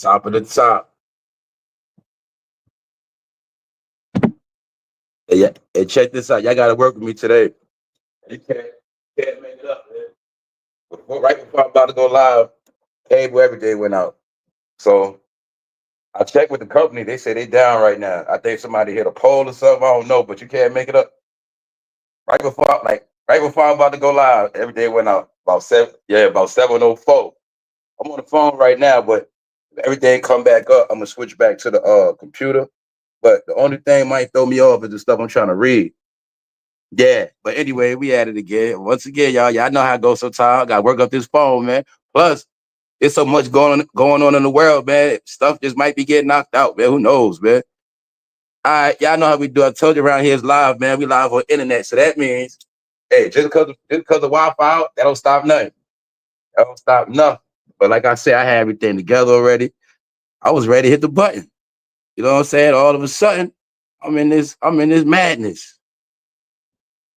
Top of the top. Hey, hey, check this out. Y'all got to work with me today. You can't make it up, man. Right before I'm about to go live, cable every day went out. So I checked with the company. They say they down right now. I think somebody hit a pole or something. I don't know, but you can't make it up. Right before I'm about to go live, every day went out. About 7:04. I'm on the phone right now, but if everything come back up, I'm gonna switch back to the computer. But the only thing might throw me off is the stuff I'm trying to read. Yeah, but anyway, we at it again. Once again, y'all know how it goes sometimes. I gotta work up this phone, man. Plus, there's so much going on in the world, man. Stuff just might be getting knocked out, man. Who knows, man? All right, y'all know how we do. I told you around here is live, man. We live on the internet. So that means, hey, just because of Wi-Fi out, that don't stop nothing. That don't stop nothing. But like I said, I had everything together already. I was ready to hit the button. You know what I'm saying? All of a sudden, I'm in this madness.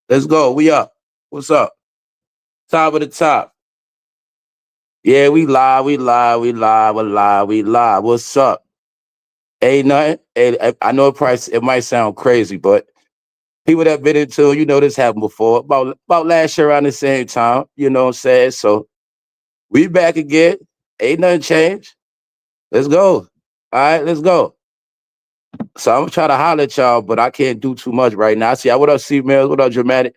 Let's go. We up. What's up? Top of the top. Yeah, we live. What's up? Ain't nothing. Hey, I know it might sound crazy, but people that been into, you know, this happened before. About last year around the same time. You know what I'm saying? So we back again. Ain't nothing changed. Let's go. All right, let's go. So I'm gonna try to holler at y'all, but I can't do too much right now. See, what up, C-Mails? What up, Dramatic?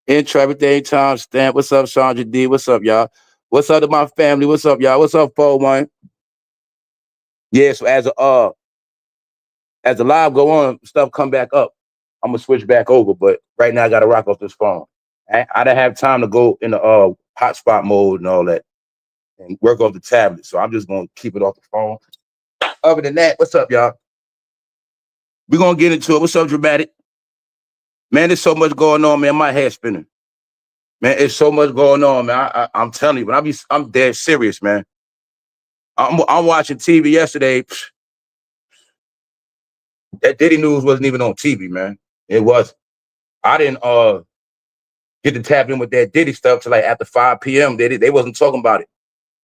Intro, everything, time stamp. What's up, Sandra D? What's up, y'all? What's up to my family? What's up, y'all? What's up, 4-1? Yeah, so as the live go on, stuff come back up. I'm gonna switch back over, but right now I gotta rock off this phone. I didn't have time to go in the hotspot mode and all that and work off the tablet, so I'm just gonna keep it off the phone. Other than that, what's up, y'all? We're gonna get into it. What's up, Dramatic? Man, there's so much going on, man. My head's spinning. Man, it's so much going on, man. I'm telling you, I'm dead serious, man. I'm watching TV yesterday. That Diddynews wasn't even on TV, man. It was. I didn't get to tap in with that Diddy stuff till like after 5 p.m. They wasn't talking about it.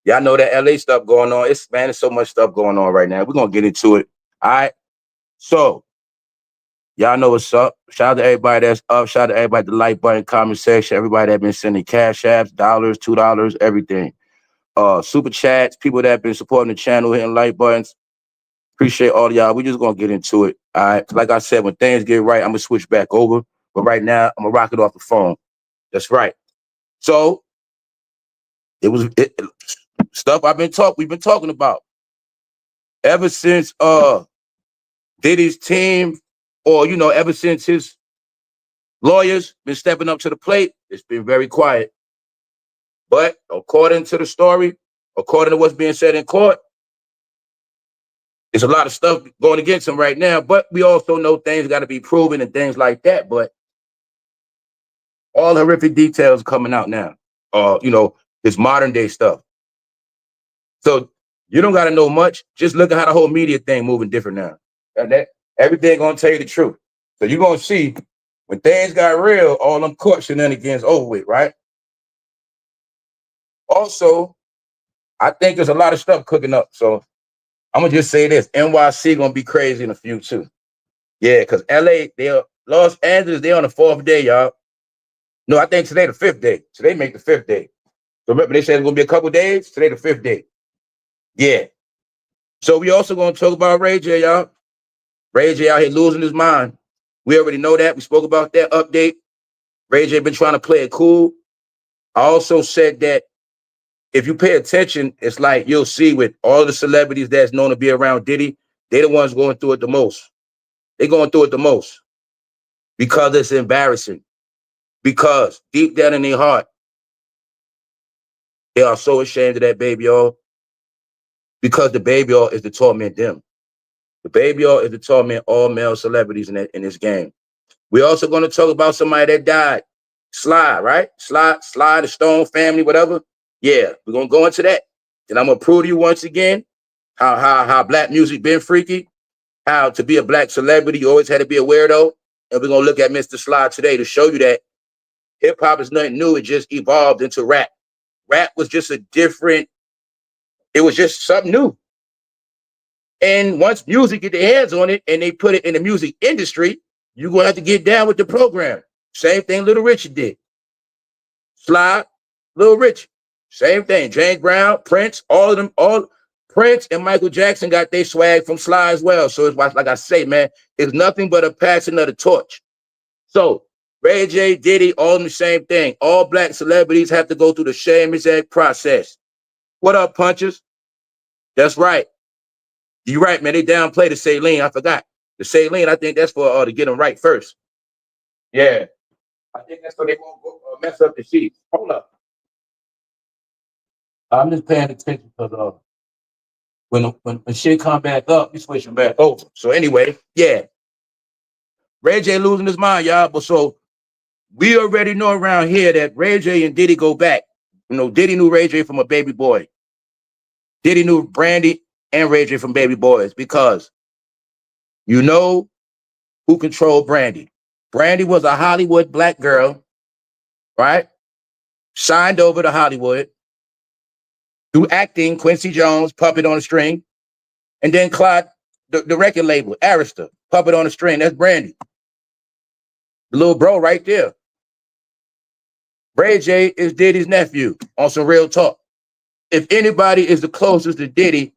Y'all know that LA stuff going on. It's so much stuff going on right now. We're gonna get into it. All right. So y'all know what's up. Shout out to everybody that's up. Shout out to everybody at the like button, comment section, everybody that been sending cash apps, dollars, $2, everything. Super chats, people that have been supporting the channel, hitting like buttons. Appreciate all of y'all. We just gonna get into it. All right. Like I said, when things get right, I'm gonna switch back over. But right now, I'm gonna rock it off the phone. That's right. So stuff we've been talking about ever since Diddy's team, or ever since his lawyers been stepping up to the plate. It's been very quiet. But according to the story, according to what's being said in court, there's a lot of stuff going against him right now. But we also know things got to be proven and things like that. But all horrific details coming out now. This modern day stuff. So you don't got to know much. Just look at how the whole media thing moving different now. And everything gonna tell you the truth. So you're gonna see when things got real, all them court shenanigans over with, right? Also, I think there's a lot of stuff cooking up. So I'm gonna just say this: NYC gonna be crazy in a few too. Yeah, because LA, Los Angeles, they're on the 4th day, y'all. No, I think today the 5th day. Today make the 5th day. So remember, they said it's gonna be a couple days. Today the 5th day. Yeah. So we also gonna talk about Ray J, y'all. Ray J out here losing his mind. We already know that. We spoke about that update. Ray J been trying to play it cool. I also said that if you pay attention, it's like you'll see with all the celebrities that's known to be around Diddy, they're the ones going through it the most. They're going through it the most because it's embarrassing. Because deep down in their heart, they are so ashamed of that baby oil because the baby oil is to torment them. The baby oil is to torment all male celebrities in this game. We're also going to talk about somebody that died. Sly, right? Sly, the Stone family, whatever. Yeah, we're going to go into that. And I'm going to prove to you once again how black music been freaky, how to be a black celebrity, you always had to be a weirdo. And we're going to look at Mr. Sly today to show you that hip-hop is nothing new. It just evolved into rap. Rap was just it was just something new. And once music get their hands on it and they put it in the music industry, you're gonna have to get down with the program. Same thing Little Richard did. Sly, Little Richard, same thing. James Brown, Prince, all of them, all Prince and Michael Jackson got their swag from Sly as well. So it's like I say, man, it's nothing but a passing of the torch. So Ray J, Diddy, all the same thing. All black celebrities have to go through the Shameless Act process. What up, punchers? That's right. You're right, man. They downplay the saline. I forgot. The saline, I think that's for to get them right first. Yeah. I think that's so they won't go, mess up the sheets. Hold up. I'm just paying attention because when shit come back up, you switch them back over. So anyway, yeah. Ray J losing his mind, y'all. But so we already know around here that Ray J and Diddy go back. You know, Diddy knew Ray J from a baby boy. Diddy knew Brandy and Ray J from baby boys because you know who controlled Brandy. Brandy was a Hollywood black girl, right? Signed over to Hollywood. Through acting, Quincy Jones, Puppet on a String. And then Clyde, the record label, Arista, Puppet on a String. That's Brandy. The little bro right there. Ray J is Diddy's nephew on some real talk. If anybody is the closest to Diddy,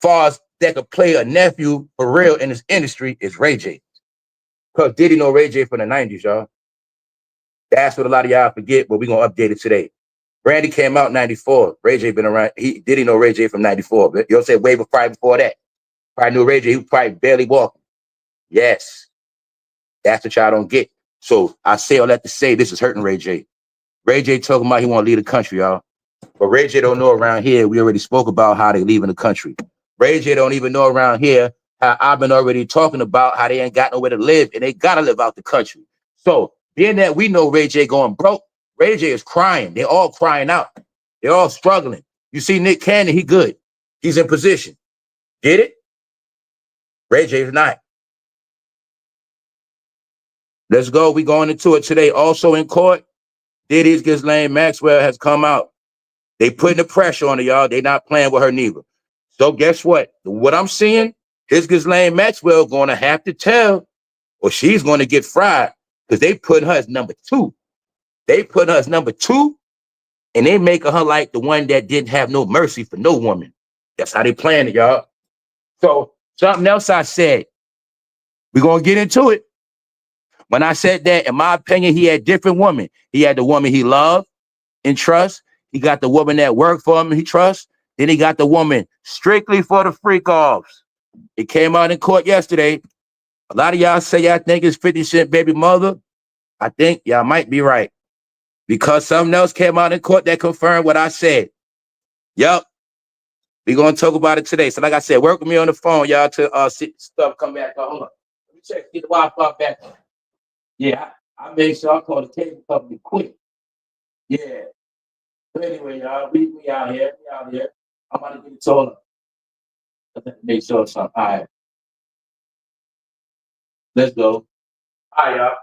far as that could play a nephew for real in this industry, is Ray J. Because Diddy know Ray J from the 90s, y'all. That's what a lot of y'all forget, but we're going to update it today. Brandy came out in 94. Ray J been around. Diddy know Ray J from 94. But you'll say way before that. Probably knew Ray J. He was probably barely walking. Yes. That's what y'all don't get. So I say all that to say this is hurting Ray J. Ray J talking about he want to leave the country, y'all. But Ray J don't know around here. We already spoke about how they leaving the country. Ray J don't even know around here how I've been already talking about how they ain't got nowhere to live and they got to live out the country. So being that we know Ray J going broke, Ray J is crying. They're all crying out. They're all struggling. You see Nick Cannon, he good. He's in position. Get it? Ray J is not. Let's go. We going into it today. Also in court, Diddy's Ghislaine Maxwell has come out. They putting the pressure on her, y'all. They not playing with her neither. So guess what? What I'm seeing, his Ghislaine Maxwell going to have to tell, or she's going to get fried because they put her as number 2. They put her as number 2, and they making her like the one that didn't have no mercy for no woman. That's how they playing it, y'all. So something else I said, we're going to get into it. When I said that, in my opinion, he had different women. He had the woman he loved and trust. He got the woman that worked for him and he trusts. Then he got the woman strictly for the freak-offs. It came out in court yesterday. A lot of y'all say y'all think it's 50 Cent baby mother. I think y'all might be right. Because something else came out in court that confirmed what I said. Yup. We're going to talk about it today. So like I said, work with me on the phone, y'all, to see stuff come back. Hold on. Let me check, get the Wi-Fi back. Yeah, I made sure I called the cable company quick. Yeah. But anyway, y'all, we out here. We out here. I'm about to get it told up. Make sure it's up. All right. Let's go. All right, y'all.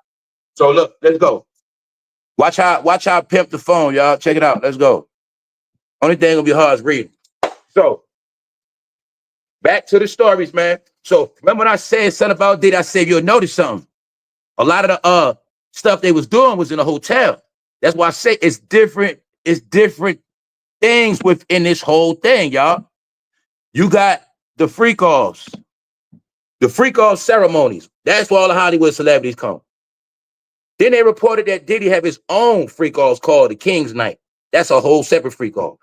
So look, let's go. Watch how I pimp the phone, y'all. Check it out. Let's go. Only thing gonna be hard is reading. So back to the stories, man. So remember when I said something about Diddy, I said you'll notice something. A lot of the stuff they was doing was in a hotel. That's why I say it's different things within this whole thing, y'all. You got the freak-offs ceremonies. That's where all the Hollywood celebrities come. Then they reported that Diddy have his own freak-offs called the King's Night. That's a whole separate freak-off.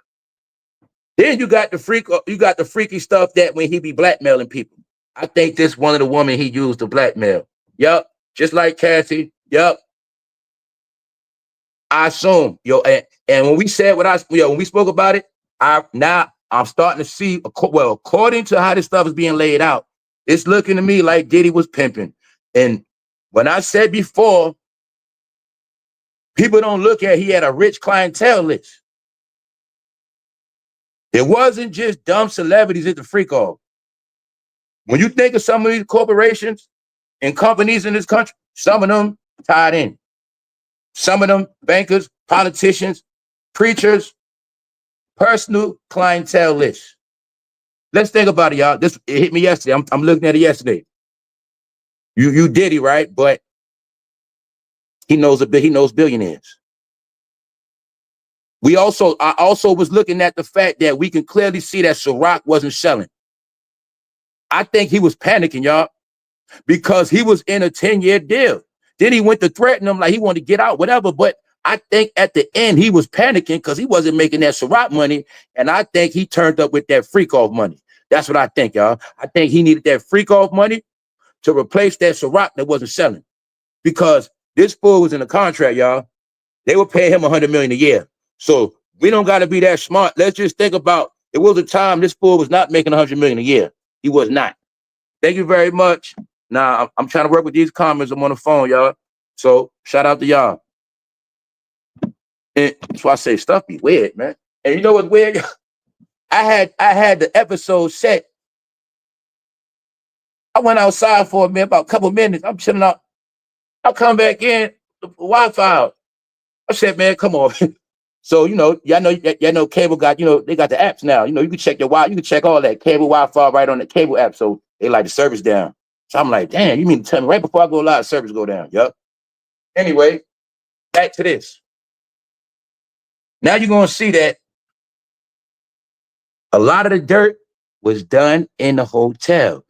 Then you got the freaky stuff that when he be blackmailing people. I think this one of the women he used to blackmail. Yup. Just like Cassie. Yup. I assume. And when we said when we spoke about it, I'm starting to see, well, according to how this stuff is being laid out, it's looking to me like Diddy was pimping. And when I said before, people don't look at he had a rich clientele list. It wasn't just dumb celebrities at the freak-off. When you think of some of these corporations and companies in this country, some of them tied in. Some of them bankers, politicians, preachers, personal clientele list. let's think about it, y'all. It hit me yesterday. I'm looking at it yesterday. You Diddy, right? But he knows he knows billionaires. I also was looking at the fact that we can clearly see that Ciroc wasn't selling. I think he was panicking, y'all, because he was in a 10-year deal. Then he went to threaten him like he wanted to get out, whatever. But I think at the end he was panicking because he wasn't making that Ciroc money. And I think he turned up with that freak-off money. That's what I think, y'all. I think he needed that freak-off money to replace that Ciroc that wasn't selling. Because this fool was in a contract, y'all. They were paying him $100 million a year. So we don't got to be that smart. Let's just think about, it was a time this fool was not making $100 million a year. He was not. Thank you very much. Now, I'm trying to work with these comments. I'm on the phone, y'all. So shout out to y'all. And that's why I say stuff be weird, man. And you know what's weird? I had the episode set. I went outside for a minute, about a couple minutes. I'm chilling out. I come back in, the Wi-Fi out. I said, man, come on. So, y'all know cable got, they got the apps now. You can check your Wi-Fi, you can check all that cable Wi-Fi right on the cable app. So they like the service down. So I'm like, damn, you mean to tell me right before I go live, service go down? Yup. Anyway, back to this. Now you're going to see that a lot of the dirt was done in the hotel.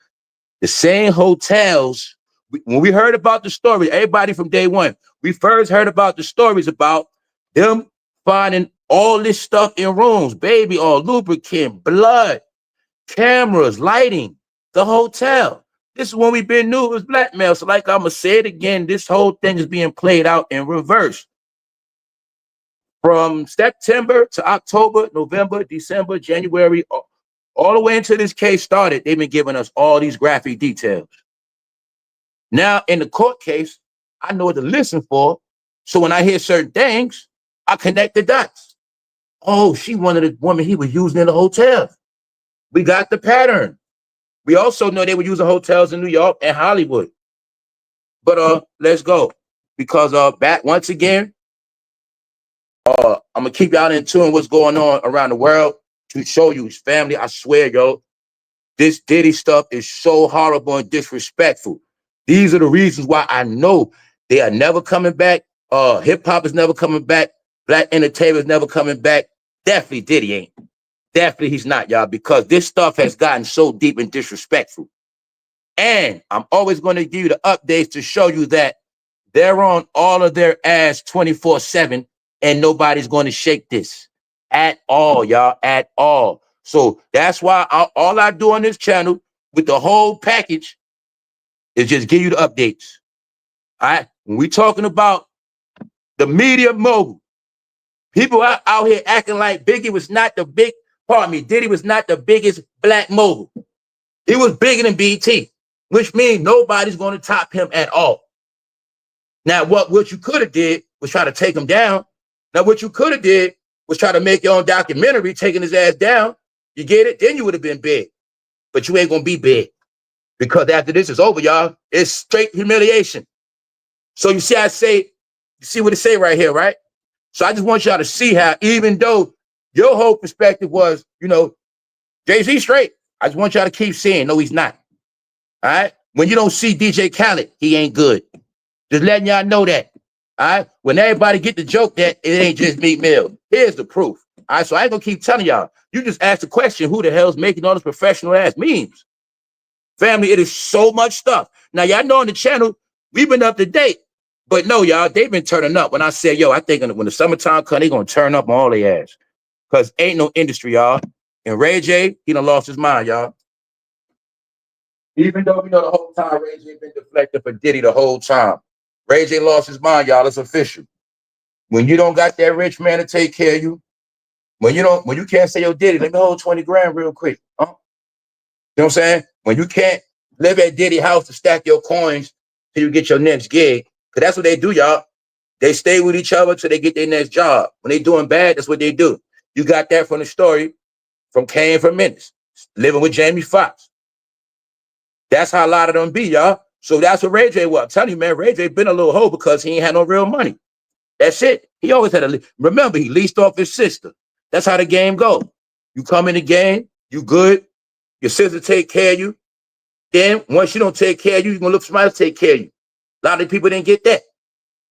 The same hotels, when we heard about the story, everybody from day one, we first heard about the stories about them finding all this stuff in rooms, baby, all lubricant, blood, cameras, lighting, the hotel. This is when we've been knew it was blackmail. So like I'm going to say it again, this whole thing is being played out in reverse. From September to October, November, December, January, all the way until this case started, they've been giving us all these graphic details. Now, in the court case, I know what to listen for. So when I hear certain things, I connect the dots. Oh, she one of the women he was using in the hotel. We got the pattern. We also know they were using hotels in New York and Hollywood. But let's go. Because back once again, I'm gonna keep y'all in tune what's going on around the world to show you his family. I swear, yo, this Diddy stuff is so horrible and disrespectful. These are the reasons why I know they are never coming back. Hip hop is never coming back. Black entertainment is never coming back. Definitely Diddy ain't. Definitely he's not, y'all, because this stuff has gotten so deep and disrespectful. And I'm always going to give you the updates to show you that they're on all of their ass 24/7 and nobody's going to shake this at all, y'all, at all. So that's why all I do on this channel with the whole package is just give you the updates. All right? When we talking about the media mogul, people out here acting like Diddy was not the biggest black mogul. He was bigger than BT, which means nobody's going to top him at all. Now, what you could have did was try to take him down. Now, what you could have did was try to make your own documentary taking his ass down. You get it? Then you would have been big. But you ain't going to be big. Because after this is over, y'all, it's straight humiliation. So you see, you see what it say right here, right? So I just want y'all to see how, even though your whole perspective was, Jay-Z straight, I just want y'all to keep seeing, no, he's not. All right? When you don't see DJ Khaled, he ain't good. Just letting y'all know that. All right? When everybody get the joke that it ain't just Meek Mill. Here's the proof. All right? So I ain't going to keep telling y'all. You just ask the question, who the hell's making all this professional ass memes? Family, it is so much stuff. Now, y'all know on the channel, we've been up to date. But no, y'all, they've been turning up. When I say, yo, I think when the summertime comes, they're going to turn up on all their ass. Because ain't no industry, y'all. And Ray J, he done lost his mind, y'all. Even though we know the whole time Ray J been deflected for Diddy the whole time. Ray J lost his mind, y'all. It's official. When you don't got that rich man to take care of you, when you can't say, yo, Diddy, let me hold 20 grand real quick. Huh? You know what I'm saying? When you can't live at Diddy house to stack your coins till you get your next gig, because that's what they do, y'all. They stay with each other till they get their next job. When they doing bad, that's what they do. You got that from the story from Kane for Minutes, living with Jamie Foxx. That's how a lot of them be, y'all. So that's what Ray J was. I'm telling you, man, Ray J been a little hoe because he ain't had no real money. That's it. He always had remember, he leased off his sister. That's how the game go. You come in the game, you good. Your sister take care of you. Then once you don't take care of you, you're gonna look for somebody else to take care of you. A lot of people didn't get that.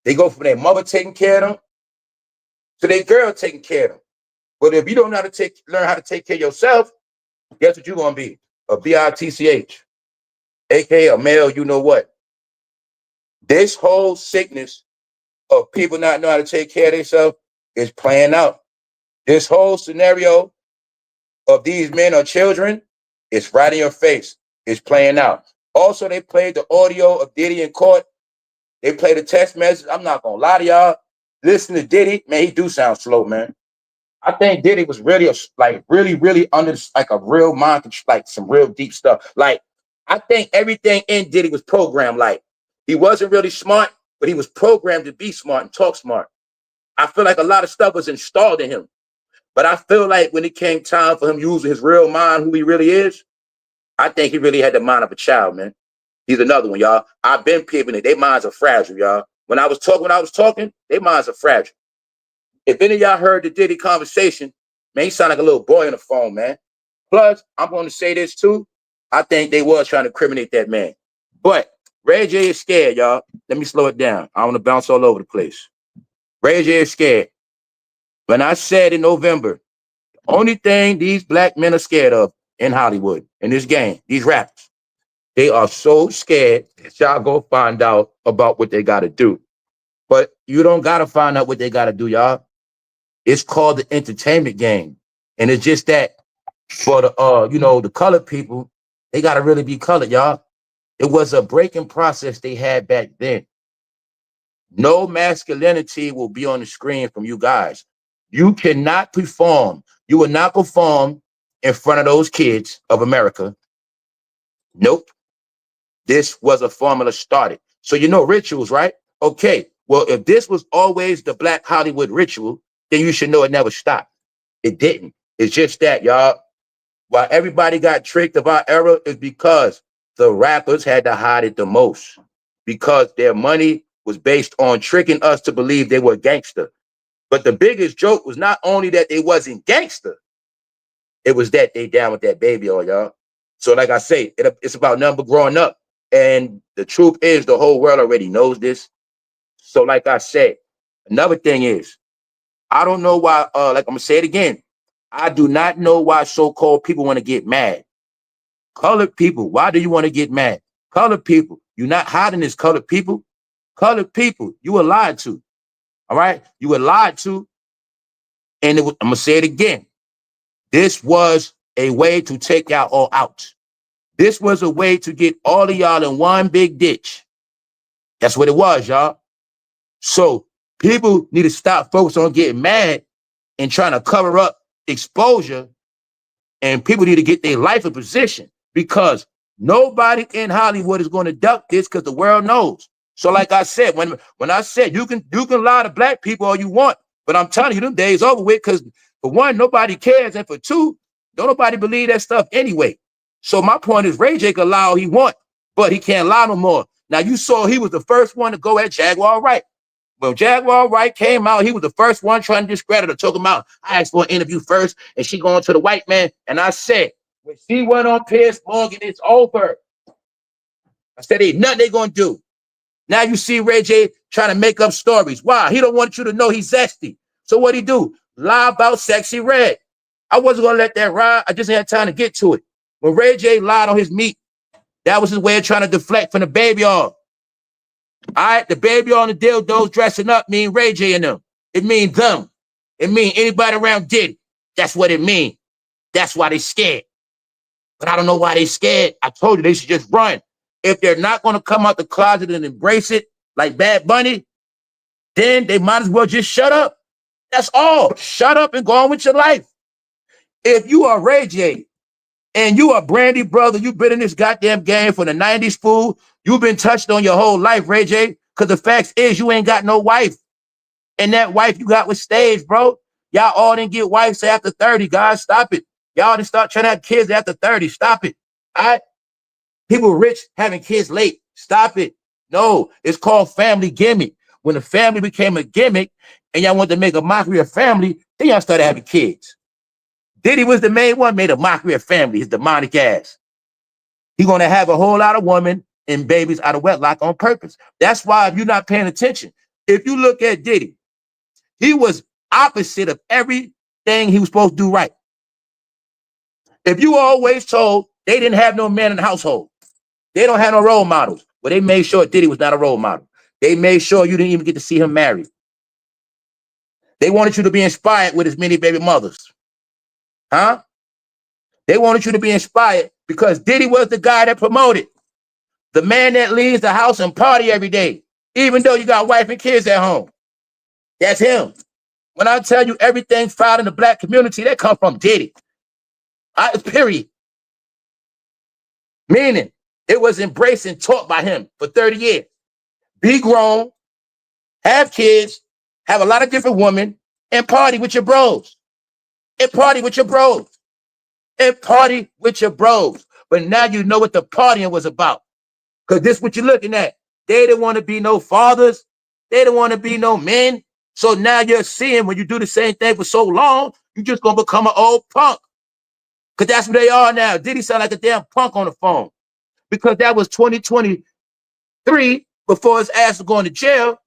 They go from their mother taking care of them to their girl taking care of them. But if you don't know how to learn how to take care of yourself, guess what you're gonna be? A bitch, aka a male, you know what? This whole sickness of people not know how to take care of themselves is playing out. This whole scenario of these men or children is right in your face. It's playing out. Also, they played the audio of Diddy in court. They played the text message. I'm not gonna lie to y'all. Listen to Diddy, man. He do sound slow, man. I think Diddy was really really under like a real mind, like some real deep stuff. Like I think everything in Diddy was programmed. Like he wasn't really smart, but he was programmed to be smart and talk smart. I feel like a lot of stuff was installed in him. But I feel like when it came time for him using his real mind, who he really is, I think he really had the mind of a child, man. He's another one, y'all. I've been peeping it. Their minds are fragile, y'all. When I was talking, their minds are fragile. If any of y'all heard the Diddy conversation, man, he sound like a little boy on the phone, man. Plus, I'm going to say this too. I think they was trying to incriminate that man. But Ray J is scared, y'all. Let me slow it down. I want to bounce all over the place. Ray J is scared. When I said in November, the only thing these black men are scared of in Hollywood, in this game, these rappers, they are so scared that y'all go find out about what they got to do. But you don't got to find out what they got to do, y'all. It's called the entertainment game. And it's just that for the, the colored people, they got to really be colored, y'all. It was a breaking process they had back then. No masculinity will be on the screen from you guys. You cannot perform. You will not perform in front of those kids of America. Nope. This was a formula started. So you know rituals, right? Okay. Well, if this was always the Black Hollywood ritual, then you should know it never stopped. It didn't. It's just that, y'all. Why everybody got tricked of our era is because the rappers had to hide it the most. Because their money was based on tricking us to believe they were gangster. But the biggest joke was not only that they wasn't gangster, it was that they down with that baby oil, y'all. So like I say, it's about number growing up. And the truth is the whole world already knows this. So like I said, another thing is, I don't know why, like I'm gonna say it again, I do not know why so-called people want to get mad. Colored people, why do you want to get mad? Colored people, you're not hiding this, colored people. Colored people, you were lied to. All right? You were lied to. And I'm going to say it again. This was a way to take y'all all out. This was a way to get all of y'all in one big ditch. That's what it was, y'all. So people need to stop focusing on getting mad and trying to cover up exposure. And people need to get their life in position because nobody in Hollywood is going to duck this because the world knows. So like I said, when I said you can lie to black people all you want, but I'm telling you, them days over with because for one, nobody cares. And for two, don't nobody believe that stuff anyway. So my point is Ray J can lie all he want, but he can't lie no more. Now you saw he was the first one to go at Jaguar Wright. When Jaguar Wright came out, he was the first one trying to discredit her, talk him out. I asked for an interview first, and she going to the white man. And I said, when she went on Piers Morgan, it's over. I said, ain't nothing they gonna do. Now you see Ray J trying to make up stories. Why? He don't want you to know he's zesty. So what he do? Lie about Sexyyred. I wasn't gonna let that ride. I just had time to get to it. When Ray J lied on his meat, that was his way of trying to deflect from the baby oil. All right, the baby on the dildos dressing up mean Ray J and them. It mean them. It mean anybody around Diddy. That's what it mean. That's why they scared. But I don't know why they scared. I told you they should just run. If they're not going to come out the closet and embrace it like Bad Bunny, then they might as well just shut up. That's all. Shut up and go on with your life. If you are Ray J and you are Brandy brother, you've been in this goddamn game from the 90s, fool. You've been touched on your whole life, Ray J, because the fact is you ain't got no wife. And that wife you got was staged, bro. Y'all all didn't get wives after 30, guys. Stop it. Y'all didn't start trying to have kids after 30. Stop it. All right? People rich having kids late. Stop it. No, it's called family gimmick. When the family became a gimmick and y'all wanted to make a mockery of family, then y'all started having kids. Diddy was the main one, made a mockery of family, his demonic ass. He's going to have a whole lot of women and babies out of wedlock on purpose. That's why if you're not paying attention, if you look at Diddy, he was opposite of everything he was supposed to do right. If you always told they didn't have no man in the household, they don't have no role models, but they made sure Diddy was not a role model. They made sure you didn't even get to see him married. They wanted you to be inspired with his many baby mothers. Huh? They wanted you to be inspired because Diddy was the guy that promoted. The man that leaves the house and party every day, even though you got wife and kids at home. That's him. When I tell you everything found in the black community, that comes from Diddy. Period. Meaning, it was embraced and taught by him for 30 years. Be grown, have kids, have a lot of different women, and party with your bros. And party with your bros. And party with your bros. But now you know what the partying was about. Because this is what you're looking at. They didn't want to be no fathers. They didn't want to be no men. So now you're seeing when you do the same thing for so long, you're just going to become an old punk. Because that's what they are now. Diddy sound like a damn punk on the phone. Because that was 2023 before his ass was going to jail.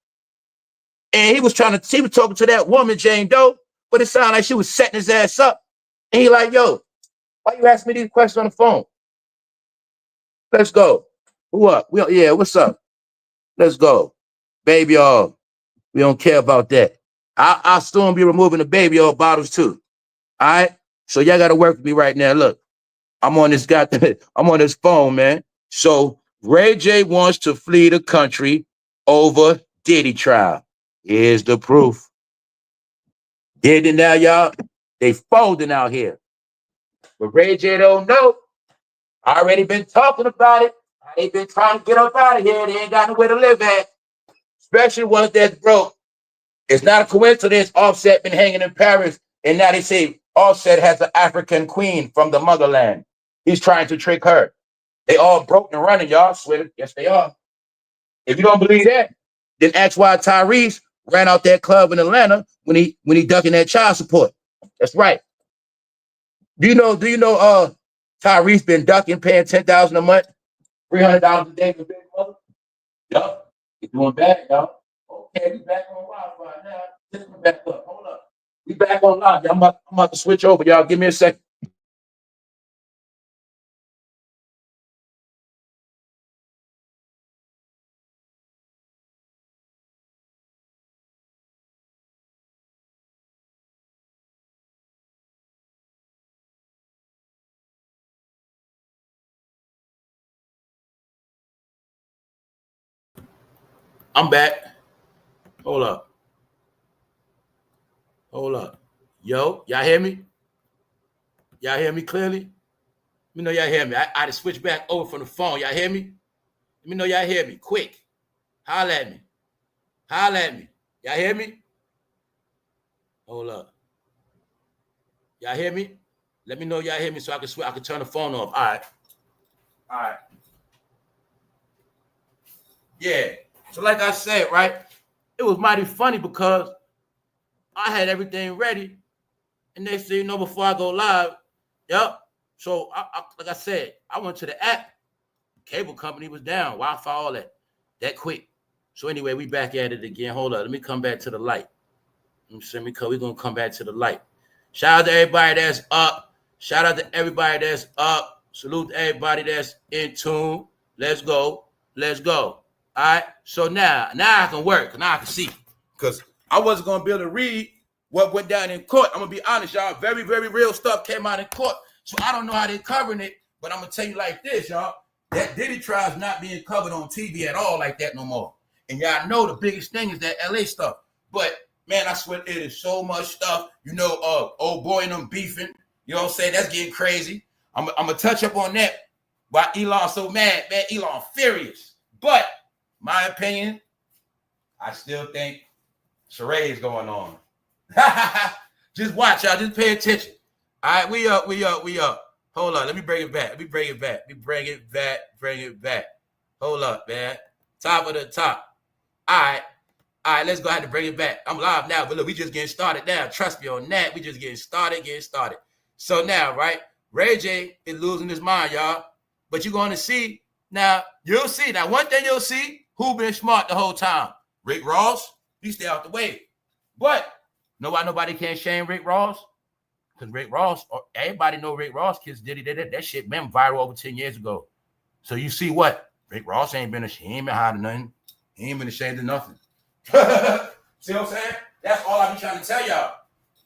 And he was talking to that woman, Jane Doe, but it sounded like she was setting his ass up. And he like, yo, why you asking me these questions on the phone? Let's go. Who up? Yeah, what's up? Let's go. Baby oil. We don't care about that. I'll soon be removing the baby oil bottles too. All right? So y'all got to work with me right now. Look, I'm on this I'm on this phone, man. So Ray J wants to flee the country over Diddy trial. Here's the proof. Diddy now, y'all, they folding out here. But Ray J don't know. I already been talking about it. They been trying to get up out of here. They ain't got nowhere to live at. Especially ones that's broke. It's not a coincidence Offset been hanging in Paris. And now they say Offset has an African queen from the motherland. He's trying to trick her. They all broke and running, y'all. Swear it. Yes, they are. If you don't believe that, then ask why Tyrese ran out that club in Atlanta when he ducking that child support. That's right. Do you know Tyrese been ducking, paying $10,000 a month, $300 a day for Big Mother? Yup. He's doing bad, y'all. Okay, we back on Wi-Fi now. Let's go back up. Hold up. We back on live. I'm about to switch over, y'all. Give me a second. I'm back. Hold up. Hold up. Yo, y'all hear me? Y'all hear me clearly? Let me know y'all hear me. I had to switch back over from the phone. Y'all hear me? Let me know y'all hear me. Quick. Holla at me. Holla at me. Y'all hear me? Hold up. Y'all hear me? Let me know y'all hear me so I can turn the phone off. All right. All right. Yeah. So like I said, right? It was mighty funny because I had everything ready. And next thing you know, before I go live, yep. So like I said, I went to the app. Cable company was down. Wi-Fi, all that quick. So anyway, we back at it again. Hold up. Let me come back to the light. We're going to come back to the light. Shout out to everybody that's up. Shout out to everybody that's up. Salute to everybody that's in tune. Let's go. Let's go. All right. So now I can work. Now I can see. Because I wasn't going to be able to read what went down in court. I'm going to be honest, y'all. Very, very real stuff came out in court. So I don't know how they're covering it. But I'm going to tell you like this, y'all. That Diddy trial is not being covered on TV at all like that no more. And y'all know the biggest thing is that LA stuff. But, man, I swear it is so much stuff. You know, old boy and them beefing. You know what I'm saying? That's getting crazy. I'm going to touch up on that. Why Elon's so mad, man. Elon furious. But, my opinion, I still think charade is going on. Just watch, y'all. Just pay attention. All right, we up. Hold on, let me bring it back. Bring it back. Hold up, man. Top of the top. All right, let's go ahead and bring it back. I'm live now, but look, we just getting started now. Trust me on that. We just getting started. So now, right, Ray J is losing his mind, y'all. But you're going to see, now, you'll see. Now, one thing you'll see, who been smart the whole time? Rick Ross, he stay out the way. But know why nobody can't shame Rick Ross? Because Rick Ross, everybody know Rick Ross kids did that shit been viral over 10 years ago. So you see what? Rick Ross ain't been hiding nothing. He ain't been ashamed of nothing. See what I'm saying? That's all I be trying to tell y'all.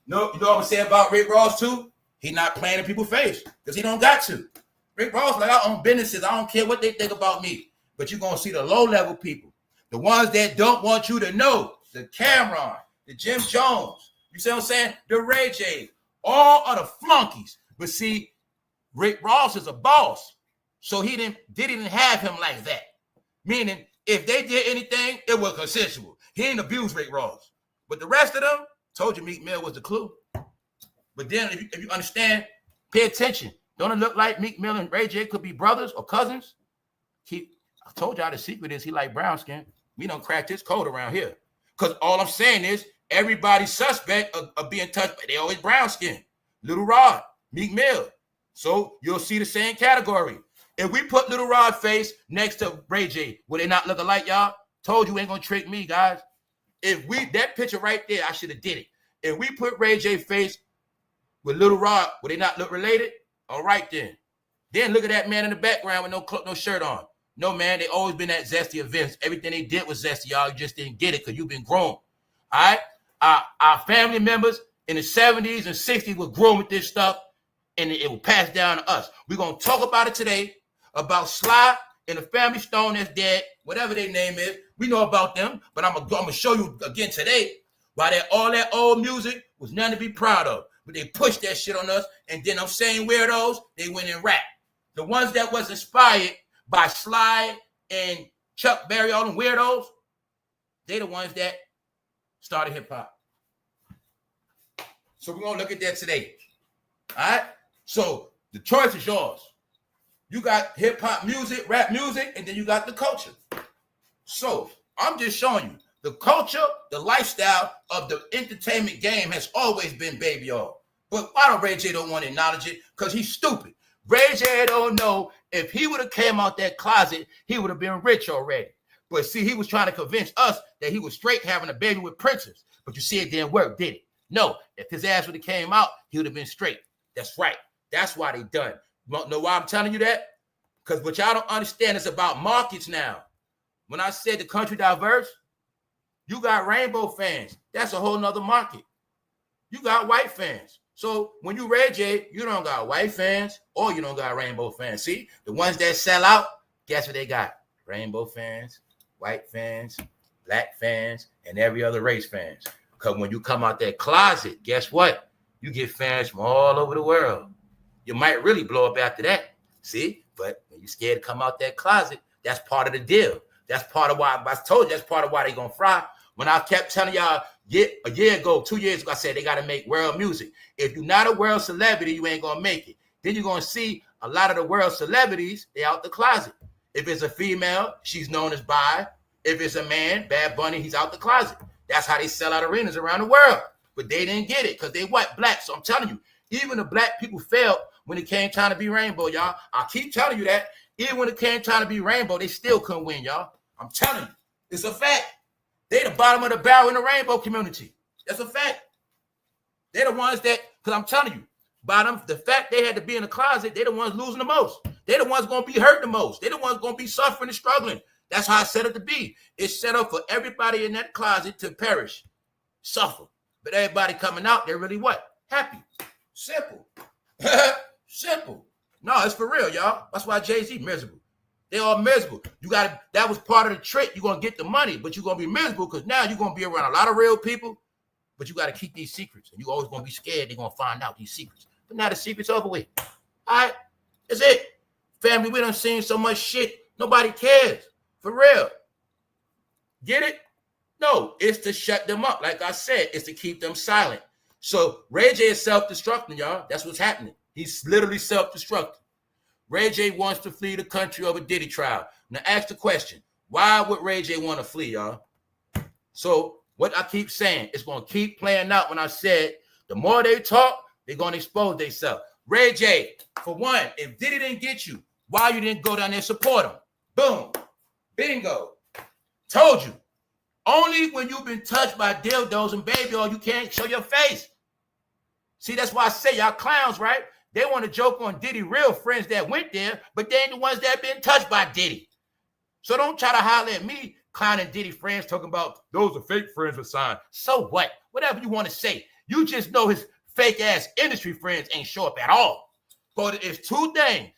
No, you know what I'm gonna say about Rick Ross too? He not playing in people's face because he don't got to. Rick Ross, like, I own businesses. I don't care what they think about me. But you're gonna see the low-level people, the ones that don't want you to know, the Cameron, the Jim Jones, you see what I'm saying? The Ray J, all of the flunkies. But see, Rick Ross is a boss. So Diddy didn't have him like that. Meaning, if they did anything, it was consensual. He didn't abuse Rick Ross. But the rest of them, told you Meek Mill was the clue. But then if you understand, pay attention. Don't it look like Meek Mill and Ray J could be brothers or cousins? I told y'all the secret is he like brown skin. We don't crack this code around here. Because all I'm saying is everybody's suspect of being touched, but they always brown skin. Little Rod, Meek Mill. So you'll see the same category. If we put Little Rod face next to Ray J, will they not look alike, y'all? Told you ain't gonna trick me, guys. If that picture right there, I should have did it. If we put Ray J face with Little Rod, will they not look related? All right then. Then look at that man in the background with no shirt on. No, man, they always been at zesty events. Everything they did was zesty, y'all. You just didn't get it because you've been grown. All right? Our family members in the 70s and 60s were grown with this stuff, and it will pass down to us. We're going to talk about it today, about Sly and the family stone that's dead, whatever their name is. We know about them, but I'm going to show you again today why all that old music was nothing to be proud of. But they pushed that shit on us, and then I'm saying weirdos, they went and rap. The ones that was inspired by Sly and Chuck Berry, all them weirdos, they the ones that started hip-hop. So we're going to look at that today. All right? So the choice is yours. You got hip-hop music, rap music, and then you got the culture. So I'm just showing you the culture, the lifestyle of the entertainment game has always been baby all. But why don't Ray J don't want to acknowledge it? Because he's stupid. Ray J don't know if he would have came out that closet, he would have been rich already. But see, he was trying to convince us that he was straight having a baby with Princess. But you see, it didn't work, did it? No. If his ass would have came out, he would have been straight. That's right. That's why they done. You know why I'm telling you that? Because what y'all don't understand is about markets now. When I said the country diverse, you got rainbow fans. That's a whole nother market. You got white fans. So when you Ray J, you don't got white fans or you don't got rainbow fans. See, the ones that sell out, guess what they got? Rainbow fans, white fans, black fans, and every other race fans. Because when you come out that closet, guess what? You get fans from all over the world. You might really blow up after that. See, but when you're scared to come out that closet, that's part of the deal. That's part of why I told you that's part of why they gonna fry. When I kept telling y'all a year ago, 2 years ago, I said they got to make world music. If you're not a world celebrity, you ain't going to make it. Then you're going to see a lot of the world celebrities, they out the closet. If it's a female, she's known as bi. If it's a man, Bad Bunny, he's out the closet. That's how they sell out arenas around the world. But they didn't get it because they white, black. So I'm telling you, even the black people failed when it came time to be rainbow, y'all. I keep telling you that. Even when it came time to be rainbow, they still couldn't win, y'all. I'm telling you. It's a fact. They the bottom of the barrel in the rainbow community. That's a fact. They're the ones that, because I'm telling you, bottom, the fact they had to be in the closet, they're the ones losing the most. They're the ones going to be hurt the most. They're the ones going to be suffering and struggling. That's how it's set up to be. It's set up for everybody in that closet to perish, suffer. But everybody coming out, they're really what? Happy. Simple. Simple. No, it's for real, y'all. That's why Jay-Z miserable. They all miserable. That was part of the trick. You're going to get the money, but you're going to be miserable because now you're going to be around a lot of real people, but you got to keep these secrets. And you're always going to be scared they're going to find out these secrets. But now the secret's over with. All right? That's it. Family, we done seen so much shit. Nobody cares. For real. Get it? No, it's to shut them up. Like I said, it's to keep them silent. So Ray J is self-destructing, y'all. That's what's happening. He's literally self-destructing. Ray J wants to flee the country over Diddy trial. Now ask the question, why would Ray J want to flee, y'all? So what I keep saying, it's going to keep playing out when I said, the more they talk, They're going to expose themselves. Ray J, for one, if Diddy didn't get you, why you didn't go down there and support him? Boom. Bingo. Told you. Only when you've been touched by dildos and baby oil, you can't show your face. See, that's why I say y'all clowns, right? They want to joke on Diddy real friends that went there, but they ain't the ones that been touched by Diddy. So don't try to holler at me, clowning Diddy friends, talking about those are fake friends with sign. So what? Whatever you want to say. You just know his fake ass industry friends ain't show up at all. But it's two things.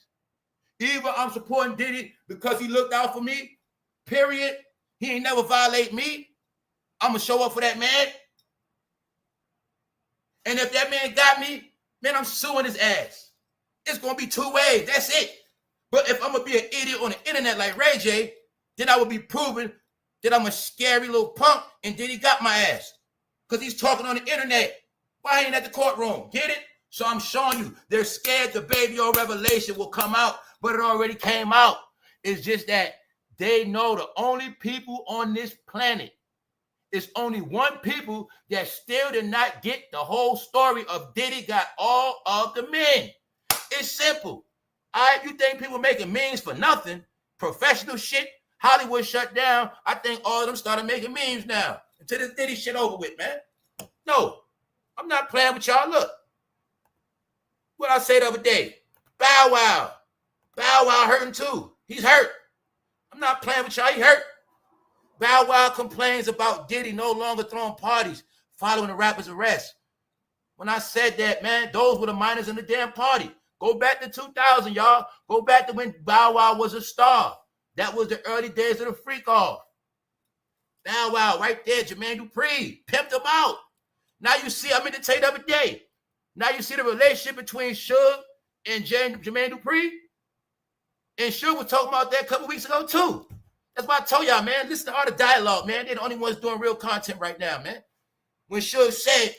Either I'm supporting Diddy because he looked out for me, period. He ain't never violate me. I'm going to show up for that man. And if that man got me, man, I'm suing his ass. It's going to be two ways. That's it. But if I'm going to be an idiot on the internet like Ray J, then I will be proving that I'm a scary little punk and Diddy got my ass. Because he's talking on the internet. Why ain't at the courtroom? Get it? So I'm showing you, they're scared the baby or revelation will come out, but it already came out. It's just that they know the only people on this planet, it's only one people that still did not get the whole story of Diddy got all of the men. It's simple. All right, you think people making memes for nothing? Professional shit, Hollywood shut down. I think all of them started making memes now. Until this Diddy shit over with, man. No, I'm not playing with y'all. Look, what I said the other day. Bow Wow. Bow Wow hurting too. He's hurt. I'm not playing with y'all. He hurt. Bow Wow complains about Diddy no longer throwing parties following the rapper's arrest. When I said that, man, those were the minors in the damn party. Go back to 2000, y'all. Go back to when Bow Wow was a star. That was the early days of the freak-off. Bow Wow, right there, Jermaine Dupri, pimped him out. Now you see, I meant to tell you the other day. Now you see the relationship between Suge and Jermaine Dupri. And Suge was talking about that a couple weeks ago, too. That's why I told y'all, man, listen to Art of Dialogue, man. They're the only ones doing real content right now, man. When Suge said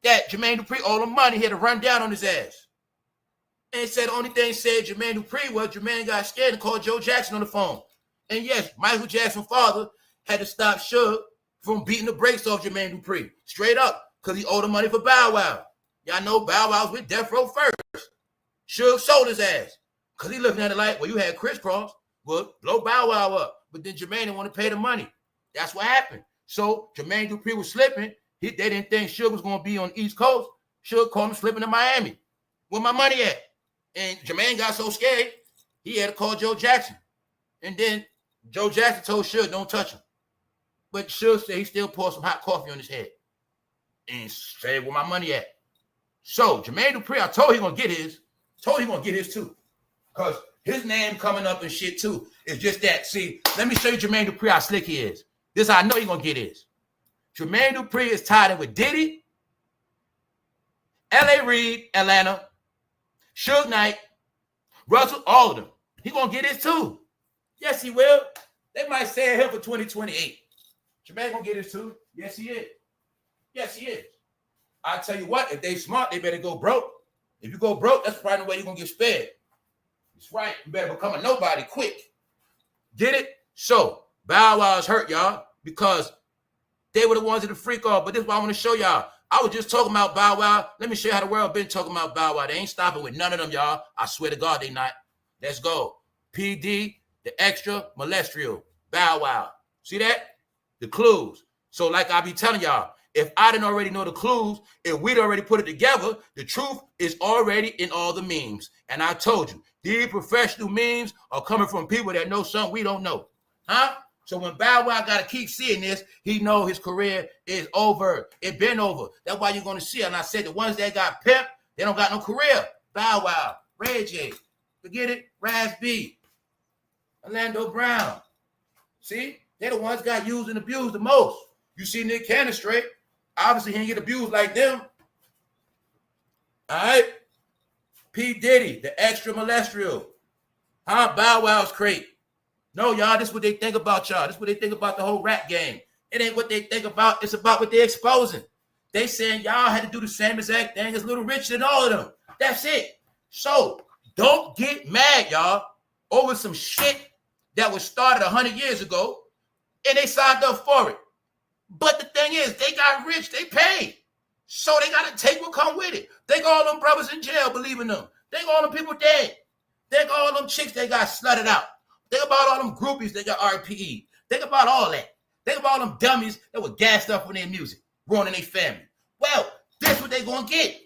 that Jermaine Dupri owed him money, he had to run down on his ass. And he said the only thing said Jermaine Dupri was Jermaine got scared and called Joe Jackson on the phone. And yes, Michael Jackson's father had to stop Suge from beating the brakes off Jermaine Dupri. Straight up, because he owed him money for Bow Wow. Y'all know Bow Wow was with Death Row first. Suge sold his ass. Because he looking at it like, well, you had crisscross. Well, blow Bow Wow up. But then Jermaine didn't want to pay the money. That's what happened. So Jermaine Dupri was slipping. They didn't think Suge was going to be on the East Coast. Suge called him slipping to Miami. Where my money at? And Jermaine got so scared, he had to call Joe Jackson. And then Joe Jackson told Suge, don't touch him. But Suge said he still poured some hot coffee on his head. And said, where my money at? So Jermaine Dupri, I told he going to get his. Told he going to get his too. Because his name coming up and shit too. It's just that. See, let me show you Jermaine Dupri how slick he is. This how I know he going to get his. Jermaine Dupri is tied in with Diddy, L.A. Reid, Atlanta, Sugeknight, Russell, all of them. He going to get his too. Yes, he will. They might say him for 2028. Jermaine going to get his too. Yes, he is. Yes, he is. I tell you what, if they smart, they better go broke. If you go broke, that's probably the way you're going to get spared. That's right. You better become a nobody quick. Get it? So, Bow Wow's hurt, y'all, because they were the ones in the freak off. But this is what I want to show y'all. I was just talking about Bow Wow. Let me show you how the world been talking about Bow Wow. They ain't stopping with none of them, y'all. I swear to God, they not. Let's go. PD, the extra molestial. Bow Wow. See that? The clues. So like I be telling y'all, if I didn't already know the clues, if we'd already put it together, the truth is already in all the memes. And I told you, these professional memes are coming from people that know something we don't know. Huh? So when Bow Wow got to keep seeing this, he know his career is over. It been over. That's why you're going to see it. And I said the ones that got pimped, they don't got no career. Bow Wow, Ray J, forget it, Raz B, Orlando Brown. See? They're the ones got used and abused the most. You see Nick Cannon straight. Obviously, he didn't get abused like them. All right? P. Diddy, the extra molestial. Huh? Bow Wow's crate. No, y'all, this is what they think about y'all. This is what they think about the whole rap game. It ain't what they think about. It's about what they're exposing. They saying y'all had to do the same exact thing as Little Rich and all of them. That's it. So don't get mad, y'all, over some shit that was started 100 years ago, and they signed up for it. But the thing is, they got rich. They paid. So they got to take what come with it. Think all them brothers in jail believing them. Think all them people dead. Think all them chicks they got slutted out. Think about all them groupies that got RPE. Think about all that. Think about all them dummies that were gassed up with their music, ruining their family. Well, that's what they going to get.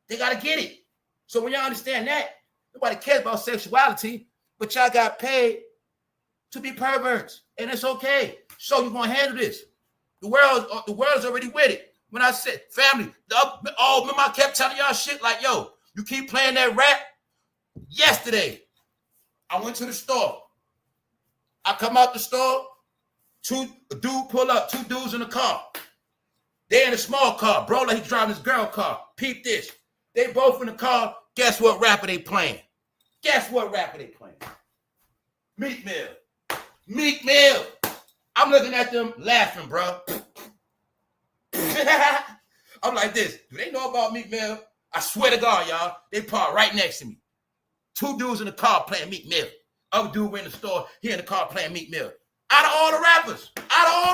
They got to get it. So when y'all understand that, nobody cares about sexuality, but y'all got paid to be perverts, and it's okay. So you're going to handle this. The world's already with it. When I said, family, remember I kept telling y'all shit like, yo, you keep playing that rap. Yesterday, I went to the store. I come out the store, a dude pull up, two dudes in the car. They in a small car. Bro, like he's driving his girl car. Peep this. They both in the car. Guess what rapper they playing? Guess what rapper they playing? Meek Mill. Meek Mill. I'm looking at them laughing, bro. I'm like this. Do they know about Meek Mill? I swear to God, y'all. They parked right next to me. Two dudes in the car playing Meek Mill. Other dude went in the store. He in the car playing Meek Mill. Out of all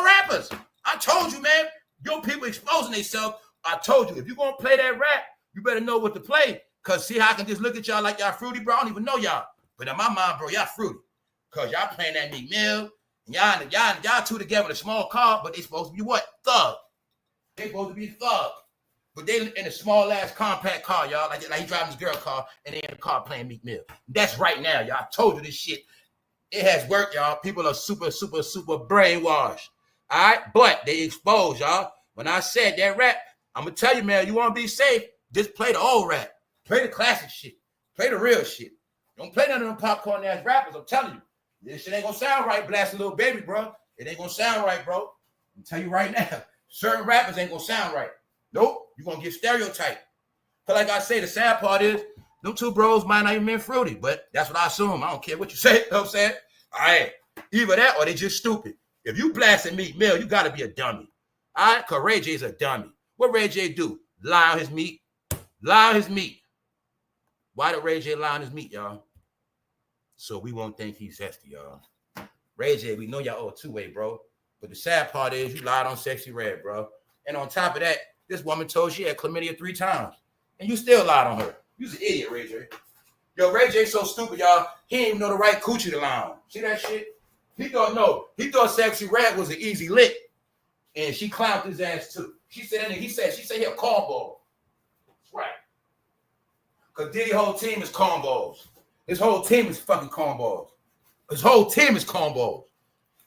rappers. I told you, man. Your people exposing themselves. I told you, if you're going to play that rap, you better know what to play. Because see how I can just look at y'all like y'all fruity, bro? I don't even know y'all. But in my mind, bro, y'all fruity. Because y'all playing that Meek Mill. And y'all two together in a small car, but they supposed to be what? Thug. They supposed to be thug. But they in a small ass compact car, y'all. Like he driving his girl car, and they in the car playing Meek Mill. That's right now, y'all. I told you this shit. It has worked, y'all. People are super brainwashed. All right? But they exposed, y'all. When I said that rap, I'm going to tell you, man, you want to be safe, just play the old rap. Play the classic shit. Play the real shit. Don't play none of them popcorn ass rappers. I'm telling you. This shit ain't going to sound right, blasting little baby, bro. It ain't going to sound right, bro. I'm tell you right now. Certain rappers ain't going to sound right. Nope. You're going to get stereotyped. But like I say, the sad part is, them two bros might not even been fruity, but that's what I assume. I don't care what you say. You know what I'm saying? All right. Either that or they just stupid. If you blasting Meek Mill, you got to be a dummy. All right? Because Ray J's a dummy. What Ray J do? Lie on his meat. Lie on his meat. Why did Ray J lie on his meat, y'all? So we won't think he's zesty, y'all. Ray J, we know y'all owe two-way, bro. But the sad part is you lied on Sexyyred, bro. And on top of that, this woman told she had chlamydia 3 times. And you still lied on her. You's an idiot, Ray J. Yo, Ray J so stupid, y'all. He didn't even know the right coochie to lie on. See that shit? He thought Sexyyred was an easy lick. And she clowned his ass too. She said he he a cornball. That's right. Because Diddy whole team is cornballs. His whole team is fucking cornballs. His whole team is cornballs.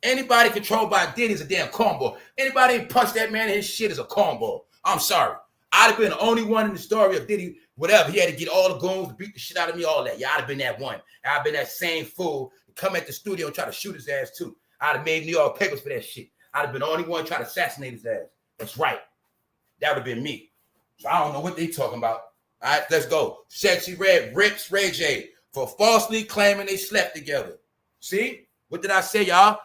Anybody controlled by Diddy is a damn cornball. Anybody who punched that man in his shit is a cornball. I'm sorry. I'd have been the only one in the story of Diddy, whatever. He had to get all the goons to beat the shit out of me, all that. Yeah, I'd have been that one. I'd have been that same fool to come at the studio and try to shoot his ass too. I'd have made New York papers for that shit. I'd have been the only one trying to assassinate his ass. That's right. That would have been me. So I don't know what they talking about. All right, let's go. Sexyyred rips Ray J for falsely claiming they slept together. See? What did I say, y'all?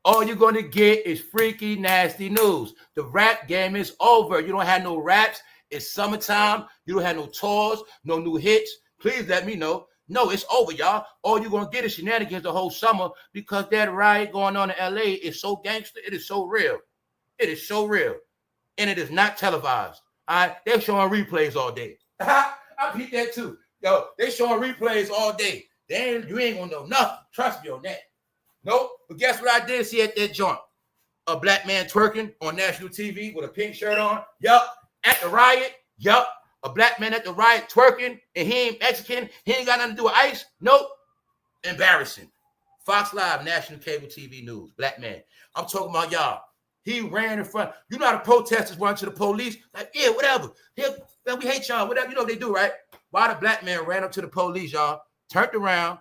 All you're going to get is freaky, nasty news. The rap game is over. You don't have no raps. It's summertime. You don't have no tours, no new hits. Please let me know. No, it's over, y'all. All you're going to get is shenanigans the whole summer because that riot going on in L.A. is so gangster. It is so real. It is so real. And it is not televised. All right? They're showing replays all day. I beat that too. Yo, they showing replays all day. You ain't going to know nothing. Trust me on that. Nope. But guess what I did see at that joint? A black man twerking on national TV with a pink shirt on. Yup. At the riot. Yup. A black man at the riot twerking and he ain't Mexican. He ain't got nothing to do with ICE. Nope. Embarrassing. Fox Live, national cable TV news. Black man. I'm talking about y'all. He ran in front. You know how the protesters run to the police? Like, yeah, whatever. We hate y'all. Whatever. You know what they do, right? Why the black man ran up to the police, y'all, turned around,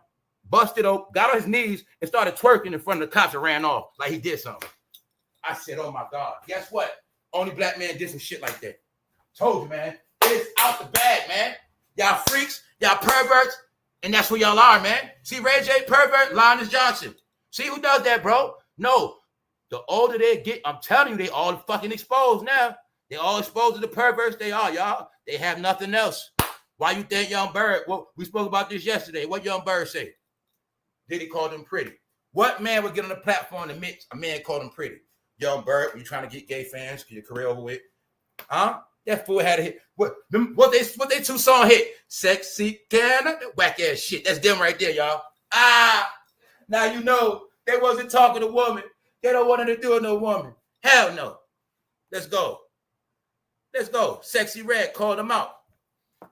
busted open, got on his knees, and started twerking in front of the cops and ran off like he did something. I said, oh, my God. Guess what? Only black man did some shit like that. Told you, man. It's out the bag, man. Y'all freaks, y'all perverts, and that's who y'all are, man. See Ray J, pervert, Lioness Johnson. See who does that, bro? No. The older they get, I'm telling you, they all fucking exposed now. They all exposed to the perverts they are, y'all. They have nothing else. Why you think Young Bird? Well, we spoke about this yesterday. What Young Bird say? Diddy called him pretty. What man would get on the platform and admit a man called him pretty? Young Bird, you trying to get gay fans, get your career over with. Huh? That fool had a hit. What they two song hit? Sexy can whack ass shit. That's them right there, y'all. Now you know they wasn't talking to woman. They don't want her to do it no woman. Hell no. Let's go. Let's go. Sexyyred called them out.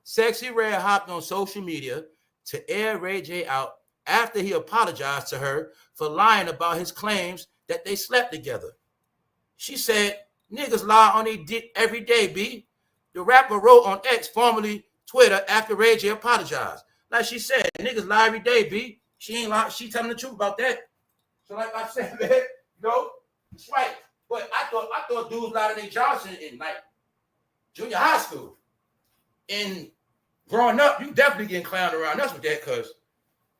Sexyyred hopped on social media to air Ray J out after he apologized to her for lying about his claims that they slept together. She said, niggas lie on their dick every day, B. The rapper wrote on X, formerly Twitter, after Ray J apologized. Like she said, niggas lie every day, B. She ain't lying. She telling the truth about that. So like I said, man, it's right. But I thought dudes lied to their Johnson in like junior high school. And growing up, you definitely getting clowned around us with that, because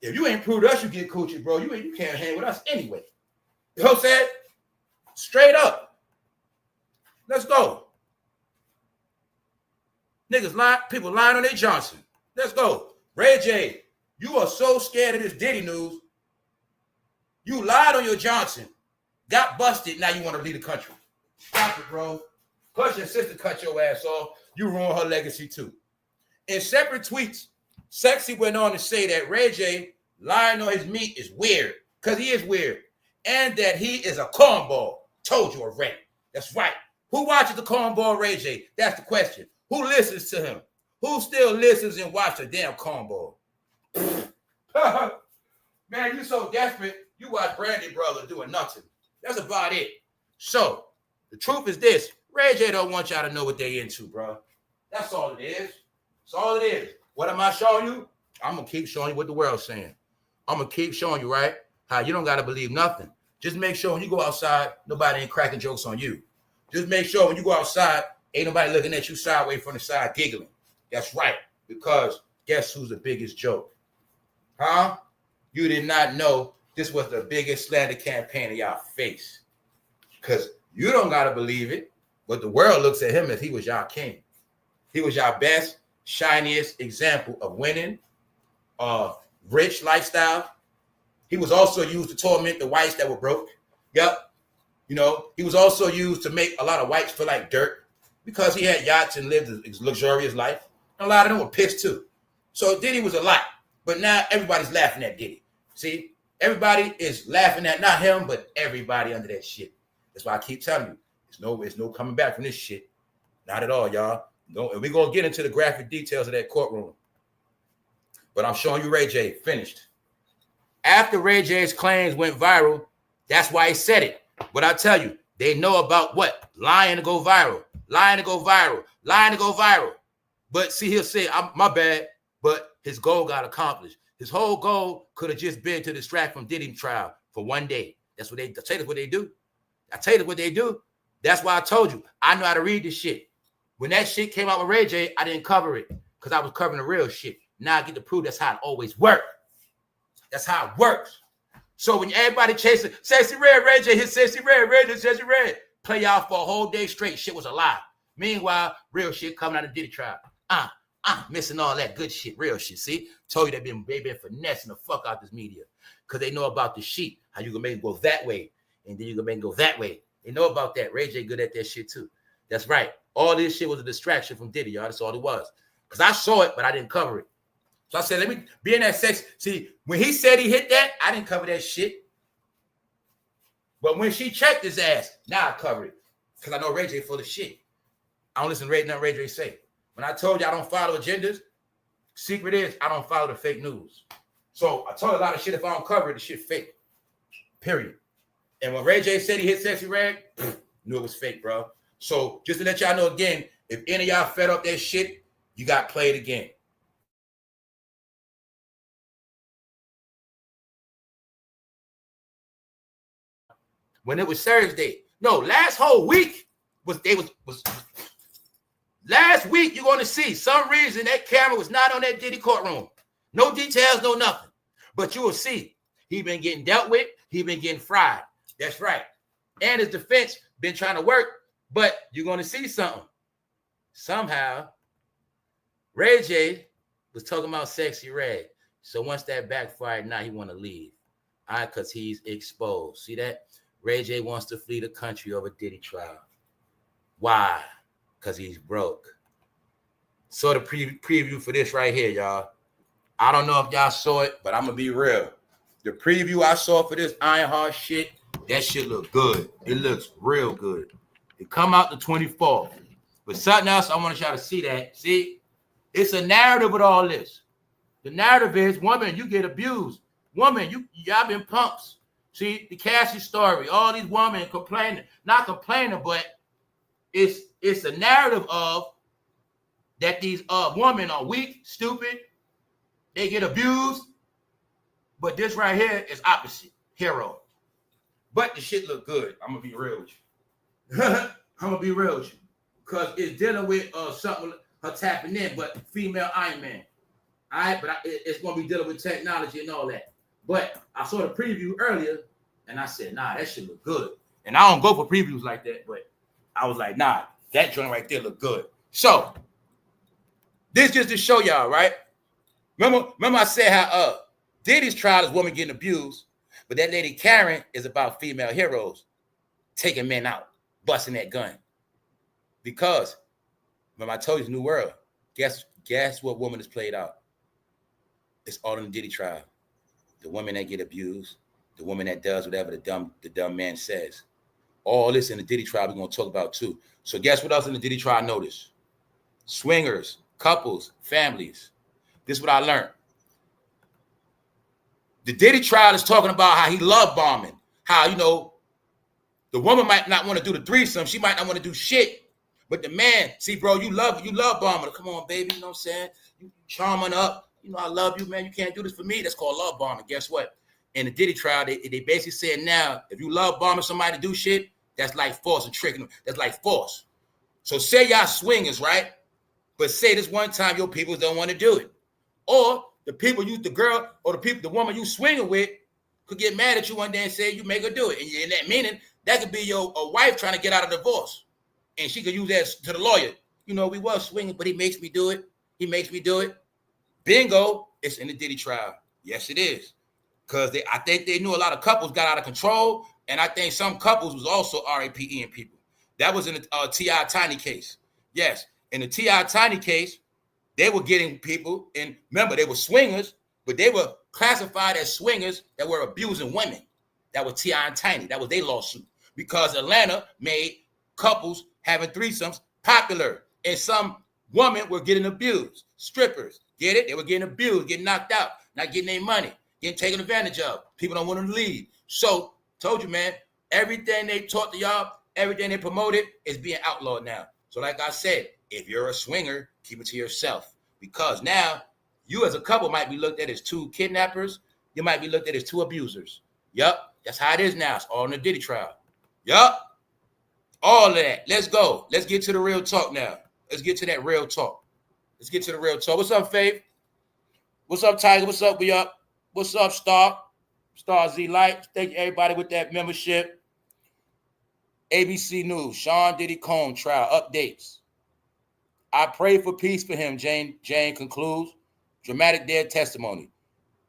if you ain't proved us, you get coochie, bro. You can't hang with us anyway. You know what I'm saying? Straight up. Let's go. Niggas lying, people lying on their Johnson. Let's go. Ray J, you are so scared of this Diddy news. You lied on your Johnson, got busted, now you want to leave the country. Stop it, bro. Plus your sister cut your ass off. You ruined her legacy too. In separate tweets, Sexy went on to say that Ray J lying on his meat is weird, because he is weird, and that he is a cornball. Told you already. That's right. Who watches the cornball Ray J? That's the question. Who listens to him? Who still listens and watches the damn cornball? Man, you so desperate, you watch Brandy Brother doing nothing. That's about it. So, the truth is this. Ray J don't want y'all to know what they into, bro. That's all it is. That's all it is. What am I showing you? I'm going to keep showing you what the world's saying. I'm going to keep showing you, right, how you don't got to believe nothing. Just make sure when you go outside, nobody ain't cracking jokes on you. Just make sure when you go outside, ain't nobody looking at you sideways from the side giggling. That's right. Because guess who's the biggest joke? Huh? You did not know this was the biggest slander campaign in y'all face. Because you don't got to believe it, but the world looks at him as he was y'all king. He was y'all best, shiniest example of winning, rich lifestyle. He was also used to torment the whites that were broke. Yep. He was also used to make a lot of whites feel like dirt because he had yachts and lived a luxurious life. And a lot of them were pissed too. So Diddy was a lot. But now everybody's laughing at Diddy. See? Everybody is laughing at not him, but everybody under that shit. That's why I keep telling you, there's no coming back from this shit. Not at all, y'all. No, and we're going to get into the graphic details of that courtroom. But I'm showing you Ray J. Finished. After Ray J's claims went viral, that's why he said it. But I tell you, they know about what? Lying to go viral. Lying to go viral. Lying to go viral. But see, he'll say, my bad, but his goal got accomplished. His whole goal could have just been to distract from Diddy trial for one day. That's what I tell you what they do. I tell you what they do. That's why I told you, I know how to read this shit. When that shit came out with Ray J, I didn't cover it because I was covering the real shit. Now I get to prove that's how it always works. That's how it works. So when everybody chasing Sexyyred, Ray J hit Sexyyred, Ray J, Sexyyred, play y'all for a whole day straight. Shit was a lie. Meanwhile, real shit coming out of Diddy trial. Missing all that good shit, real shit. See, told you they been finessing the fuck out this media because they know about the sheet, how you can make it go that way, and then you can make it go that way. They know about that. Ray J good at that shit too. That's right. All this shit was a distraction from Diddy, y'all. That's all it was. Because I saw it, but I didn't cover it. So I said, let me be in that sex. See, when he said he hit that, I didn't cover that shit. But when she checked his ass, now I cover it. Because I know Ray J full of shit. I don't listen to nothing Ray J say. When I told you I don't follow agendas, secret is I don't follow the fake news. So I told a lot of shit, if I don't cover it, the shit fake. Period. And when Ray J said he hit Sexyyred, knew it was fake, bro. So just to let y'all know again, if any of y'all fed up that shit, you got played again. When it was Thursday, no, last whole week was last week. You're going to see some reason that camera was not on that Diddy courtroom. No details, no nothing. But you will see he been getting dealt with. He been getting fried. That's right. And his defense been trying to work. But you're going to see something. Somehow, Ray J was talking about Sexyyred. So once that backfired, now he want to leave. All right, because he's exposed. See that? Ray J wants to flee the country over Diddy trial. Why? because he's broke. So the preview for this right here, y'all. I don't know if y'all saw it, but I'm going to be real. The preview I saw for this Ironheart shit, that shit look good. It looks real good. It come out the 24th. But something else, I want y'all to see that. See, it's a narrative with all this. The narrative is, woman, you get abused. Woman, y'all been punks. See, the Cassie story, all these women complaining. Not complaining, but it's a narrative of that these women are weak, stupid, they get abused. But this right here is opposite. Hero. But the shit look good. I'm going to be real with you. I'm going to be real with you. Because it's dealing with something, her tapping in, but female Iron Man. All right? But it's going to be dealing with technology and all that. But I saw the preview earlier, and I said, nah, that shit look good. And I don't go for previews like that, but I was like, nah, that joint right there look good. So, this just to show y'all, right? Remember I said how Diddy's trial is woman getting abused, but that lady Karen is about female heroes taking men out, busting that gun. Because, remember I told you, New World, guess what woman is played out? It's all in the Diddy trial. The woman that get abused, the woman that does whatever the dumb man says. All this in the Diddy trial we're going to talk about too. So guess what else in the Diddy trial notice? Swingers, couples, families. This is what I learned. The Diddy trial is talking about how he love bombing. How, the woman might not want to do the threesome. She might not want to do shit. But the man, see, bro, you love bombing. Come on, baby. You know what I'm saying? You charming up. I love you, man. You can't do this for me. That's called love bombing. Guess what? In the Diddy trial, they basically said now, if you love bombing somebody to do shit, that's like force and tricking them. That's like force. So say y'all swingers, right? But say this one time your people don't want to do it. Or the people the woman you swinging with could get mad at you one day and say you make her do it. And that meaning that could be your wife trying to get out of divorce. And she could use that to the lawyer. We was swinging, but he makes me do it. Bingo, it's in the Diddy trial. Yes, it is. Because I think they knew a lot of couples got out of control. And I think some couples was also RAPing people. That was in the T.I. Tiny case. Yes, in the T.I. Tiny case, they were getting people, and remember, they were swingers, but they were classified as swingers that were abusing women. That was T.I. and Tiny. That was their lawsuit. Because Atlanta made couples having threesomes popular. And some women were getting abused. Strippers, get it? They were getting abused, getting knocked out, not getting their money, getting taken advantage of. People don't want them to leave. So, told you, man, everything they taught to y'all, everything they promoted is being outlawed now. So like I said, if you're a swinger, keep it to yourself. Because now you as a couple might be looked at as two kidnappers. You might be looked at as two abusers. Yup, that's how it is now. It's all in the Diddy trial. Yup, all of that. Let's go. Let's get to the real talk now. Let's get to that real talk. Let's get to the real talk. What's up, Faith? What's up, Tiger? What's up, we up? What's up, Star Z Light? Thank you, everybody, with that membership. ABC News, Sean Diddy Combs trial updates. I pray for peace for him, Jane concludes. Dramatic dead testimony.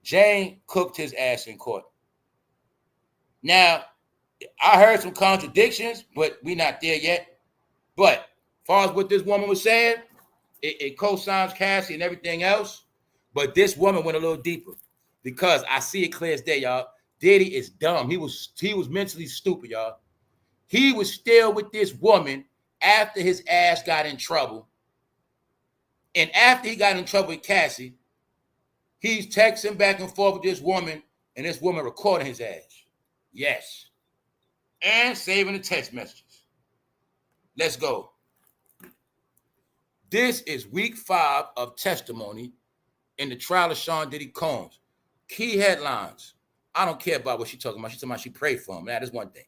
Jane cooked his ass in court. Now, I heard some contradictions, but we're not there yet. But as far as what this woman was saying, it co-signs Cassie and everything else. But this woman went a little deeper because I see it clear as day, y'all. Diddy is dumb. He was mentally stupid, y'all. He was still with this woman after his ass got in trouble. And after he got in trouble with Cassie, he's texting back and forth with this woman, and this woman recording his ass. Yes. And saving the text messages. Let's go. This is week 5 of testimony in the trial of Sean Diddy Combs. Key headlines. I don't care about what she's talking about. She's talking about she prayed for him. That is one thing.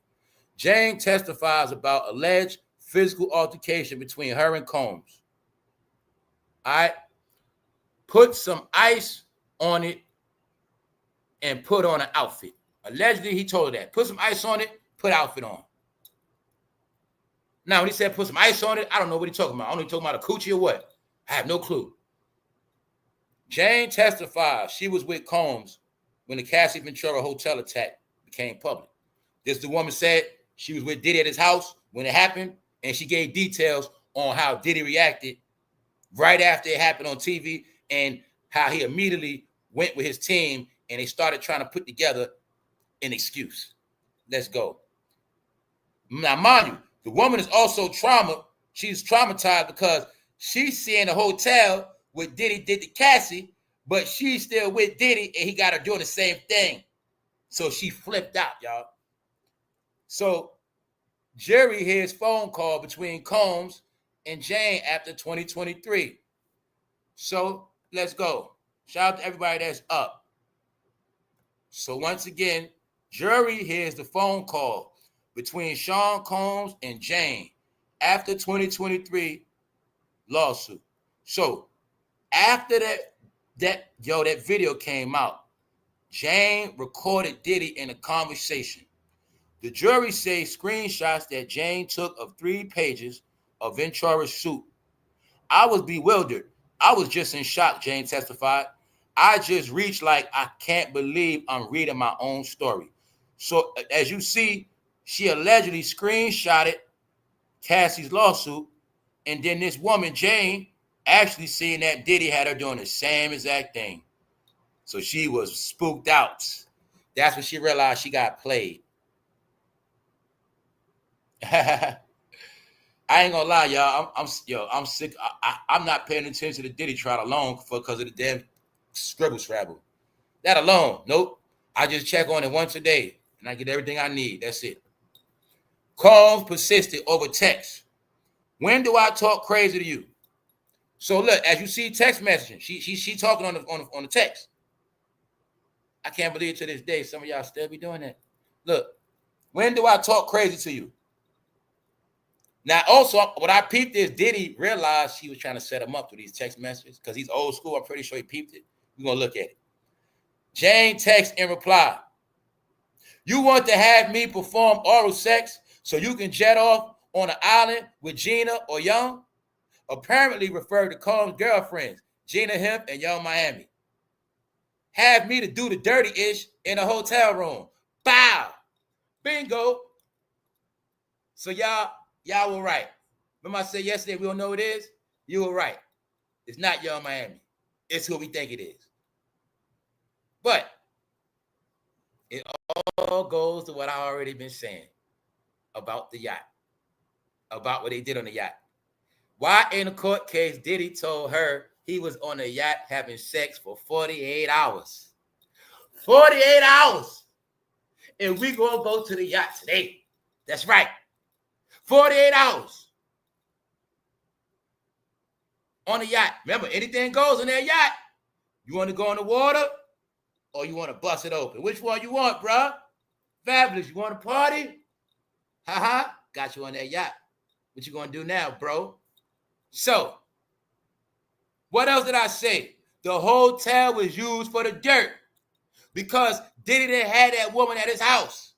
Jane testifies about alleged physical altercation between her and Combs. All right. Put some ice on it and put on an outfit. Allegedly, he told her that. Put some ice on it, put outfit on. Now, when he said put some ice on it, I don't know what he's talking about. I don't know if he's talking about a coochie or what. I have no clue. Jane testifies she was with Combs when the Cassie Ventura hotel attack became public. The woman said she was with Diddy at his house when it happened, and she gave details on how Diddy reacted right after it happened on TV and how he immediately went with his team and they started trying to put together an excuse. Let's go. Now, mind you, the woman is also she's traumatized because she's seeing a hotel with Diddy did to Cassie, but she's still with Diddy and he got her doing the same thing. So she flipped out, y'all. So Jerry hears phone call between Combs and Jane after 2023. So let's go. Shout out to everybody that's up. So once again, Jerry hears the phone call between Sean Combs and Jane after 2023 lawsuit. So after that video came out, Jane recorded Diddy in a conversation. The jury says screenshots that Jane took of 3 pages of Ventura's suit. I was bewildered. I was just in shock, Jane testified. I just reached like, I can't believe I'm reading my own story. So as you see, she allegedly screenshotted Cassie's lawsuit. And then this woman, Jane, actually seeing that Diddy had her doing the same exact thing. So she was spooked out. That's when she realized she got played. I ain't gonna lie, y'all. I'm sick. I'm not paying attention to the Diddy trial alone because of the damn scribble scrabble. That alone, nope. I just check on it once a day and I get everything I need. That's it. Combs persisted over text. When do I talk crazy to you? So look, as you see text messaging, she talking on the text. I can't believe to this day some of y'all still be doing that. Look, when do I talk crazy to you? Now, also, what I peeped is Diddy realized she was trying to set him up with these text messages because he's old school. I'm pretty sure he peeped it. We're going to look at it. Jane texts in reply, you want to have me perform oral sex so you can jet off on an island with Gina or Young? Apparently referred to Combs' girlfriends, Gina Hemp and Young Miami. Have me to do the dirty-ish in a hotel room. Bow. Bingo. So y'all were right. Remember I said yesterday we don't know who it is? You were right. It's not Young Miami. It's who we think it is. But it all goes to what I already been saying about the yacht, about what they did on the yacht. Why in a court case Diddy told her he was on the yacht having sex for 48 hours. 48 hours. And we gonna go to the yacht today. That's right. 48 hours. On the yacht. Remember, anything goes on that yacht. You want to go in the water or you want to bust it open? Which one you want, bruh? Fabulous. You want to party? Ha. Got you on that yacht. What you gonna do now, bro? So, what else did I say? The hotel was used for the dirt because Diddy didn't have that woman at his house.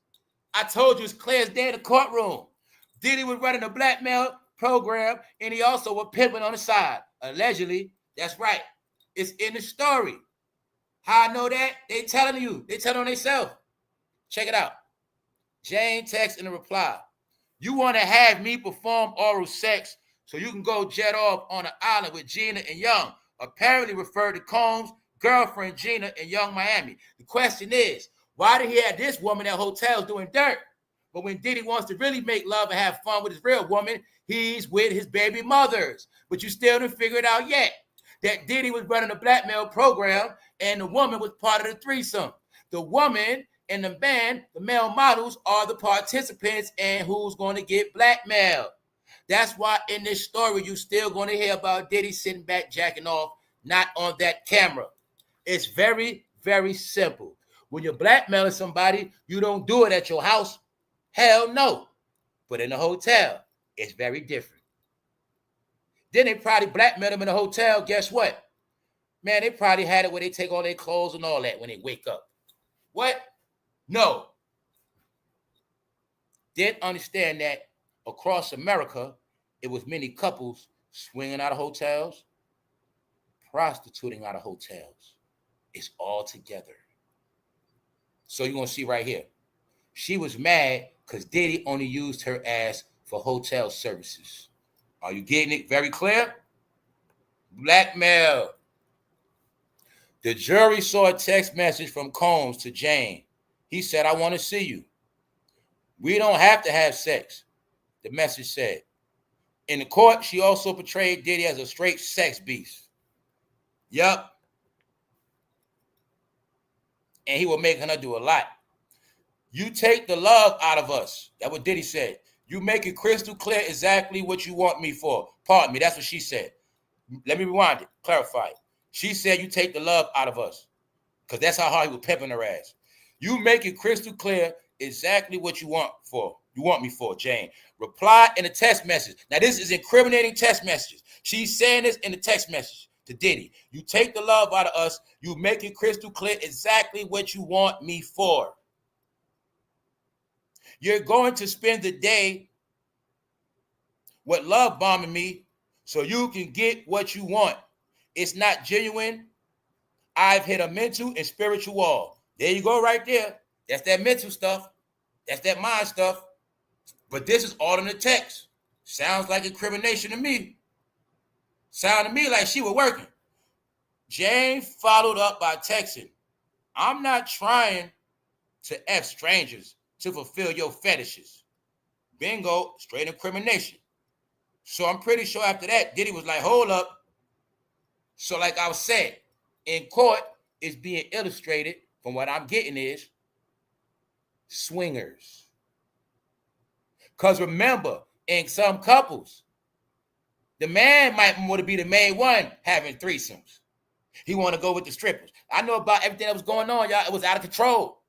I told you it's clear as day in the courtroom. Diddy was running a blackmail program and he also was pimping on the side. Allegedly, that's right. It's in the story. How I know that? They telling you. They telling on themselves. Check it out. Jane texts in a reply. You want to have me perform oral sex so you can go jet off on an island with Gina and Young. Apparently referred to Combs' girlfriend Gina and Young Miami. The question is, why did he have this woman at hotels doing dirt? But when Diddy wants to really make love and have fun with his real woman, he's with his baby mothers. But you still didn't figure it out yet. That Diddy was running a blackmail program and the woman was part of the threesome. The woman and the band, the male models, are the participants and who's going to get blackmailed. That's why in this story, you're still going to hear about Diddy sitting back, jacking off, not on that camera. It's very, very simple. When you're blackmailing somebody, you don't do it at your house. Hell no. But in a hotel, it's very different. Then they probably blackmail them in a hotel. Guess what? Man, they probably had it where they take all their clothes and all that when they wake up. What? No. Didn't understand that across America, it was many couples swinging out of hotels, prostituting out of hotels. It's all together. So you're going to see right here. She was mad because Diddy only used her ass for hotel services. Are you getting it very clear? Blackmail. The jury saw a text message from Combs to Jane. He said, I want to see you. We don't have to have sex, the message said. In the court, she also portrayed Diddy as a straight sex beast. Yup. And he was making her do a lot. You take the love out of us. That's what Diddy said. You make it crystal clear exactly what you want me for. Pardon me, that's what she said. Let me rewind it, clarify it. She said you take the love out of us. Because that's how hard he was pepping her ass. You make it crystal clear exactly what you want me for, Jane. Reply in a text message. Now, this is incriminating text messages. She's saying this in the text message to Diddy. You take the love out of us. You make it crystal clear exactly what you want me for. You're going to spend the day with love bombing me so you can get what you want. It's not genuine. I've hit a mental and spiritual wall. There you go right there. That's that mental stuff. That's that mind stuff. But this is all in the text. Sounds like incrimination to me. Sound to me like she was working. Jane followed up by texting, I'm not trying to F strangers to fulfill your fetishes. Bingo, straight incrimination. So I'm pretty sure after that, Diddy was like, hold up. So like I was saying, in court, it's being illustrated from what I'm getting is swingers. Because remember, in some couples, the man might want to be the main one having threesomes. He want to go with the strippers. I know about everything that was going on, y'all. It was out of control.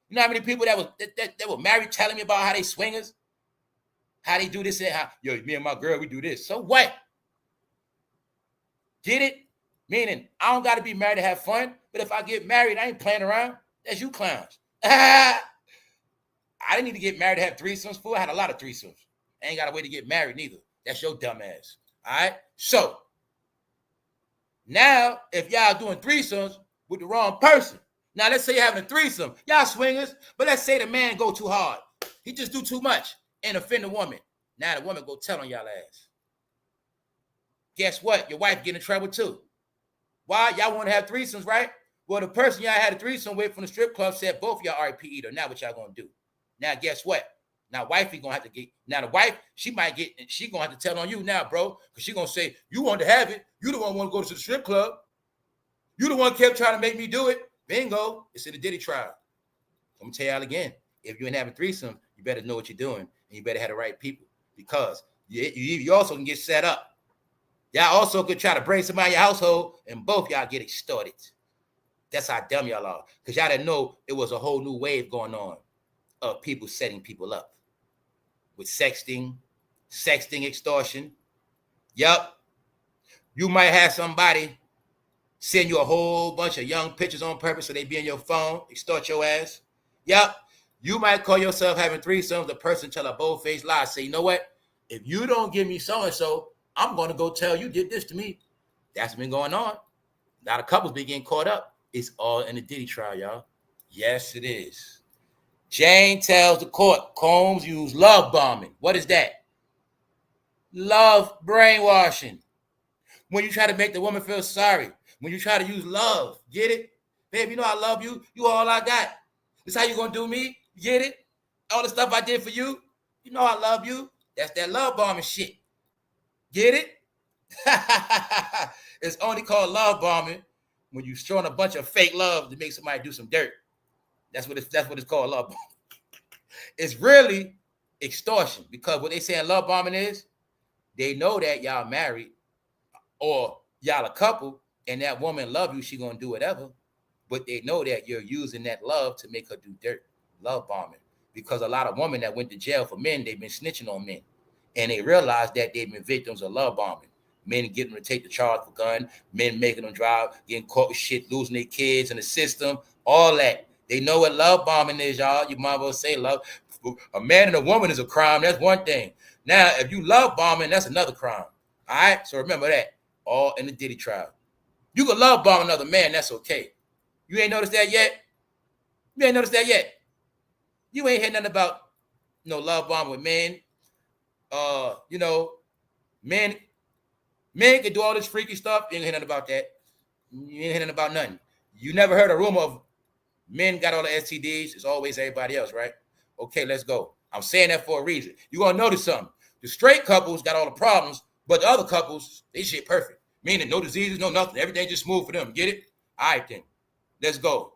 You know how many people that were married telling me about how they swingers? How they do this and how, me and my girl, we do this. So what? Get it? Meaning, I don't got to be married to have fun, but if I get married, I ain't playing around. That's you clowns. I didn't need to get married to have threesomes, fool. I had a lot of threesomes. I ain't got to wait to get married neither. That's your dumb ass. All right? So, now, if y'all doing threesomes with the wrong person, now let's say you're having a threesome, y'all swingers, but let's say the man go too hard. He just do too much and offend the woman. Now the woman go tell on y'all ass. Guess what? Your wife get in trouble too. Why? Y'all want to have threesomes, right? Well, the person y'all had a threesome with from the strip club said both y'all RP eater. Now what y'all gonna do? Now guess what? Now wifey gonna have to get, now the wife, she gonna have to tell on you now, bro. Because she gonna say, you want to have it. You the one want to go to the strip club. You the one kept trying to make me do it. Bingo. It's in the Diddy trial. I'm gonna tell y'all again. If you ain't having threesome, you better know what you're doing. And you better have the right people. Because you also can get set up. Y'all also could try to bring somebody in your household and both y'all get extorted. That's how dumb y'all are. Because y'all didn't know it was a whole new wave going on of people setting people up with sexting extortion. Yup. You might have somebody send you a whole bunch of young pictures on purpose so they be in your phone, extort your ass. Yup. You might call yourself having threesomes. The person tell a bold-faced lie. Say, you know what? If you don't give me so-and-so, I'm going to go tell you did this to me. That's been going on. A lot of couples been getting caught up. It's all in the Diddy trial, y'all. Yes, it is. Jane tells the court Combs used love bombing. What is that? Love brainwashing. When you try to make the woman feel sorry. When you try to use love. Get it? Babe, you know I love you. You all I got. This how you going to do me? Get it? All the stuff I did for you. You know I love you. That's that love bombing shit. Get it? It's only called love bombing when you're showing a bunch of fake love to make somebody do some dirt. That's what it's called, love bombing. It's really extortion because what they saying love bombing is, they know that y'all married or y'all a couple and that woman love you, she gonna do whatever, but they know that you're using that love to make her do dirt. Love bombing. Because a lot of women that went to jail for men, they've been snitching on men. And they realize that they've been victims of love bombing. Men getting them to take the charge for gun, men making them drive, getting caught with shit, losing their kids in the system, all that. They know what love bombing is, y'all. You might well say love. A man and a woman is a crime. That's one thing. Now, if you love bombing, that's another crime. All right? So remember that. All in the Diddy trial. You can love bomb another man. That's okay. You ain't noticed that yet? You ain't noticed that yet? You ain't heard nothing about love bombing with men. Men can do all this freaky stuff. You ain't hear nothing about that. You ain't hear nothing about nothing. You never heard a rumor of men got all the STDs. It's always everybody else, right? Okay, let's go. I'm saying that for a reason. You're going to notice something. The straight couples got all the problems, but the other couples, they shit perfect. Meaning no diseases, no nothing. Everything just smooth for them. Get it? All right, then. Let's go.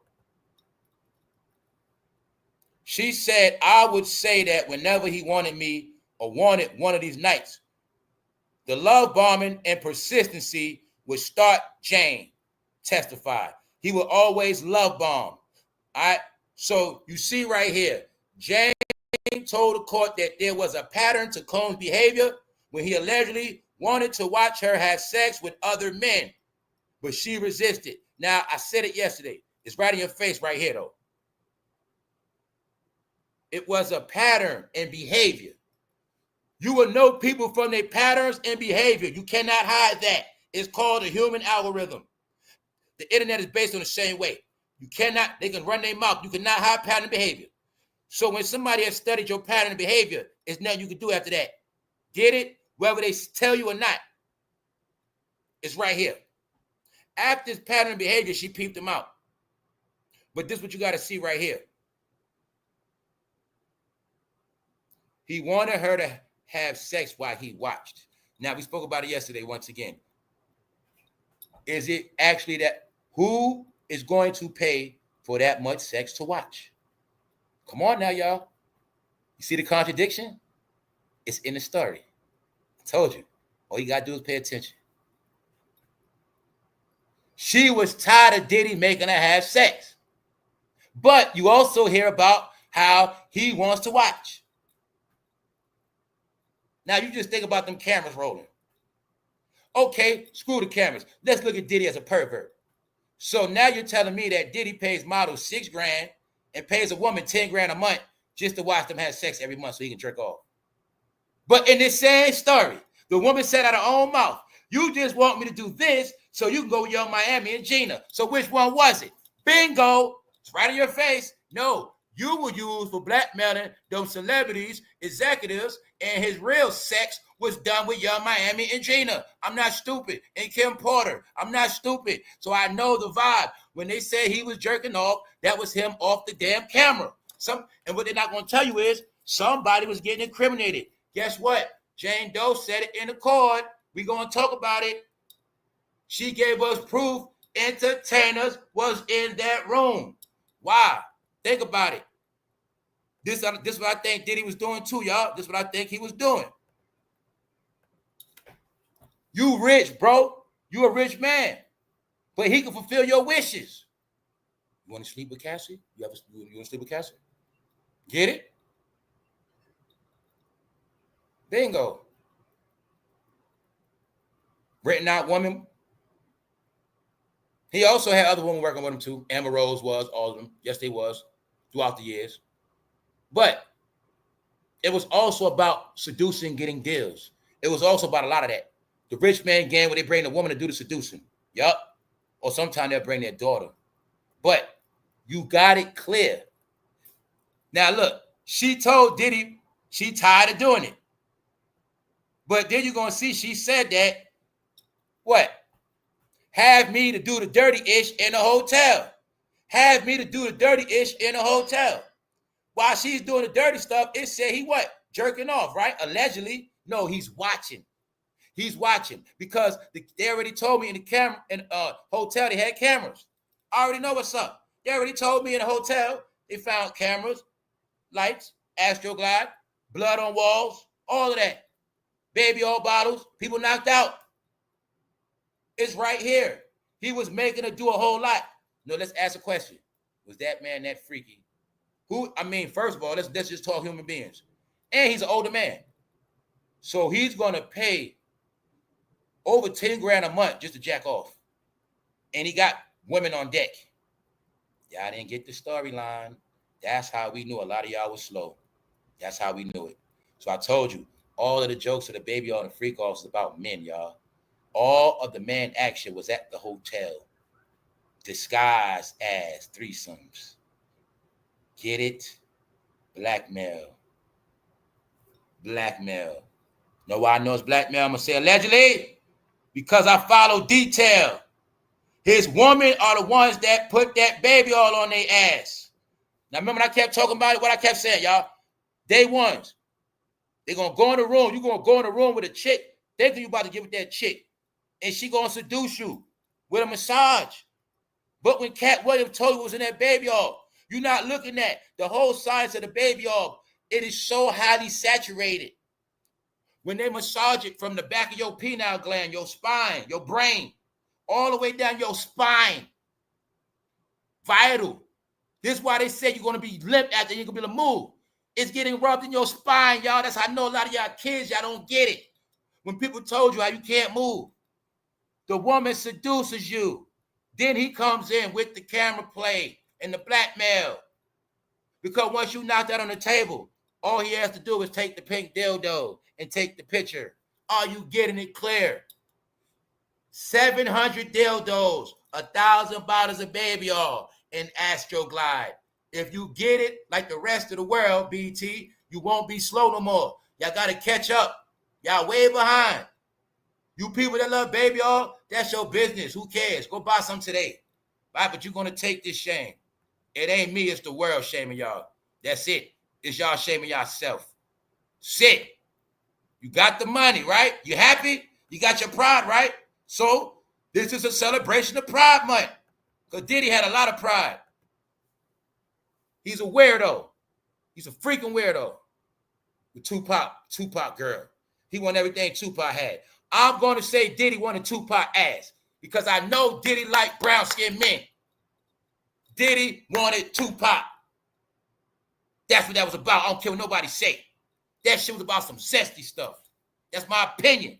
She said, I would say that whenever he wanted me or wanted one of these nights, the love bombing and persistency would start. Jane testified. He would always love bomb. All right. So you see right here, Jane told the court that there was a pattern to Combs' behavior when he allegedly wanted to watch her have sex with other men, but she resisted. Now, I said it yesterday. It's right in your face right here, though. It was a pattern in behavior. You will know people from their patterns and behavior. You cannot hide that. It's called a human algorithm. The internet is based on the same way. You cannot, they can run their mouth. You cannot hide pattern and behavior. So when somebody has studied your pattern and behavior, there's nothing you can do after that. Get it? Whether they tell you or not. It's right here. After this pattern and behavior, she peeped him out. But this is what you got to see right here. He wanted her to have sex while he watched. Now, we spoke about it yesterday once again. Is it actually that who is going to pay for that much sex to watch? Come on now, y'all. You see the contradiction? It's in the story. I told you. All you got to do is pay attention. She was tired of Diddy making her have sex. But you also hear about how he wants to watch. Now, you just think about them cameras rolling. Okay, screw the cameras. Let's look at Diddy as a pervert. So now you're telling me that Diddy pays models $6,000 and pays a woman $10,000 a month just to watch them have sex every month so he can jerk off. But in this same story, the woman said out of her own mouth, you just want me to do this so you can go with Young Miami and Gina. So which one was it? Bingo. It's right in your face. No, you were used for blackmailing those celebrities, executives, and his real sex was done with Young Miami and Gina. I'm not stupid. And Kim Porter. I'm not stupid. So I know the vibe. When they say he was jerking off, that was him off the damn camera. And what they're not going to tell you is somebody was getting incriminated. Guess what? Jane Doe said it in the court. We're going to talk about it. She gave us proof entertainers was in that room. Why? Think about it. This is what I think Diddy was doing too, y'all. This is what I think he was doing. You rich, bro. You a rich man. But he can fulfill your wishes. You want to sleep with Cassie? You want to sleep with Cassie? Get it? Bingo. Written out woman. He also had other women working with him too. Amber Rose was, all of them. Yes, they was throughout the years. But it was also about seducing, getting deals. It was also about a lot of that. The rich man game where they bring the woman to do the seducing. Yup. Or sometimes they'll bring their daughter. But you got it clear. Now look, she told Diddy she tired of doing it. But then you're going to see she said that, what? Have me to do the dirty ish in a hotel. Have me to do the dirty ish in a hotel. While she's doing the dirty stuff, it said he what? Jerking off, right? Allegedly. No, he's watching. He's watching because they already told me in the hotel they had cameras. I already know what's up. They already told me in the hotel they found cameras, lights, Astroglide, blood on walls, all of that. Baby oil bottles, people knocked out. It's right here. He was making her do a whole lot. No, let's ask a question. Was that man that freaky? First of all, let's just talk human beings. And he's an older man. So he's going to pay over $10,000 a month just to jack off. And he got women on deck. Y'all didn't get the storyline. That's how we knew a lot of y'all was slow. That's how we knew it. So I told you, all of the jokes of the baby on the freakoffs is about men, y'all. All of the man action was at the hotel, disguised as threesomes. Get it? Blackmail. Know why I know it's blackmail? I'm going to say allegedly because I follow detail. His women are the ones that put that baby all on their ass. Now, remember I kept talking about it, what I kept saying, y'all? Day ones. They're going to go in the room. You're going to go in the room with a chick. Thinking you about to get with that chick. And she going to seduce you with a massage. But when Cat Williams told you it was in that baby oil, you're not looking at the whole science of the baby oil. It is so highly saturated. When they massage it from the back of your pineal gland, your spine, your brain, all the way down your spine. Vital. This is why they say you're going to be limp after you're going to be able to move. It's getting rubbed in your spine, y'all. That's how I know a lot of y'all kids, y'all don't get it. When people told you how you can't move, the woman seduces you. Then he comes in with the camera play and the blackmail. Because once you knock that on the table, all he has to do is take the pink dildo and take the picture. Are you getting it clear? 700 dildos, 1,000 bottles of baby oil, and Astroglide. If you get it like the rest of the world, BT, you won't be slow no more. Y'all got to catch up. Y'all way behind. You people that love baby oil, that's your business. Who cares? Go buy some today. Right? But you're going to take this shame. It ain't me, it's the world shaming y'all. That's it. It's y'all shaming yourself. Sit. You got the money, right? You happy? You got your pride, right? So this is a celebration of Pride Month. Because Diddy had a lot of pride. He's a weirdo. He's a freaking weirdo. The Tupac girl. He wanted everything Tupac had. I'm going to say Diddy wanted Tupac ass because I know Diddy liked brown-skinned men. Diddy wanted Tupac. That's what that was about. I don't care what nobody say. That shit was about some zesty stuff. That's my opinion.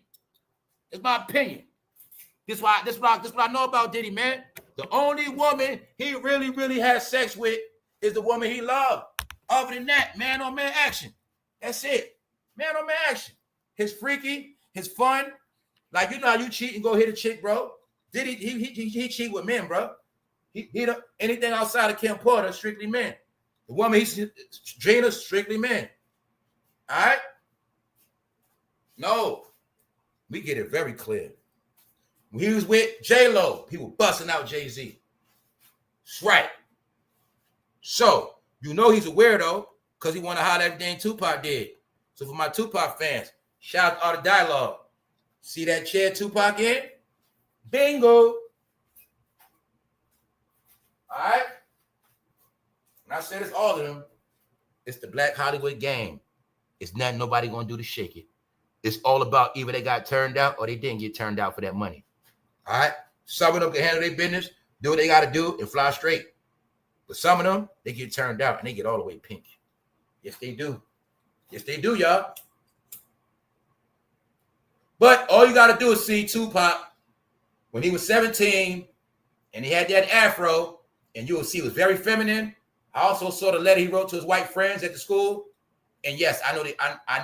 That's my opinion. This is what I know about Diddy, man. The only woman he really, really has sex with is the woman he loved. Other than that, man on man action. That's it. Man on man action. His freaky, his fun. Like, you know how you cheat and go hit a chick, bro? Diddy, he cheat with men, bro. He anything outside of Kim Porter, strictly men. The woman he's Gina, strictly men. All right? No. We get it very clear. When he was with J-Lo, he was busting out Jay-Z. That's right. So, you know he's a weirdo because he want to holler everything Tupac did. So for my Tupac fans, shout out all the dialogue. See that chair Tupac in? Bingo. All right? When I said it's all of them, it's the Black Hollywood game. It's nothing nobody going to do to shake it. It's all about either they got turned out or they didn't get turned out for that money. All right? Some of them can handle their business, do what they got to do, and fly straight. But some of them, they get turned out and they get all the way pink. Yes, they do. Yes, they do, y'all. But all you got to do is see Tupac when he was 17 and he had that afro, and you will see he was very feminine. I also saw the letter he wrote to his white friends at the school. And yes, I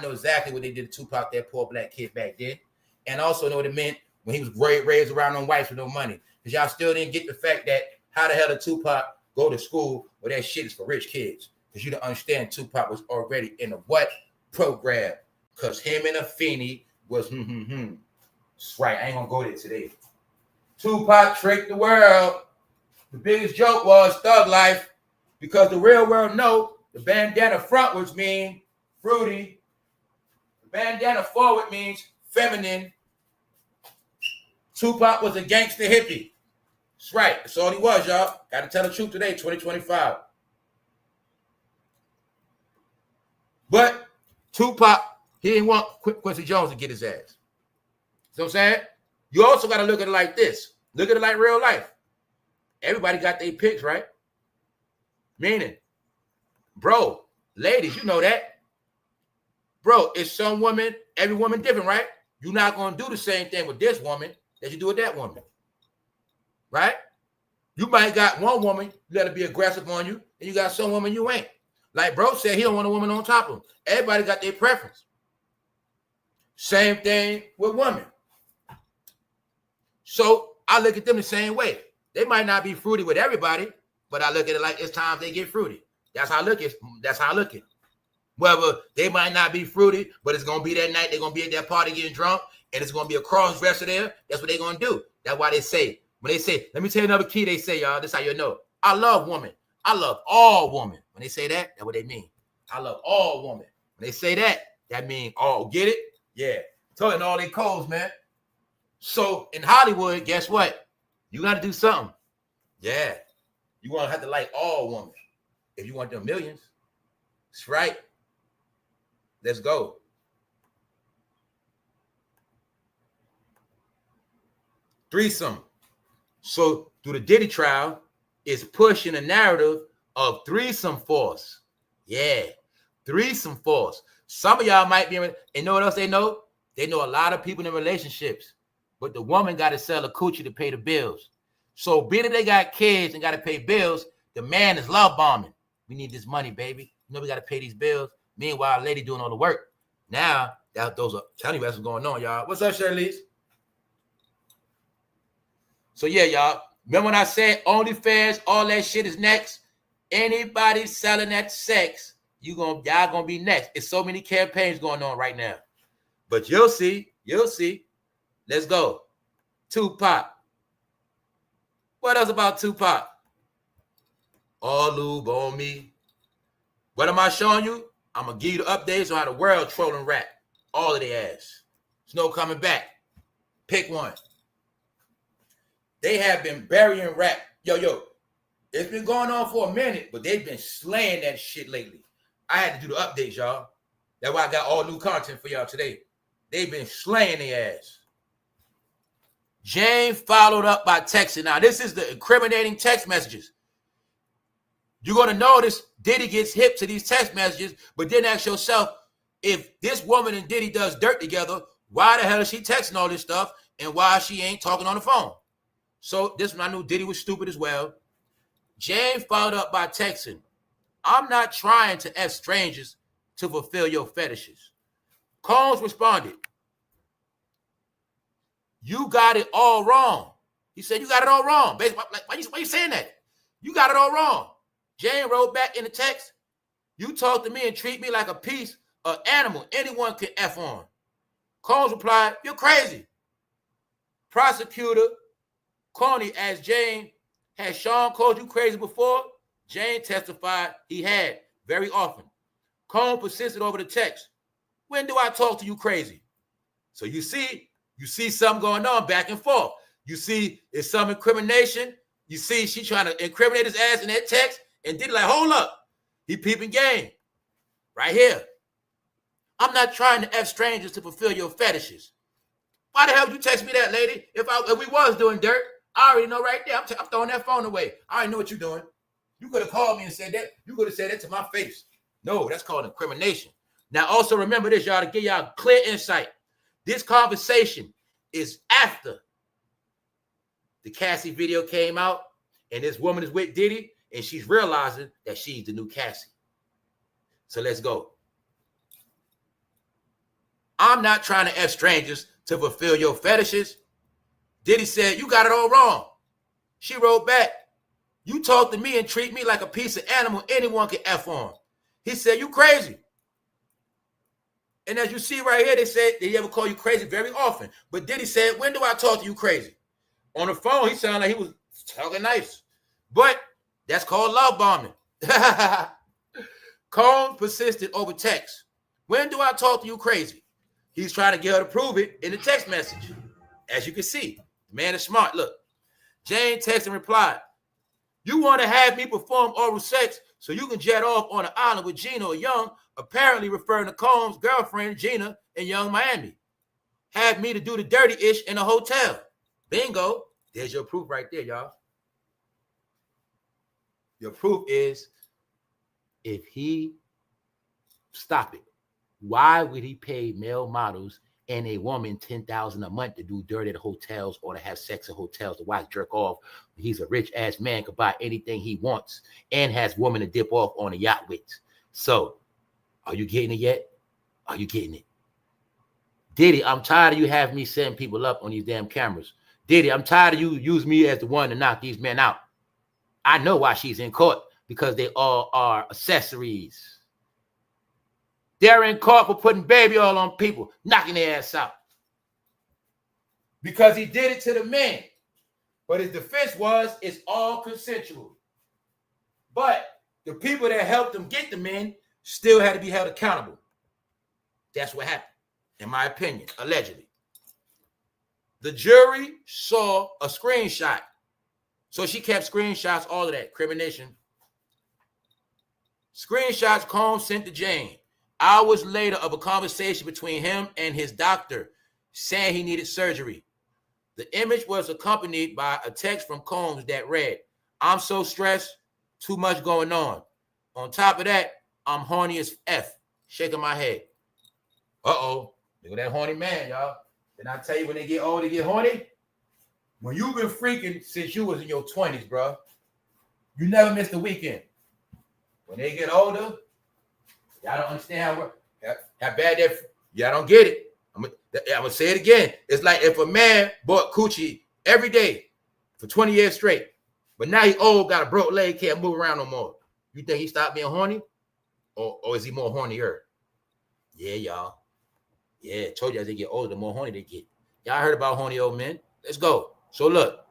know exactly what they did to Tupac, that poor black kid back then. And I also know what it meant when he was raised around on whites with no money. Because y'all still didn't get the fact that how the hell did Tupac go to school where that shit is for rich kids? Because you don't understand Tupac was already in a what program? Because him and Afeni was That's right. I ain't going to go there today. Tupac tricked the world. The biggest joke was thug life. Because the real world know the bandana frontwards mean fruity. The bandana forward means feminine. Tupac was a gangster hippie. That's right. That's all he was, y'all. Got to tell the truth today, 2025. But Tupac, he didn't want Quincy Jones to get his ass. See what I'm saying? You also got to look at it like this. Look at it like real life. Everybody got their picks, right? Meaning, bro, ladies, you know that. Bro, it's some woman, every woman different, right? You're not going to do the same thing with this woman that you do with that woman. Right? You might got one woman, let her be aggressive on you, and you got some woman you ain't. Like bro said, he don't want a woman on top of him. Everybody got their preference. Same thing with women. So I look at them the same way. They might not be fruity with everybody, but I look at it like it's time they get fruity. That's how I look at it. Whether they might not be fruity, but it's gonna be that night. They're gonna be at that party getting drunk, and it's gonna be a cross-dresser there. That's what they're gonna do. That's why they say, when they say, let me tell you another key, they say, y'all, this is how you know. I love women. I love all women. When they say that, that's what they mean. I love all women. When they say that, that means all. Get it? Yeah. Telling all their codes, man. So in Hollywood, guess what? You got to do something. Yeah. You want to have to like all women if you want them millions. That's right. Let's go. Threesome. So through the Diddy trial, it's pushing a narrative of threesome force. Yeah. Threesome force. Some of y'all might be in, and know what else they know? They know a lot of people in relationships, but the woman got to sell a coochie to pay the bills. So being that they got kids and got to pay bills, the man is love bombing. We need this money, baby. You know we got to pay these bills. Meanwhile, lady doing all the work. Now, those are telling you what's going on, y'all. What's up, Shirley? So yeah, y'all. Remember when I said OnlyFans, all that shit is next? Anybody selling that sex, y'all gonna be next. It's so many campaigns going on right now. But you'll see. You'll see. Let's go. Tupac. What else about Tupac? All lube on me. What am I showing you? I'm going to give you the updates on how the world trolling rap. All of their ass. There's no coming back. Pick one. They have been burying rap. Yo. It's been going on for a minute, but they've been slaying that shit lately. I had to do the updates, y'all. That's why I got all new content for y'all today. They've been slaying their ass. Jane followed up by texting. Now, this is the incriminating text messages. You're going to notice Diddy gets hip to these text messages, but then ask yourself, if this woman and Diddy does dirt together, why the hell is she texting all this stuff and why she ain't talking on the phone? So this one I knew Diddy was stupid as well. Jane followed up by texting, I'm not trying to F strangers to fulfill your fetishes. Combs responded, you got it all wrong. He said, you got it all wrong. Basically, why you saying that? You got it all wrong. Jane wrote back in the text, you talk to me and treat me like a piece of animal anyone can F on. Combs replied, you're crazy. Prosecutor Coney asked Jane, has Sean called you crazy before? Jane testified he had, very often. Combs persisted over the text. When do I talk to you crazy? So you see something going on back and forth. You see it's some incrimination. You see she trying to incriminate his ass in that text and did like, hold up. He peeping game. Right here. I'm not trying to F strangers to fulfill your fetishes. Why the hell would you text me that, lady? If we was doing dirt, I already know right there. I'm throwing that phone away. I already know what you're doing. You could have called me and said that. You could have said that to my face. No, that's called incrimination. Now, also remember this, y'all, to give y'all clear insight. This conversation is after the Cassie video came out, and this woman is with Diddy, and she's realizing that she's the new Cassie. So let's go. I'm not trying to F strangers to fulfill your fetishes. Diddy said, you got it all wrong. She wrote back, you talk to me and treat me like a piece of animal anyone can F on. He said, you crazy. And as you see right here, they said they ever call you crazy very often. But Diddy said, when do I talk to you crazy? On the phone, he sounded like he was talking nice. But that's called love bombing. Combs persisted over text. When do I talk to you crazy? He's trying to get her to prove it in the text message. As you can see, the man is smart. Look, Jane texted and replied, you want to have me perform oral sex so you can jet off on an island with Gina or Young, apparently referring to Combs' girlfriend, Gina, in Young, Miami. Have me to do the dirty-ish in a hotel. Bingo. There's your proof right there, y'all. Your proof is if he, stop it, why would he pay male models and a woman $10,000 a month to do dirt at hotels or to have sex at hotels to watch jerk off? He's a rich ass man, could buy anything he wants and has women to dip off on a yacht with. So, are you getting it yet? Are you getting it? Diddy, I'm tired of you having me setting people up on these damn cameras. Diddy, I'm tired of you using me as the one to knock these men out. I know why she's in court, because they all are accessories. They're in court for putting baby oil on people, knocking their ass out. Because he did it to the men. But his defense was, it's all consensual. But the people that helped him get the men still had to be held accountable. That's what happened, in my opinion, allegedly. The jury saw a screenshot. So she kept screenshots, all of that, crimination. Screenshots Combs sent to Jane hours later of a conversation between him and his doctor saying he needed surgery. The image was accompanied by a text from Combs that read, "I'm so stressed, too much going on. On top of that, I'm horny as F," shaking my head. Uh-oh. Look at that horny man, y'all. Did I tell you when they get old, they get horny? When you've been freaking since you was in your 20s, bro, you never missed a weekend. When they get older, y'all don't understand how bad that, y'all don't get it. I'm gonna say it again. It's like if a man bought coochie every day for 20 years straight, but now he old, got a broke leg, can't move around no more. You think he stopped being horny? Or is he more hornier? Yeah, y'all. Yeah, told you as they get older, the more horny they get. Y'all heard about horny old men? Let's go. So look.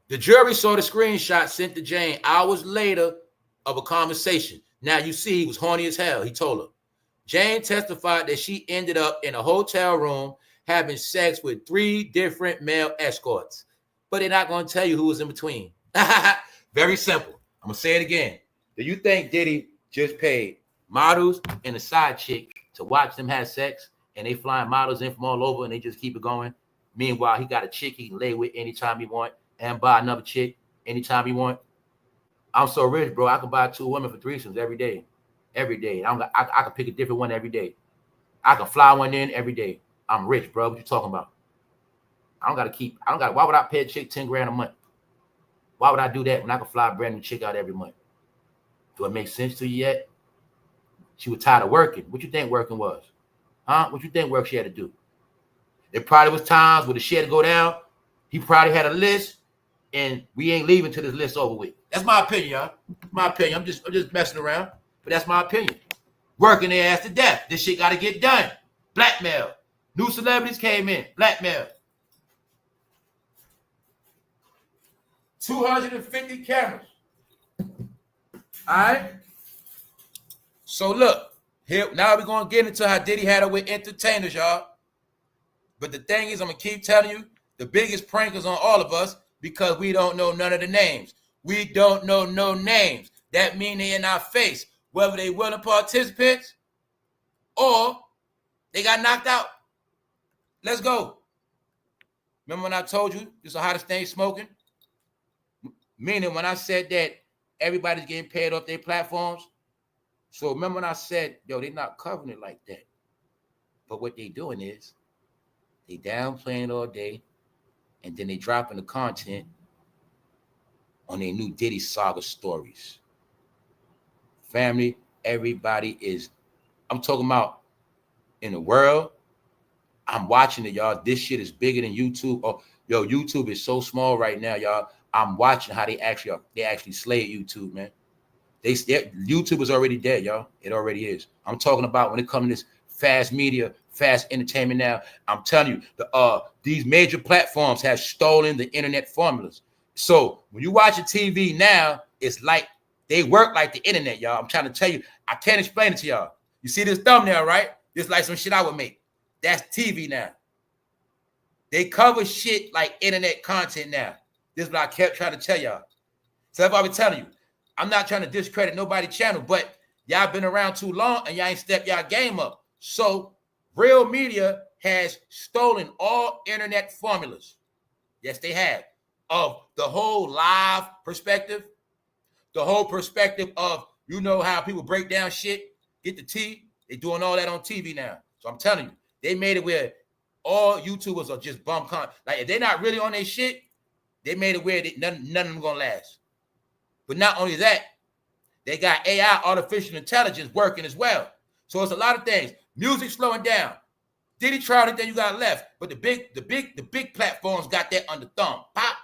The jury saw the screenshot sent to Jane hours later of a conversation. Now you see he was horny as hell, he told her. Jane testified that she ended up in a hotel room having sex with 3 different male escorts. But they're not going to tell you who was in between. Very simple. I'm going to say it again. Do you think Diddy just paid models and a side chick to watch them have sex, and they flying models in from all over and they just keep it going? Meanwhile, he got a chick he can lay with anytime he want and buy another chick anytime he want. I'm so rich, bro. I can buy 2 women for threesomes every day. Every day. I can pick a different one every day. I can fly one in every day. I'm rich, bro. What you talking about? Why would I pay a chick 10 grand a month? Why would I do that when I can fly a brand new chick out every month? Do it make sense to you yet? She was tired of working. What you think working was? Huh? What you think work she had to do? It probably was times where the shit had to go down. He probably had a list, and we ain't leaving till this list over with. That's my opinion, y'all. My opinion. I'm just messing around, but that's my opinion. Working their ass to death. This shit got to get done. Blackmail. New celebrities came in. Blackmail. 250 cameras. All right. So look, here now we're gonna get into how Diddy had it with entertainers, y'all. But the thing is, I'm gonna keep telling you, the biggest prank is on all of us because we don't know none of the names. We don't know no names. That means they in our face, whether they willing participants or they got knocked out. Let's go. Remember when I told you this is the hottest thing smoking? Meaning when I said that everybody's getting paid off their platforms. So remember when I said, yo, they're not covering it like that. But what they doing is they downplaying all day and then they dropping the content on their new Diddy saga stories. Family, everybody is, I'm talking about in the world, I'm watching it, y'all. This shit is bigger than YouTube. Oh, yo, YouTube is so small right now, y'all. I'm watching how they actually slayed YouTube, man. YouTube is already dead, y'all. It already is. I'm talking about when it comes to this fast media, fast entertainment now. I'm telling you, these major platforms have stolen the internet formulas. So when you watch a TV now, it's like they work like the internet, y'all. I'm trying to tell you, I can't explain it to y'all. You see this thumbnail, right? It's like some shit I would make. That's TV now. They cover shit like internet content now. This is what I kept trying to tell y'all. So that's what I've been telling you. I'm not trying to discredit nobody's channel, but y'all been around too long and y'all ain't stepped y'all game up. So real media has stolen all internet formulas. Yes, they have. Of the whole live perspective, the whole perspective of, you know how people break down shit, get the tea. They doing all that on TV now. So I'm telling you, they made it where all YouTubers are just bum con. Like if they're not really on their shit, they made it where none of them gonna last. But not only that, they got AI, artificial intelligence, working as well. So it's a lot of things. Music slowing down. Diddytrial, anything you got left, but the big platforms got that under thumb. Pop.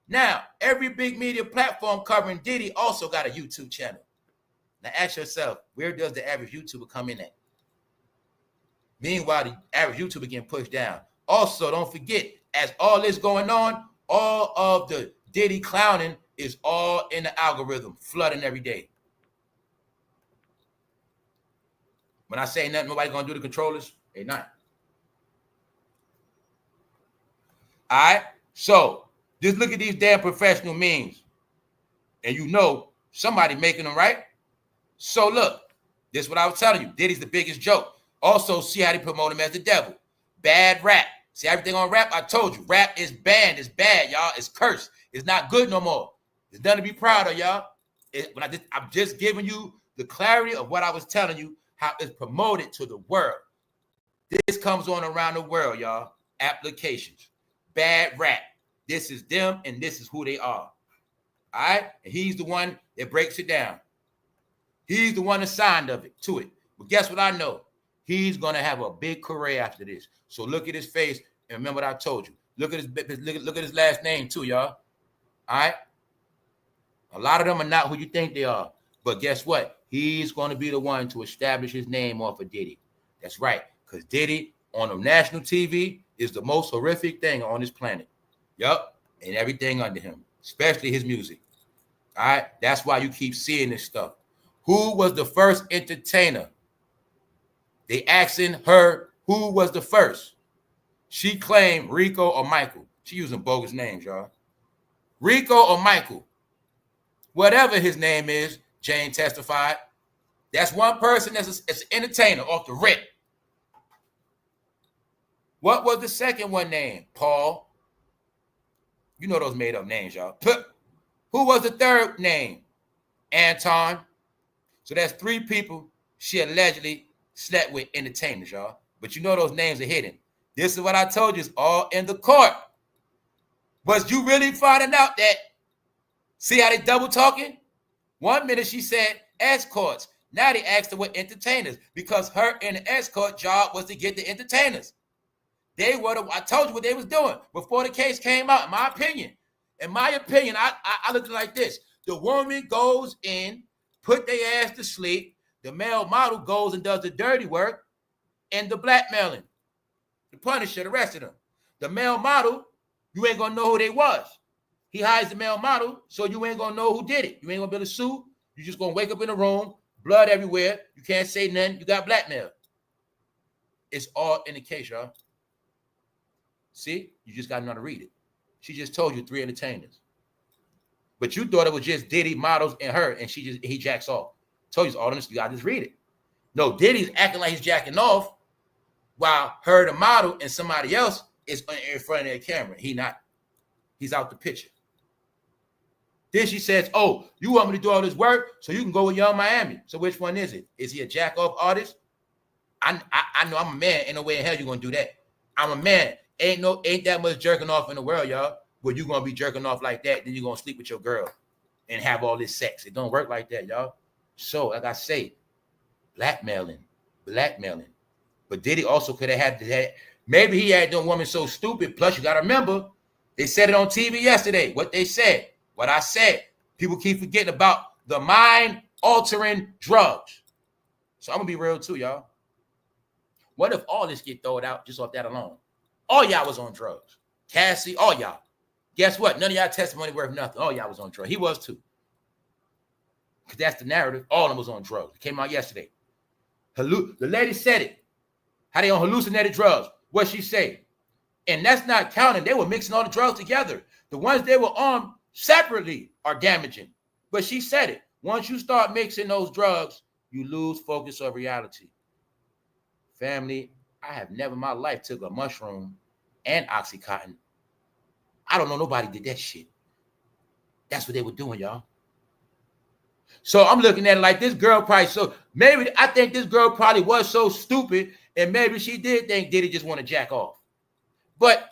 Now every big media platform covering Diddy also got a YouTube channel. Now ask yourself, where does the average YouTuber come in at? Meanwhile, the average YouTuber getting pushed down. Also, don't forget, as all this going on, all of the Diddy clowning is all in the algorithm, flooding every day. When I say nothing, nobody gonna do the controllers, they not. All right, so just look at these damn professional memes, and you know somebody making them, right? So look, this is what I was telling you. Diddy's the biggest joke. Also, see how they promote him as the devil. Bad rap. See everything on rap? I told you, rap is banned. It's bad, y'all. It's cursed. It's not good no more. It's nothing to be proud of, y'all. I'm just giving you the clarity of what I was telling you, how it's promoted to the world. This comes on around the world, y'all. Applications. Bad rap. This is them, and this is who they are. All right? And he's the one that breaks it down. He's the one that signed to it. But guess what I know? He's going to have a big career after this. So look at his face and remember what I told you. Look at his last name too, y'all. All right? A lot of them are not who you think they are. But guess what? He's going to be the one to establish his name off of Diddy. That's right. Because Diddy on the national TV is the most horrific thing on this planet. Yup. And everything under him, especially his music. All right? That's why you keep seeing this stuff. Who was the first entertainer? They asking her who was the first. She claimed Rico or Michael. She using bogus names, y'all. Rico or Michael. Whatever his name is, Jane testified. That's one person that's an entertainer off the rip. What was the second one named? Paul. You know those made up names, y'all. Who was the third name? Anton. So that's 3 people she allegedly slept with entertainers, y'all. But you know those names are hidden. This is what I told you. It's all in the court. Was you really finding out that? See how they double talking? 1 minute she said escorts. Now they asked her what entertainers, because her and the escort job was to get the entertainers. They were I told you what they was doing before the case came out, in my opinion. In my opinion, I looked at it like this. The woman goes in, put their ass to sleep. The male model goes and does the dirty work and the blackmailing, the Punisher, the rest of them. The male model, you ain't gonna know who they was. He hires the male model, so you ain't gonna know who did it. You ain't gonna be able to sue. You just gonna wake up in the room, blood everywhere. You can't say nothing. You got blackmail. It's all in the case, y'all. See, you just gotta know how to read it. She just told you 3 entertainers, but you thought it was just Diddy, models, and her, and he jacks off. Told you all this. You gotta just read it. No, Diddy's acting like he's jacking off while her, the model, and somebody else is in front of their camera. He not. He's out the picture. Then she says, "Oh, you want me to do all this work so you can go with Young Miami? So which one is it? Is he a jack off artist? I know I'm a man. Ain't no way in hell you gonna do that. I'm a man. Ain't that much jerking off in the world, y'all. Where you gonna be jerking off like that? Then you gonna sleep with your girl and have all this sex. It don't work like that, y'all. So, like I say, blackmailing. But Diddy also could have had that. Maybe he had no woman so stupid. Plus, you got to remember, they said it on TV yesterday. What they said, what I said. People keep forgetting about the mind-altering drugs. So I'm going to be real too, y'all. What if all this get thrown out just off that alone? All y'all was on drugs. Cassie, all y'all. Guess what? None of y'all testimony worth nothing. All y'all was on drugs. He was too. Because that's the narrative. All of them was on drugs. It came out yesterday. The lady said it. How they on hallucinated drugs. What she say? And that's not counting. They were mixing all the drugs together. The ones they were on separately are damaging. But she said it. Once you start mixing those drugs, you lose focus of reality. Family, I have never in my life took a mushroom and Oxycontin. I don't know nobody did that shit. That's what they were doing, y'all. So I'm looking at it like this girl probably maybe I think this girl probably was so stupid and maybe she did think Diddy just want to jack off. But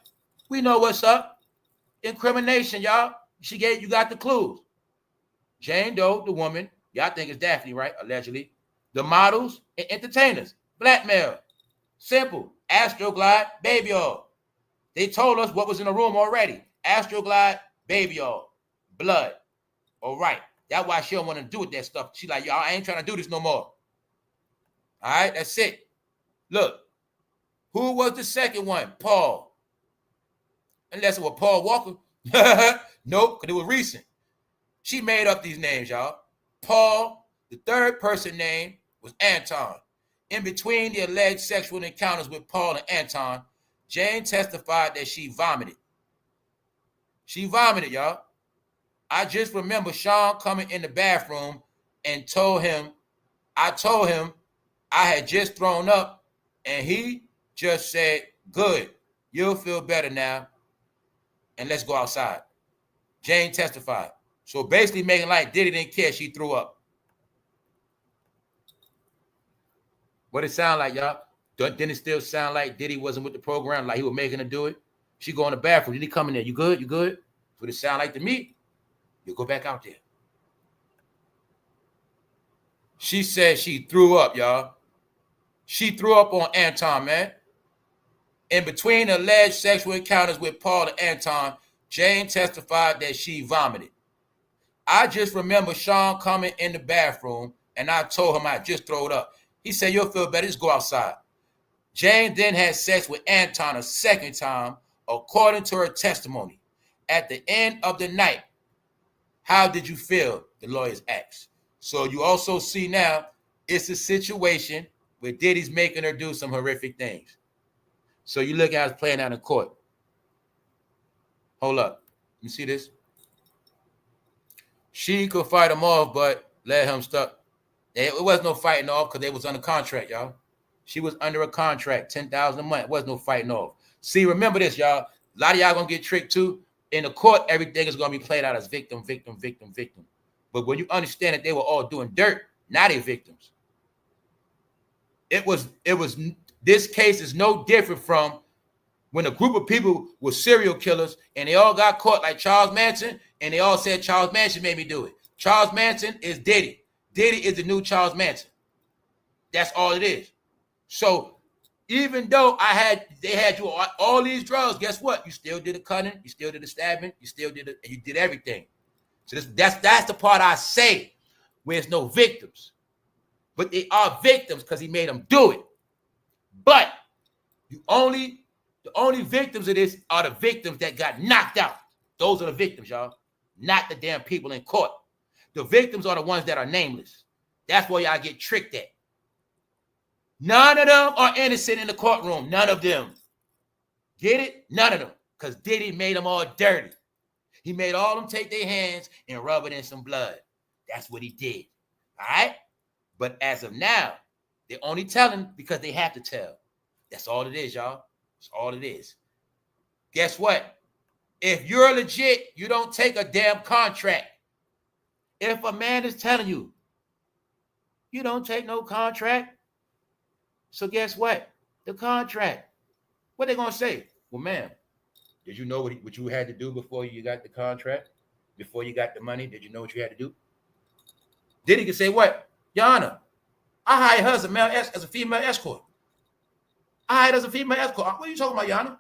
we know what's up. Incrimination, y'all. You got the clues. Jane Doe, the woman, y'all think it's Daphne, right? Allegedly. The models and entertainers. Blackmail. Simple. Astroglide, baby oil. They told us what was in the room already. Astroglide, baby oil. Blood. All right. That's why she don't want to do with that stuff. She like, y'all, I ain't trying to do this no more. All right, that's it. Look, who was the second one? Paul. Unless it was Paul Walker. Nope, because it was recent. She made up these names, y'all. Paul, the third person name was Anton. In between the alleged sexual encounters with Paul and Anton, Jane testified that she vomited. She vomited, y'all. I just remember Sean coming in the bathroom and told him I had just thrown up, and he just said, good, you'll feel better now, and let's go outside. Jane testified. So basically making like Diddy didn't care she threw up. What it sound like, y'all? Didn't it still sound like Diddy wasn't with the program, like he was making her do it? She go in the bathroom. Did he come in there? You good? You good? What it sound like to me? You go back out there. She said she threw up, y'all. She threw up on Anton, man. In between alleged sexual encounters with Paul and Anton, Jane testified that she vomited. I just remember Sean coming in the bathroom, and I told him I just threw up. He said, you'll feel better, just go outside. Jane then had sex with Anton a second time, according to her testimony. At the end of the night, how did you feel? The lawyers asked. So you also see now, it's a situation where Diddy's making her do some horrific things. So you look at us playing out in court. Hold up. You see this? She could fight him off, but let him stuck. It was no fighting off because they was under contract, y'all. She was under a contract, $10,000 a month. It was no fighting off. See, remember this, y'all. A lot of y'all gonna get tricked too. In the court, everything is gonna be played out as victim, victim, victim, victim. But when you understand that they were all doing dirt, now they're victims. This case is no different from when a group of people were serial killers and they all got caught like Charles Manson, and they all said Charles Manson made me do it. Charles Manson is Diddy. Diddy is the new Charles Manson. That's all it is. So even though they had you on all these drugs, guess what? You still did the cutting, you still did the stabbing, you still did it, and you did everything. So that's the part I say where there's no victims. But they are victims because he made them do it. But the only victims of this are the victims that got knocked out. Those are the victims, y'all. Not the damn people in court. The victims are the ones that are nameless. That's where y'all get tricked at. None of them are innocent in the courtroom. None of them. Get it? None of them. Because Diddy made them all dirty. He made all of them take their hands and rub it in some blood. That's what he did. All right? But as of now, they're only telling because they have to tell. That's all it is, y'all. That's all it is. Guess what? If you're legit, you don't take a damn contract. If a man is telling you, you don't take no contract. So guess what? The contract. What they gonna say? Well, ma'am, did you know what you had to do before you got the contract? Before you got the money, did you know what you had to do? Diddy can say what? Your Honor, I hired her as a female escort. I hired her as a female escort. What are you talking about, Your Honor?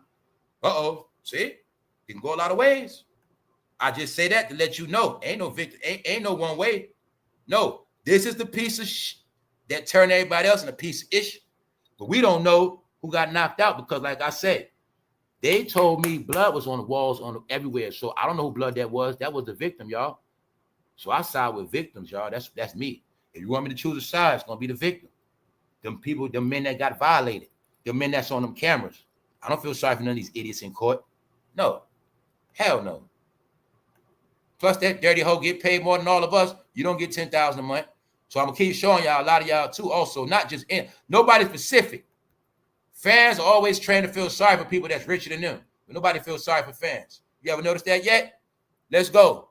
Uh-oh. See? It can go a lot of ways. I just say that to let you know. Ain't no victim. Ain't no one way. No. This is the piece of that turned everybody else in a piece of ish. But we don't know who got knocked out because, like I said, they told me blood was on the walls everywhere. So I don't know who blood that was. That was the victim, y'all. So I side with victims, y'all. That's me. If you want me to choose a side, it's gonna be the victim. Them people, them men that got violated, them men that's on them cameras. I don't feel sorry for none of these idiots in court. No. Hell no. Plus that dirty hoe get paid more than all of us. You don't get $10,000 a month. So I'm gonna keep showing y'all a lot of y'all too. Also, not just nobody specific. Fans are always trained to feel sorry for people that's richer than them, but nobody feels sorry for fans. You ever noticed that yet? Let's go.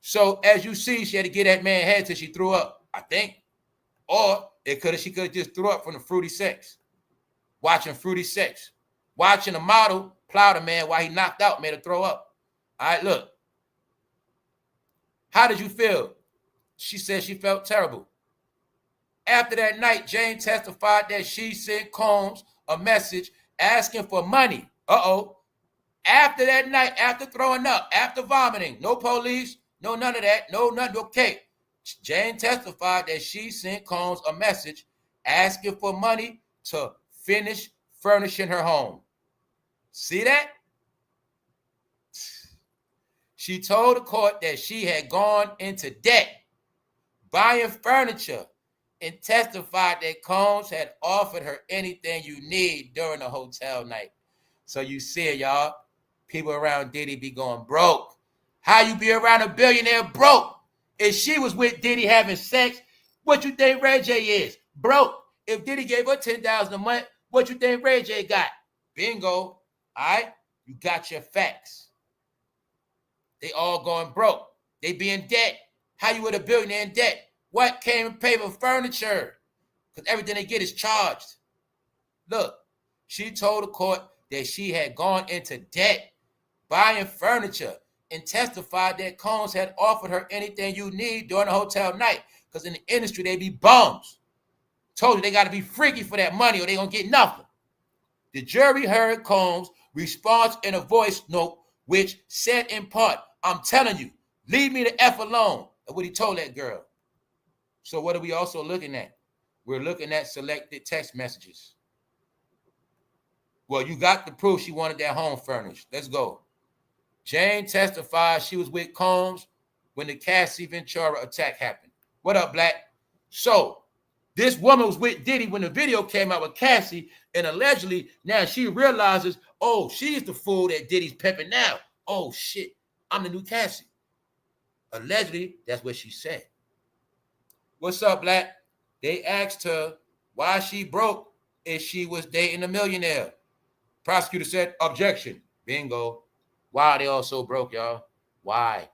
So as you see, she had to get that man head till she threw up, I think, or she could have just threw up from the fruity sex. Watching fruity sex, watching a model plow the man while he knocked out, made her throw up. All right, look. How did you feel? She said she felt terrible. After that night, Jane testified that she sent Combs a message asking for money. Uh-oh. After that night, after throwing up, after vomiting, no police, No, none of that. No, nothing. Okay. Jane testified that she sent Combs a message asking for money to finish furnishing her home. See that? She told the court that she had gone into debt buying furniture and testified that Combs had offered her anything you need during the hotel night. So you see it, y'all. People around Diddy be going broke. How you be around a billionaire broke? If she was with Diddy having sex, what you think Ray J is? Broke. If Diddy gave her $10,000 a month, what you think Ray J got? Bingo. All right? You got your facts. They all going broke. They be in debt. How you with a billionaire in debt? What came and paid for furniture? Because everything they get is charged. Look, she told the court that she had gone into debt buying furniture and testified that Combs had offered her anything you need during the hotel night. Because in the industry, they be bums. Told you they got to be freaky for that money or they going to get nothing. The jury heard Combs' response in a voice note, which said in part, I'm telling you, leave me the F alone. That's what he told that girl. So what are we also looking at? We're looking at selected text messages. Well, you got the proof she wanted that home furnished. Let's go. Jane testified she was with Combs when the Cassie Ventura attack happened. What up, Black? So this woman was with Diddy when the video came out with Cassie, and allegedly now she realizes, oh, she's the fool that Diddy's pimping now. Oh, shit, I'm the new Cassie. Allegedly, that's what she said. What's up, Black? They asked her why she broke if she was dating a millionaire. Prosecutor said, objection. Bingo. Why are they all so broke, y'all? Why?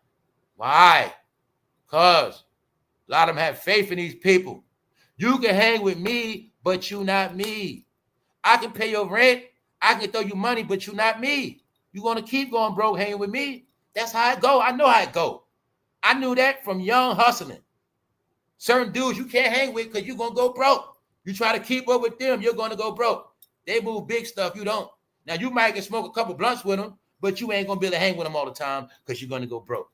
Why? Because a lot of them have faith in these people. You can hang with me, but you not me. I can pay your rent. I can throw you money, but you not me. You're going to keep going broke hanging with me. That's how it go. I know how it go. I knew that from young hustling. Certain dudes you can't hang with because you're going to go broke. You try to keep up with them, you're going to go broke. They move big stuff, you don't. Now, you might can smoke a couple blunts with them, but you ain't going to be able to hang with them all the time because you're going to go broke.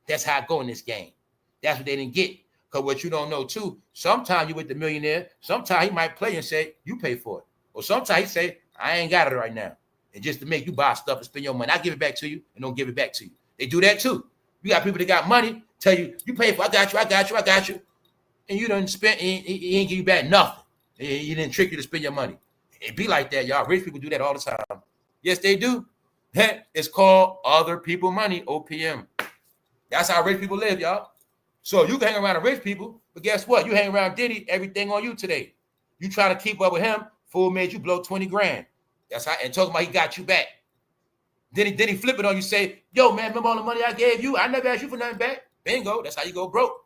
That's how it go in this game. That's what they didn't get. Because what you don't know, too, sometimes you with the millionaire, sometimes he might play and say, you pay for it. Or sometimes he say, I ain't got it right now. And just to make you buy stuff and spend your money, I give it back to you and don't give it back to you. They do that, too. You got people that got money, tell you, you pay for it, I got you. And you done spent, he ain't give you back nothing. He didn't trick you to spend your money. It be like that, y'all. Rich people do that all the time. Yes, they do. It's called other people money, OPM. That's how rich people live, y'all. So you can hang around the rich people, but guess what? You hang around Diddy, everything on you today. You try to keep up with him, fool made you blow 20 grand. That's how, and talking about he got you back. Then he flip it on you, say, yo, man, remember all the money I gave you? I never asked you for nothing back. Bingo, that's how you go broke.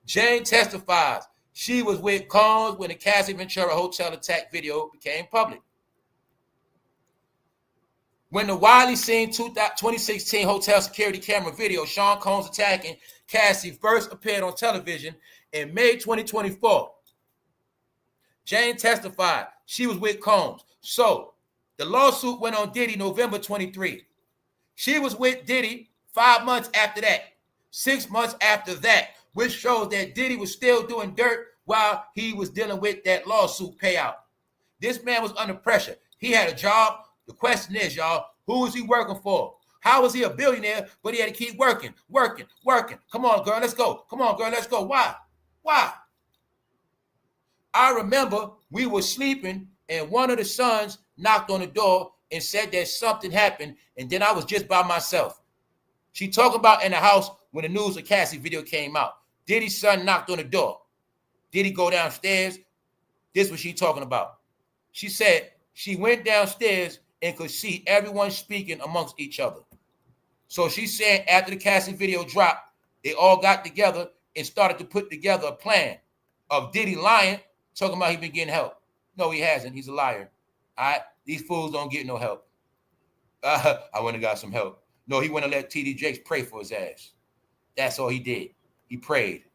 Jane testifies she was with Combs when the Cassie Ventura hotel attack video became public. When the widely seen 2016 hotel security camera video, Sean Combs attacking Cassie first appeared on television in May 2024. Jane testified she was with Combs. So the lawsuit went on Diddy November 23. She was with Diddy 5 months after that, 6 months after that, which shows that Diddy was still doing dirt while he was dealing with that lawsuit payout. This man was under pressure. He had a job. The question is, y'all, who was he working for? How was he a billionaire, but he had to keep working? Come on, girl, let's go. Why? I remember we were sleeping and one of the sons knocked on the door and said that something happened, and then I was just by myself. She talking about in the house when the news of Cassie video came out. Diddy's son knocked on the door. Diddy go downstairs. This is what she talking about. She said she went downstairs and could see everyone speaking amongst each other. So she's saying after the Cassie video dropped, they all got together and started to put together a plan of Diddy lying, talking about he been getting help. No, he hasn't. He's a liar. All right? These fools don't get no help. I went and got some help. No, he went and let TD Jakes pray for his ass. That's all he did. He prayed.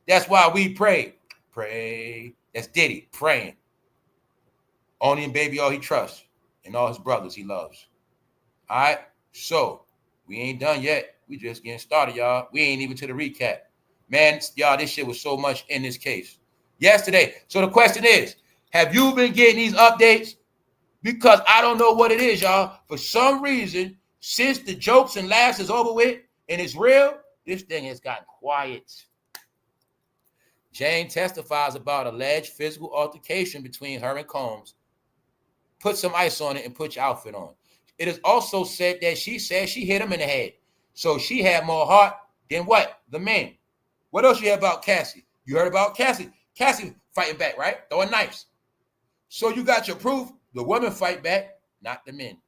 That's why we prayed. Pray. That's Diddy praying. Only in baby all he trusts and all his brothers he loves. All right? So we ain't done yet. We just getting started, y'all. We ain't even to the recap. Man, y'all, this shit was so much in this case yesterday. So the question is, have you been getting these updates? Because I don't know what it is, y'all. For some reason, since the jokes and laughs is over with and it's real, this thing has gotten quiet. Jane testifies about alleged physical altercation between her and Combs. Put some ice on it and put your outfit on. It is also said that she said she hit him in the head. So she had more heart than what? The men. What else you heard about Cassie? You heard about Cassie. Cassie fighting back, right? Throwing knives. So you got your proof. The women fight back, not the men.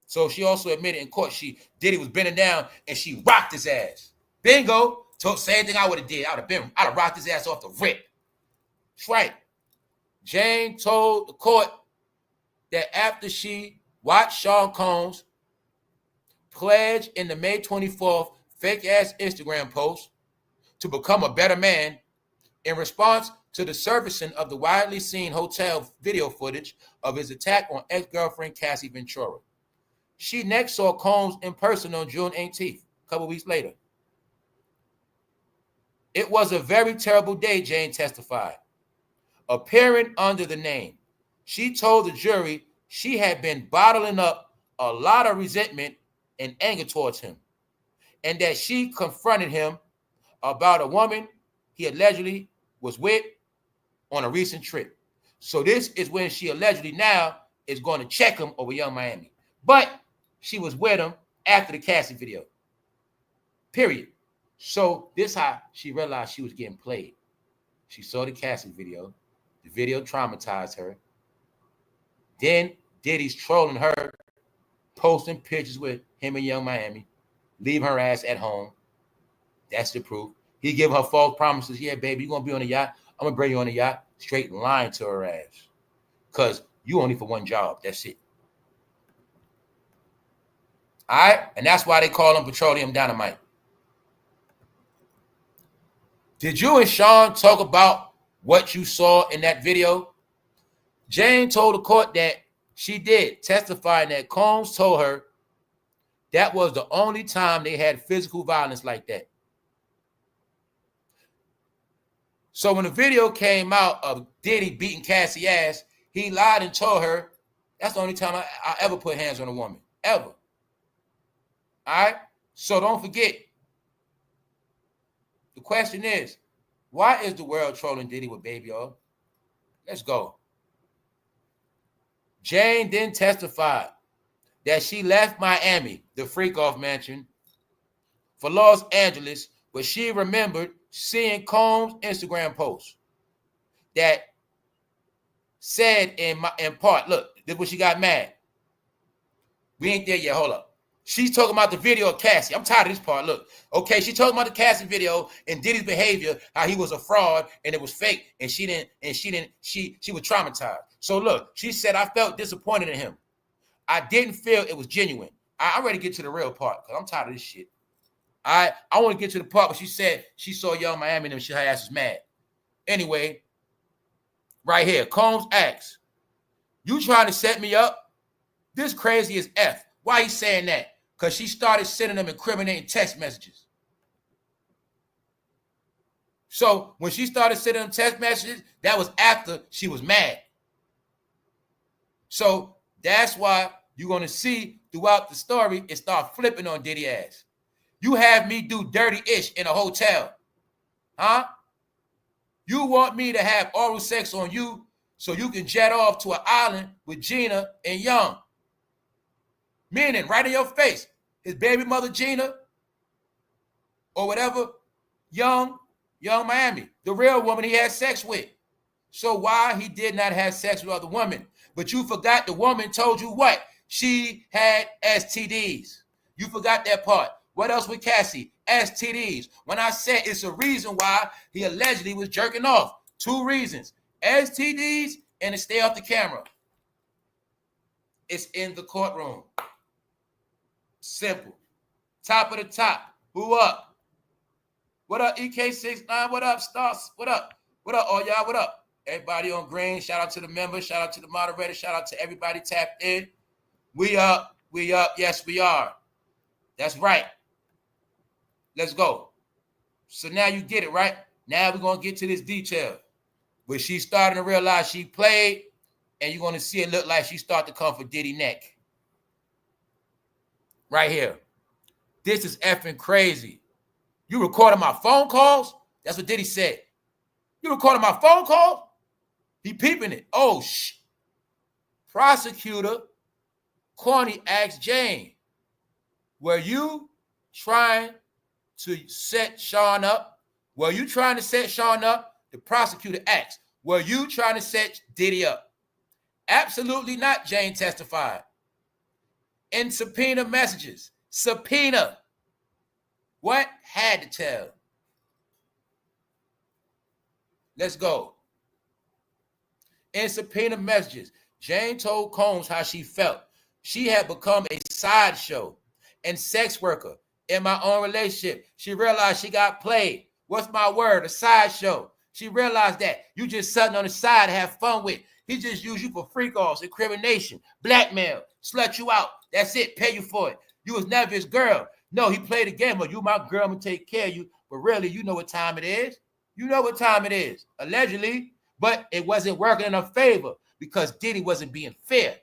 So she also admitted in court Diddy was bending down and she rocked his ass. Bingo. Same thing I would have did. I'd have rocked his ass off the rip. That's right. Jane told the court that after she watched Sean Combs pledge in the May 24th fake-ass Instagram post to become a better man in response to the surfacing of the widely seen hotel video footage of his attack on ex-girlfriend Cassie Ventura. She next saw Combs in person on June 18th, a couple weeks later. It was a very terrible day, Jane testified. Appearing under the name, she told the jury she had been bottling up a lot of resentment and anger towards him, and that she confronted him about a woman he allegedly was with on a recent trip. So this is when she allegedly now is going to check him over Young Miami. But she was with him after the Cassie video. Period. So this how she realized she was getting played. She saw the Cassie video. The video traumatized her. Then Diddy's trolling her, posting pictures with him in Young Miami, leaving her ass at home. That's the proof. He gave her false promises. Yeah, baby, you're going to be on the yacht. I'm going to bring you on the yacht. Straight lying to her ass. Because you only for one job. That's it. All right? And that's why they call him petroleum dynamite. Did you and Sean talk about what you saw in that video? Jane told the court that she did, testifying that Combs told her that was the only time they had physical violence like that. So when the video came out of Diddy beating Cassie ass, he lied and told her, that's the only time I ever put hands on a woman, ever. All right? So don't forget, the question is, why is the world trolling Diddy with Baby O? Let's go. Jane then testified that she left Miami, the freak-off mansion, for Los Angeles, where she remembered seeing Combs' Instagram post that said in part, look, this is when she got mad. We ain't there yet, hold up. She's talking about the video of Cassie. I'm tired of this part. Look, okay, she's talking about the Cassie video and Diddy's behavior, how he was a fraud and it was fake, and she was traumatized. So look, she said, I felt disappointed in him. I didn't feel it was genuine. I'm ready to get to the real part because I'm tired of this shit. I want to get to the part where she said she saw Young Miami and her ass was mad. Anyway, right here, Combs asks, you trying to set me up? This crazy as F. Why he saying that? Because she started sending them incriminating text messages. So when she started sending them text messages, that was after she was mad. So that's why you're going to see throughout the story, it start flipping on Diddy ass. You have me do dirty-ish in a hotel. Huh? You want me to have oral sex on you so you can jet off to an island with Gina and Young. Meaning, right in your face, his baby mother Gina, or whatever, Young Miami, the real woman he had sex with. So why he did not have sex with other women? But you forgot the woman told you what? She had STDs. You forgot that part. What else with Cassie? STDs. When I said it's a reason why he allegedly was jerking off. 2 reasons. STDs and to stay off the camera. It's in the courtroom. Simple. Top of the top. Who up? What up, EK69? What up, Stars? What up? What up, all y'all? What up? Everybody on green. Shout out to the members. Shout out to the moderator. Shout out to everybody tapped in. We up. We up. Yes, we are. That's right. Let's go. So now you get it, right? Now we're going to get to this detail. Where she started to realize she played, and you're going to see it look like she started to come for Diddy neck. Right here. This is effing crazy. You recording my phone calls? That's what Diddy said. You recording my phone calls? He peeping it. Oh, Prosecutor Corny asked Jane, were you trying to set Sean up? Were you trying to set Sean up? The prosecutor asked, were you trying to set Diddy up? Absolutely not, Jane testified. In subpoena messages. Subpoena. What? Had to tell. Let's go. In subpoena messages, Jane told Combs how she felt. She had become a sideshow and sex worker in my own relationship. She realized she got played. What's my word? A sideshow. She realized that you just something on the side to have fun with. He just used you for freak-offs, incrimination, blackmail, slut you out. That's it. Pay you for it. You was never his girl. No, he played a game. Well, you my girl, I'm going to take care of you. But really, you know what time it is. You know what time it is. Allegedly. But it wasn't working in her favor because Diddy wasn't being fair.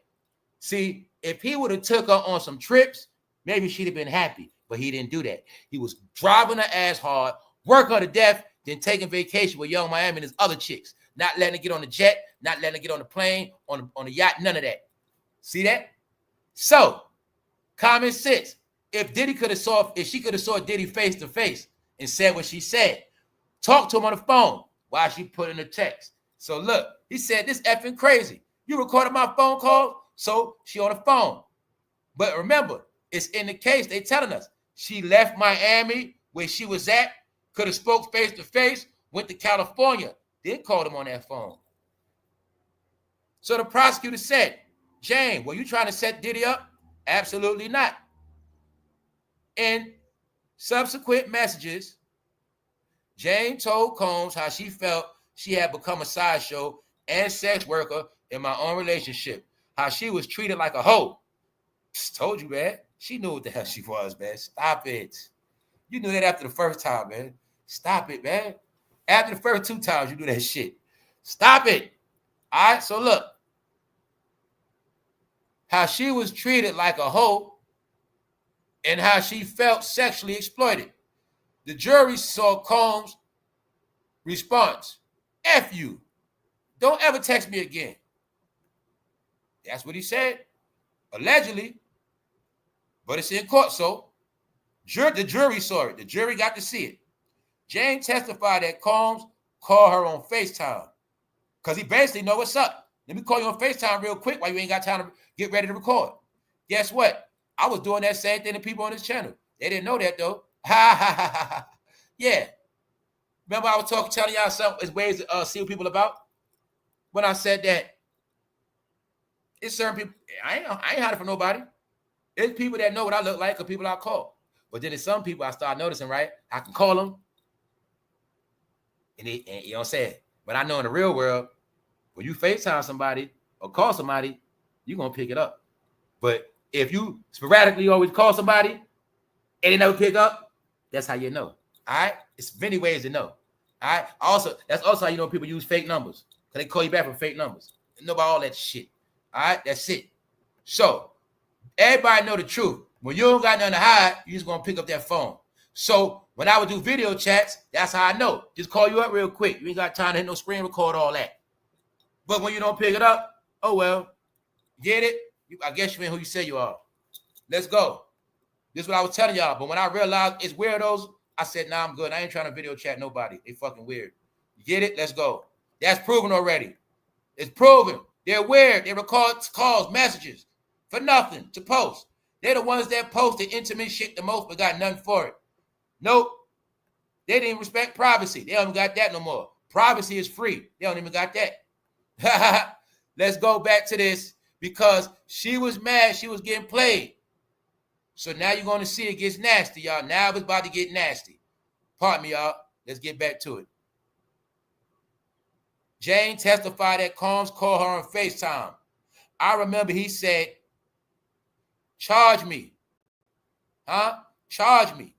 See, if he would have took her on some trips, maybe she'd have been happy. But he didn't do that. He was driving her ass hard, working her to death, then taking vacation with Young Miami and his other chicks. Not letting her get on the jet, not letting her get on the plane, on the yacht, none of that. See that? So, common sense. If she could have saw Diddy face to face and said what she said, talk to him on the phone while she put in the text. So look, he said, this effing crazy. You recorded my phone call, so she on the phone. But remember, it's in the case, they telling us, she left Miami where she was at, could have spoke face to face, went to California, then called him on that phone. So the prosecutor said, Jane, were you trying to set Diddy up? Absolutely not. In subsequent messages, Jane told Combs how she felt she had become a sideshow and sex worker in my own relationship, how she was treated like a hoe. Just told you, man. She knew what the hell she was, man. Stop it. You knew that after the first time, man. Stop it, man. After the first 2 times, you do that shit. Stop it. All right, so look. How she was treated like a hoe and how she felt sexually exploited. The jury saw Combs' response. F you. Don't ever text me again. That's what he said. Allegedly. But it's in court, so the jury saw it. The jury got to see it. Jane testified that Combs called her on FaceTime because he basically know what's up. Let me call you on FaceTime real quick while you ain't got time to get ready to record. Guess what? I was doing that same thing to people on this channel. They didn't know that, though. Ha, ha, ha, ha, ha. Yeah. Remember I was telling y'all some ways to see what people about? When I said that it's certain people, I ain't hiding from nobody. There's people that know what I look like or people I call. But then there's some people I start noticing, right? I can call them. And you know what I'm saying? But I know in the real world, when you FaceTime somebody or call somebody, you're going to pick it up. But if you sporadically always call somebody and they never pick up, that's how you know. All right? It's many ways to know. All right? That's also how you know people use fake numbers. Because they call you back from fake numbers. Know about all that shit. All right? That's it. So, everybody know the truth. When you don't got nothing to hide, you just going to pick up that phone. So, when I would do video chats, that's how I know. Just call you up real quick. You ain't got time to hit no screen record, all that. But when you don't pick it up, oh well. Get it? I guess you ain't who you say you are. Let's go. This is what I was telling y'all. But when I realized it's weirdos, I said, nah, I'm good. I ain't trying to video chat nobody. They fucking weird. You get it? Let's go. That's proven already. It's proven. They're weird. They record calls, messages for nothing to post. They're the ones that post the intimate shit the most but got nothing for it. Nope. They didn't respect privacy. They don't even got that no more. Privacy is free. They don't even got that. Let's go back to this because she was mad. She was getting played. So now you're going to see it gets nasty, y'all. Now it's about to get nasty. Pardon me, y'all. Let's get back to it. Jane testified that Combs called her on FaceTime. I remember he said, charge me. Huh? Charge me.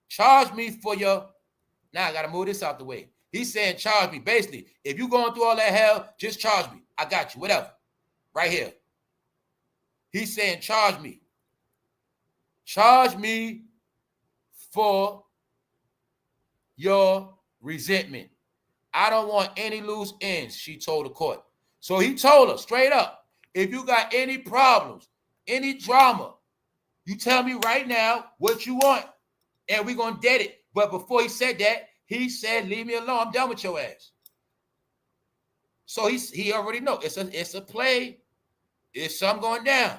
Charge me for your, now I got to move this out the way. He's saying charge me. Basically, if you going through all that hell, just charge me. I got you, whatever. Right here. He's saying charge me. Charge me for your resentment. I don't want any loose ends, she told the court. So he told her straight up, if you got any problems, any drama, you tell me right now what you want, and we're going to dead it. But before he said that, he said, leave me alone. I'm done with your ass. So he already know. It's a play. It's something going down.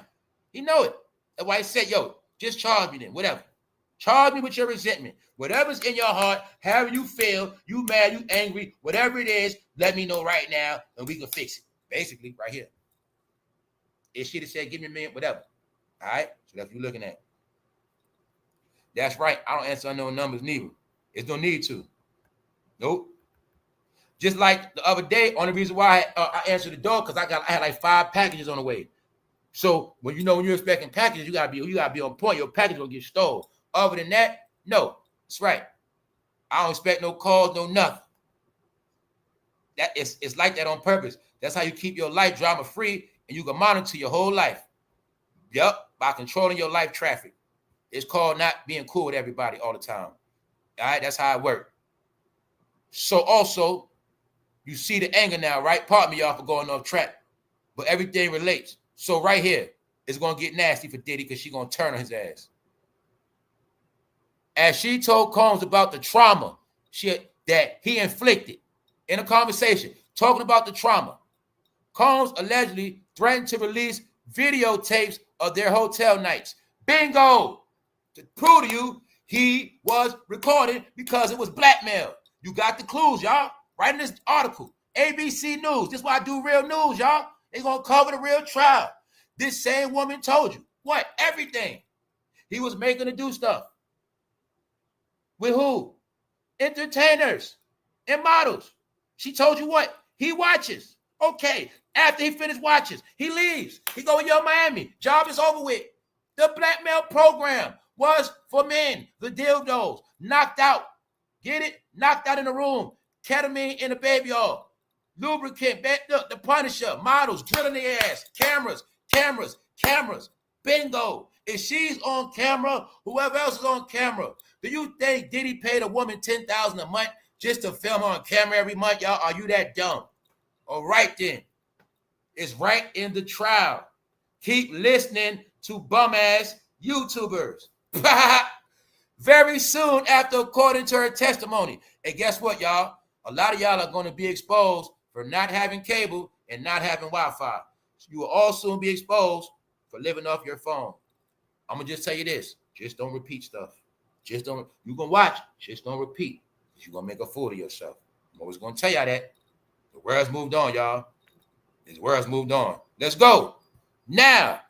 He know it. That's why he said, yo, just charge me then, whatever. Charge me with your resentment. Whatever's in your heart, however you feel, you mad, you angry, whatever it is, let me know right now, and we can fix it. Basically, right here. If she'd have said, give me a minute, whatever. All right? So that's what you're looking at. That's right. I don't answer unknown numbers neither. There's no need to. Nope. Just like the other day, only reason why I answered the door, because I had like 5 packages on the way. So when you're expecting packages, you gotta be on point. Your package will get stolen. Other than that, no. That's right. I don't expect no calls, no nothing. It's like that on purpose. That's how you keep your life drama free, and you can monitor your whole life. Yep, by controlling your life traffic. It's called not being cool with everybody all the time. All right, that's how it works. So also, you see the anger now, right? Pardon me, y'all, for going off track, but everything relates. So right here, it's going to get nasty for Diddy because she's going to turn on his ass. As she told Combs about the trauma that he inflicted in a conversation, talking about the trauma, Combs allegedly threatened to release videotapes of their hotel nights. Bingo! To prove to you, he was recorded because it was blackmail. You got the clues, y'all. Right in this article. ABC News. This is why I do real news, y'all. They're going to cover the real trial. This same woman told you. What? Everything. He was making her do stuff. With who? Entertainers and models. She told you what? He watches. Okay. After he finished watches, he leaves. He go to Young Miami. Job is over with. The blackmail program was for men. The dildos. Knocked out. Get it? Knocked out in the room. Ketamine in the baby oil. Lubricant. Look, the Punisher. Models. Drilling their ass. Cameras. Bingo. If she's on camera, whoever else is on camera. Do you think Diddy paid a woman $10,000 a month just to film on camera every month? Y'all, are you that dumb? All right, then. It's right in the trial. Keep listening to bum-ass YouTubers. Very soon after, according to her testimony. And guess what, y'all? A lot of y'all are going to be exposed for not having cable and not having Wi-Fi. So you will all soon be exposed for living off your phone. I'm going to just tell you this. Just don't repeat stuff. Just don't. You're going to watch. Just don't repeat. You're going to make a fool of yourself. I'm always going to tell y'all that. The world's moved on, y'all. The world's moved on. Let's go. Now,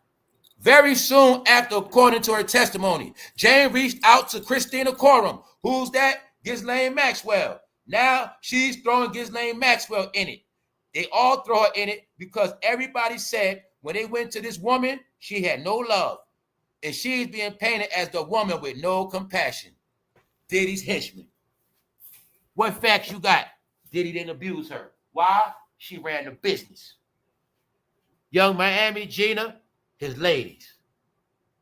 very soon after, according to her testimony, Jane reached out to Christina Coram. Who's that? Ghislaine Maxwell. Now she's throwing Ghislaine Maxwell in it. They all throw her in it because everybody said when they went to this woman, she had no love. And she's being painted as the woman with no compassion. Diddy's henchman. What facts you got? Diddy didn't abuse her. Why? She ran the business. Young Miami Gina, his ladies.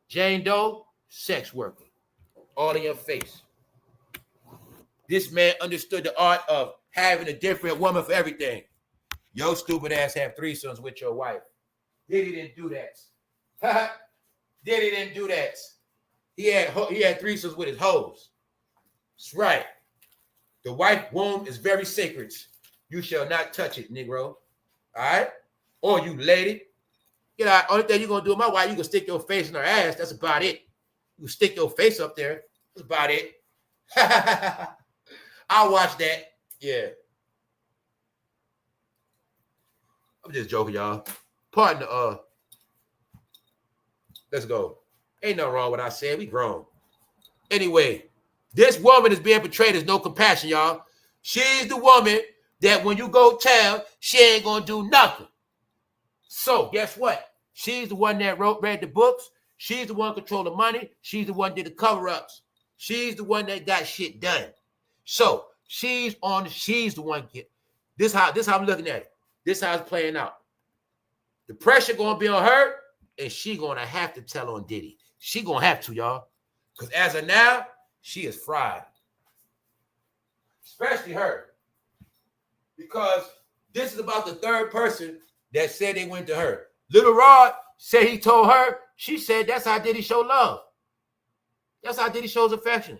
Jane Doe, sex worker. All in your face. This man understood the art of having a different woman for everything. Your stupid ass have threesomes with your wife. Diddy didn't do that. Diddy didn't do that. He had threesomes with his hoes. That's right. The wife womb is very sacred. You shall not touch it, Negro. All right? Or you lady. You know, only thing you're going to do with my wife, you can stick your face in her ass. That's about it. You stick your face up there. That's about it. I'll watch that. Yeah. I'm just joking, y'all. Pardon the, let's go. Ain't nothing wrong with what I said. We grown. Anyway, this woman is being portrayed as no compassion, y'all. She's the woman that when you go tell, she ain't going to do nothing. So guess what? She's the one that read the books. She's the one control the money. She's the one that did the cover-ups. She's the one that got shit done. So she's the one get this how I'm looking at it. This how it's playing out. The pressure gonna be on her, and she gonna have to tell on Diddy. She gonna have to, y'all. Because as of now, she is fried. Especially her. Because this is about the third person that said they went to her. Little Rod said he told her. She said that's how Diddy show love. That's how Diddy shows affection.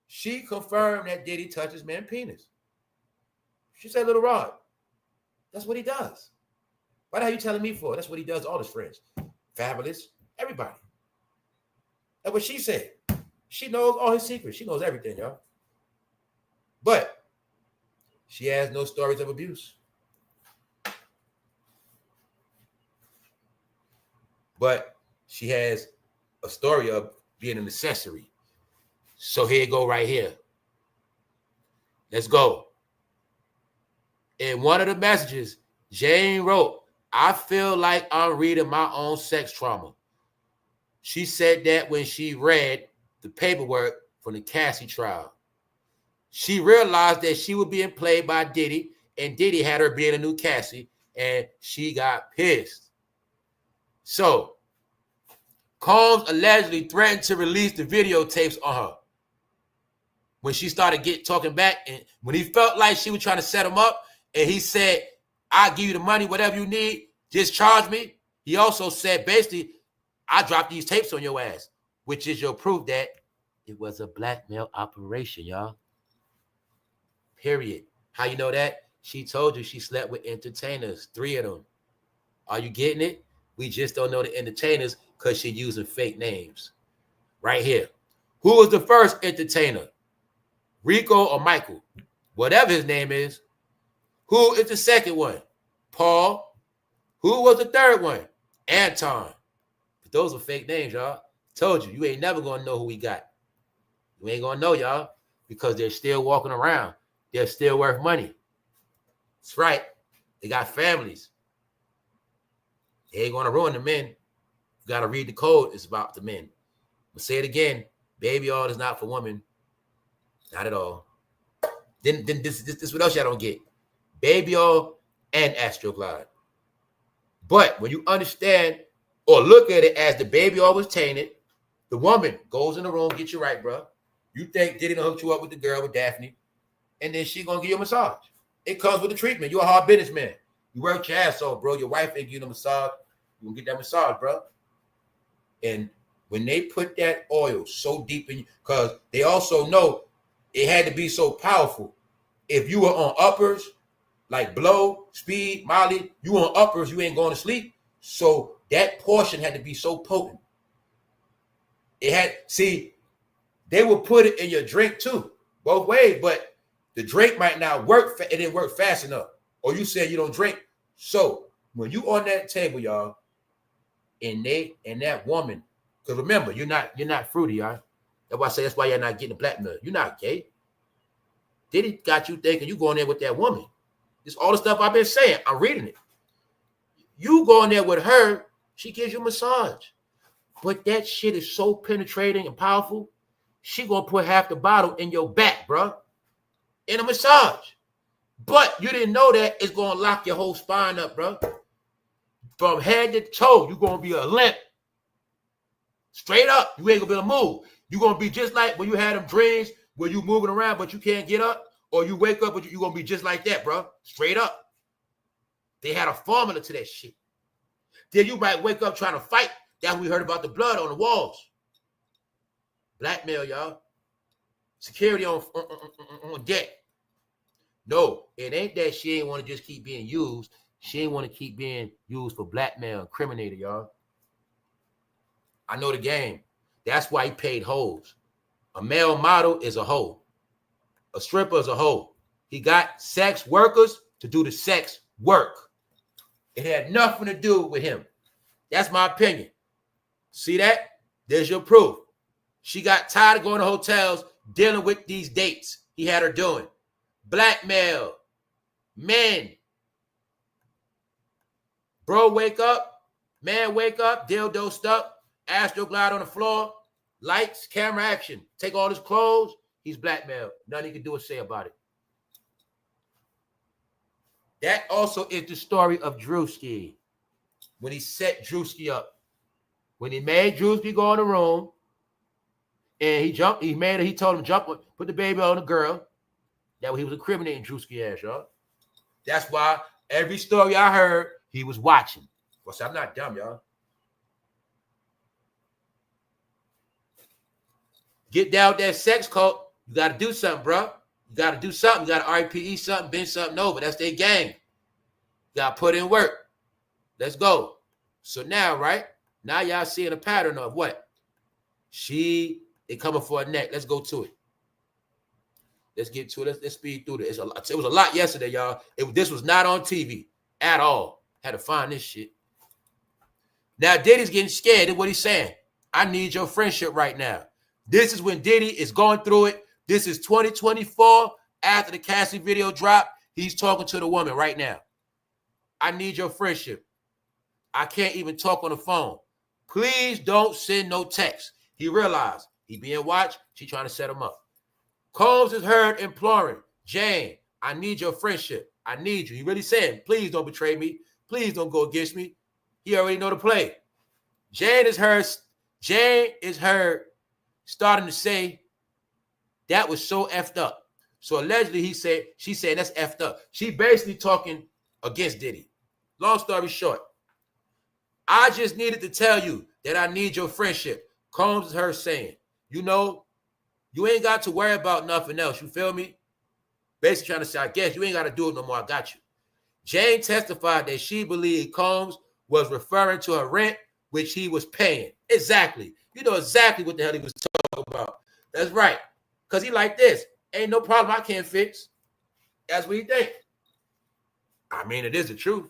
She confirmed that Diddy touches man's penis. She said, Little Rod, that's what he does. What are you telling me for? That's what he does to all his friends. Fabulous. Everybody. That's what she said. She knows all his secrets. She knows everything, y'all. But she has no stories of abuse. But she has a story of being an accessory. So here you go right here. Let's go. In one of the messages, Jane wrote, I feel like I'm reading my own sex trauma. She said that when she read the paperwork from the Cassie trial. She realized that she was being played by Diddy, and Diddy had her being a new Cassie, and she got pissed. So, Combs allegedly threatened to release the videotapes on her. When she started talking back, and when he felt like she was trying to set him up, and he said, I'll give you the money, whatever you need, just charge me. He also said, basically, I dropped these tapes on your ass, which is your proof that it was a blackmail operation, y'all. Period. How you know that? She told you she slept with entertainers, 3 of them. Are you getting it? We just don't know the entertainers because she's using fake names. Right here. Who was the first entertainer? Rico or Michael? Whatever his name is. Who is the second one? Paul. Who was the third one? Anton. But those are fake names, y'all. Told you, you ain't never going to know who we got. You ain't going to know, y'all, because they're still walking around. They're still worth money. That's right. They got families. They ain't going to ruin the men. You got to read the code. It's about the men. But say it again. Baby oil is not for women. Not at all. Then this what else y'all don't get. Baby oil and Astroglide. But when you understand or look at it as the baby oil was tainted, the woman goes in the room, get you right, bro. You think Diddy done hooked you up with the girl, with Daphne, and then she gonna give you a massage. It comes with the treatment. You're a hard businessman. You work your ass off, bro. Your wife ain't give you a massage. You gonna get that massage, bro. And when they put that oil so deep in you, because they also know it had to be so powerful. If you were on uppers, like blow, speed, Molly, you on uppers, you ain't going to sleep. So that portion had to be so potent. It had, see, they will put it in your drink too, both ways, but the drink might not work, it didn't work fast enough. Or you said you don't drink. So when you on that table, y'all, and that woman, because remember, you're not fruity, y'all. That's why you're not getting a blackmail. You're not gay. Diddy got you thinking you going there with that woman. It's all the stuff I've been saying. I'm reading it. You go in there with her, she gives you a massage. But that shit is so penetrating and powerful, she gonna put half the bottle in your back, bro, in a massage. But you didn't know that it's gonna lock your whole spine up, bro. From head to toe, you're gonna be a limp. Straight up, you ain't gonna be able to move. You're gonna be just like when you had them dreams where you moving around but you can't get up, or you wake up but you're gonna be just like that, bro. Straight up. They had a formula to that shit. Then you might wake up trying to fight. That's when we heard about the blood on the walls. Blackmail, y'all. Security on deck. No, it ain't that she ain't want to just keep being used. She ain't want to keep being used for blackmail, incriminator, y'all. I know the game. That's why he paid hoes. A male model is a hoe. A stripper is a hoe. He got sex workers to do the sex work. It had nothing to do with him. That's my opinion. See that? There's your proof. She got tired of going to hotels, dealing with these dates he had her doing. Blackmail. Men. Bro, wake up. Man, wake up. Dildo stuck. Astroglide on the floor. Lights, camera, action. Take all his clothes. He's blackmailed. Nothing he can do or say about it. That also is the story of Drewski. When he set Drewski up. When he made Drewski go in the room, and he told him, jump, put the baby on the girl. That way he was incriminating Drewski ass, y'all. That's why every story I heard, he was watching. Well, see, I'm not dumb, y'all. Get down with that sex cult. You got to do something, bro. You got to do something. You got to RPE something, bend something over. That's their game. You got to put in work. Let's go. So now, right? Now y'all seeing a pattern of what? They coming for a neck. Let's go to it. Let's get to it. Let's speed through this. It was a lot yesterday, y'all. This was not on TV at all. Had to find this shit. Now Diddy's getting scared at what he's saying. I need your friendship right now. This is when Diddy is going through it. This is 2024. After the Cassie video dropped, he's talking to the woman right now. I need your friendship. I can't even talk on the phone. Please don't send no text. He realized he being watched. She trying to set him up. Combs is heard imploring, Jane, I need your friendship. I need you. He really saying, please don't betray me. Please don't go against me. He already know the play. Jane is heard starting to say that was so effed up. So allegedly she said that's effed up. She basically talking against Diddy. Long story short, I just needed to tell you that I need your friendship. Combs is her saying, you know, you ain't got to worry about nothing else. You feel me? Basically trying to say, I guess you ain't got to do it no more. I got you. Jane testified that she believed Combs was referring to her rent, which he was paying. Exactly. You know exactly what the hell he was talking about. That's right. Because he like this. Ain't no problem I can't fix. That's what he think. I mean, it is the truth.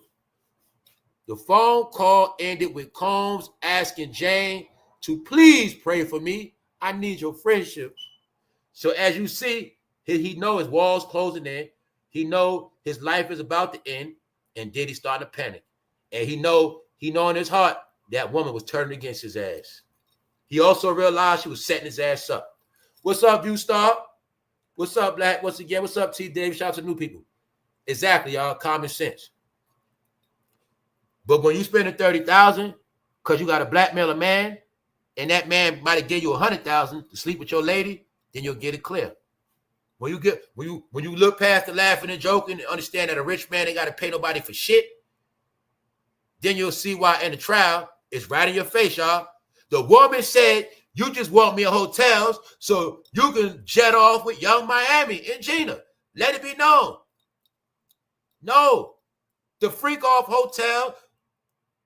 The phone call ended with Combs asking Jane to please pray for me. I need your friendship. So as you see, he know his walls closing in. He know his life is about to end, and Diddy starting to panic. And he know in his heart that woman was turning against his ass. He also realized she was setting his ass up. What's up, you star? What's up, Black? Once again, what's up, T. Dave? Shout out to new people. Exactly, y'all. Common sense. But when you spending $30,000 because you got to blackmail a man, and that man might have give you $100,000 to sleep with your lady, then you'll get it clear. When you look past the laughing and joking and understand that a rich man ain't got to pay nobody for shit, then you'll see why in the trial it's right in your face, y'all. The woman said, you just want me in hotels so you can jet off with Young Miami and Gina. Let it be known. No, the freak off hotel,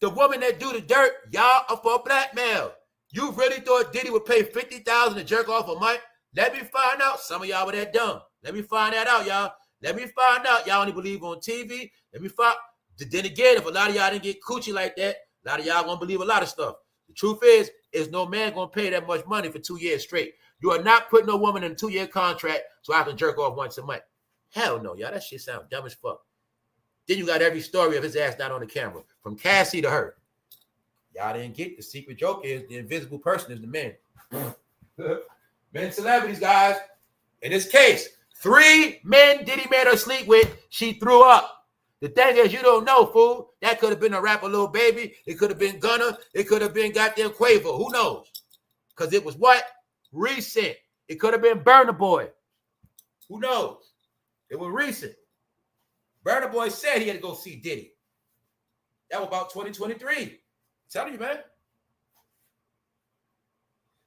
the woman that do the dirt, y'all are for blackmail. You really thought Diddy would pay $50,000 to jerk off a mic? Let me find out. Some of y'all were that dumb. Let me find that out, y'all. Let me find out. Y'all only believe on TV. Let me find. Then again, if a lot of y'all didn't get coochie like that, a lot of y'all gonna believe a lot of stuff. The truth is no man gonna pay that much money for 2 years straight. You are not putting no woman in a 2-year contract so I can jerk off once a month. Hell no, y'all. That shit sounds dumb as fuck. Then you got every story of his ass not on the camera, from Cassie to her. Y'all didn't get the secret joke is the invisible person is the man. Men celebrities, guys. In this case, 3 men Diddy made her sleep with, she threw up. The thing is, you don't know, fool. That could have been a rapper Lil Baby. It could have been Gunna. It could have been goddamn Quavo. Who knows? Because it was what? Recent. It could have been Burna Boy. Who knows? It was recent. Burna Boy said he had to go see Diddy. That was about 2023. I'm telling you, man.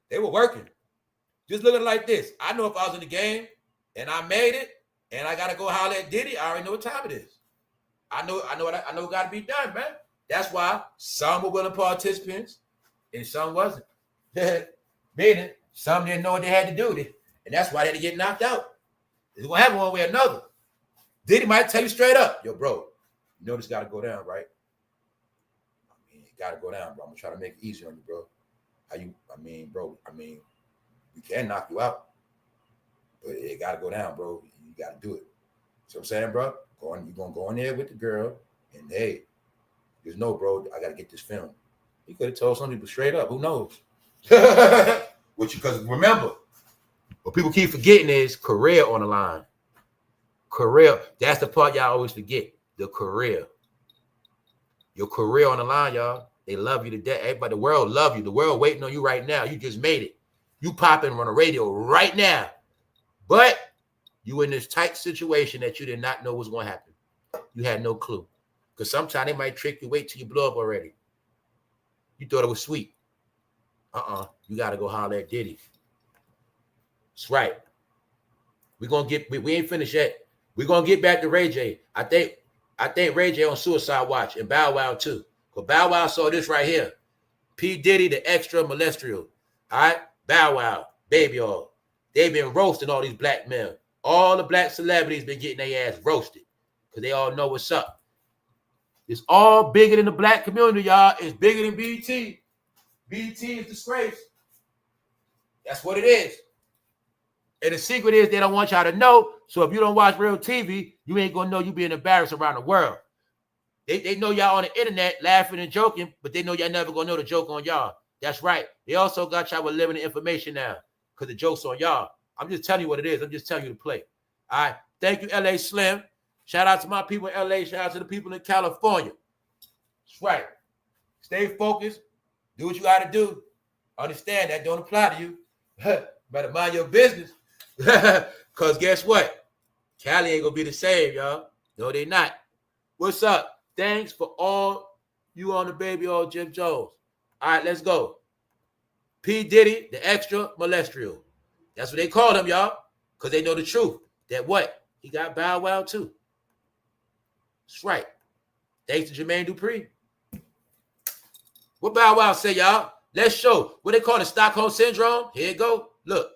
They were working. Just looking like this. I know if I was in the game and I made it and I got to go holler at Diddy, I already know what time it is. I know what got to be done, man. That's why some were willing participants and some wasn't. Meaning, some didn't know what they had to do. And that's why they had to get knocked out. It's going to happen one way or another. Diddy might tell you straight up, yo, bro, you know this got to go down, right? I mean, it got to go down, bro. I'm going to try to make it easy on you, bro. We can knock you out, but it got to go down, bro. You got to do it. So I'm saying, bro, you're going to go in there with the girl, and hey, just know, bro, I got to get this film. He could have told some people straight up. Who knows? What because remember, what people keep forgetting is career on the line. Career. That's the part y'all always forget. The career. Your career on the line, y'all. They love you to death. Everybody, the world love you. The world waiting on you right now. You just made it. You popping on the radio right now. But you in this tight situation that you did not know was going to happen. You had no clue. Because sometimes they might trick you. Wait till you blow up already. You thought it was sweet. You got to go holler at Diddy. That's right. We ain't finished yet. We're going to get back to Ray J. I think Ray J on suicide watch and Bow Wow too. But Bow Wow saw this right here. P. Diddy, the extra molestial. All right? Bow Wow, baby all. They've been roasting all these black men. All the black celebrities been getting their ass roasted because they all know what's up. It's all bigger than the black community, y'all. It's bigger than BET. BET is disgrace. That's what it is. And the secret is they don't want y'all to know. So if you don't watch real TV, you ain't gonna know you being embarrassed around the world. They know y'all on the internet laughing and joking, but they know y'all never gonna know the joke on y'all. That's right. They also got y'all with limited information now because the joke's on y'all. I'm just telling you what it is. I'm just telling you to play. All right. Thank you, LA Slim. Shout out to my people in LA. Shout out to the people in California. That's right. Stay focused. Do what you got to do. Understand that don't apply to you. Better mind your business. Because guess what? Cali ain't going to be the same, y'all. No, they not. What's up? Thanks for all you on the baby old Jim Jones. All right, let's go. P. Diddy, the extra molestial. That's what they call him, y'all. Because they know the truth. That what? He got Bow Wow too. That's right. Thanks to Jermaine Dupri. What Bow Wow say, y'all? Let's show. What they call the Stockholm Syndrome? Here it go. Look.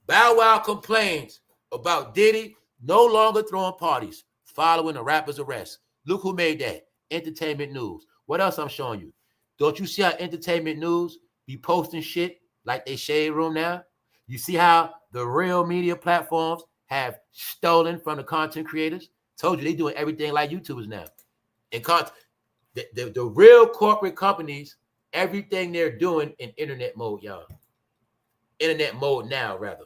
Bow Wow complains about Diddy no longer throwing parties following the rapper's arrest. Look who made that. Entertainment News. What else I'm showing you? Don't you see how Entertainment News be posting shit like they shade room now? You see how the real media platforms have stolen from the content creators? Told you they doing everything like YouTubers now. And the real corporate companies, everything they're doing in internet mode, y'all. Internet mode now, rather.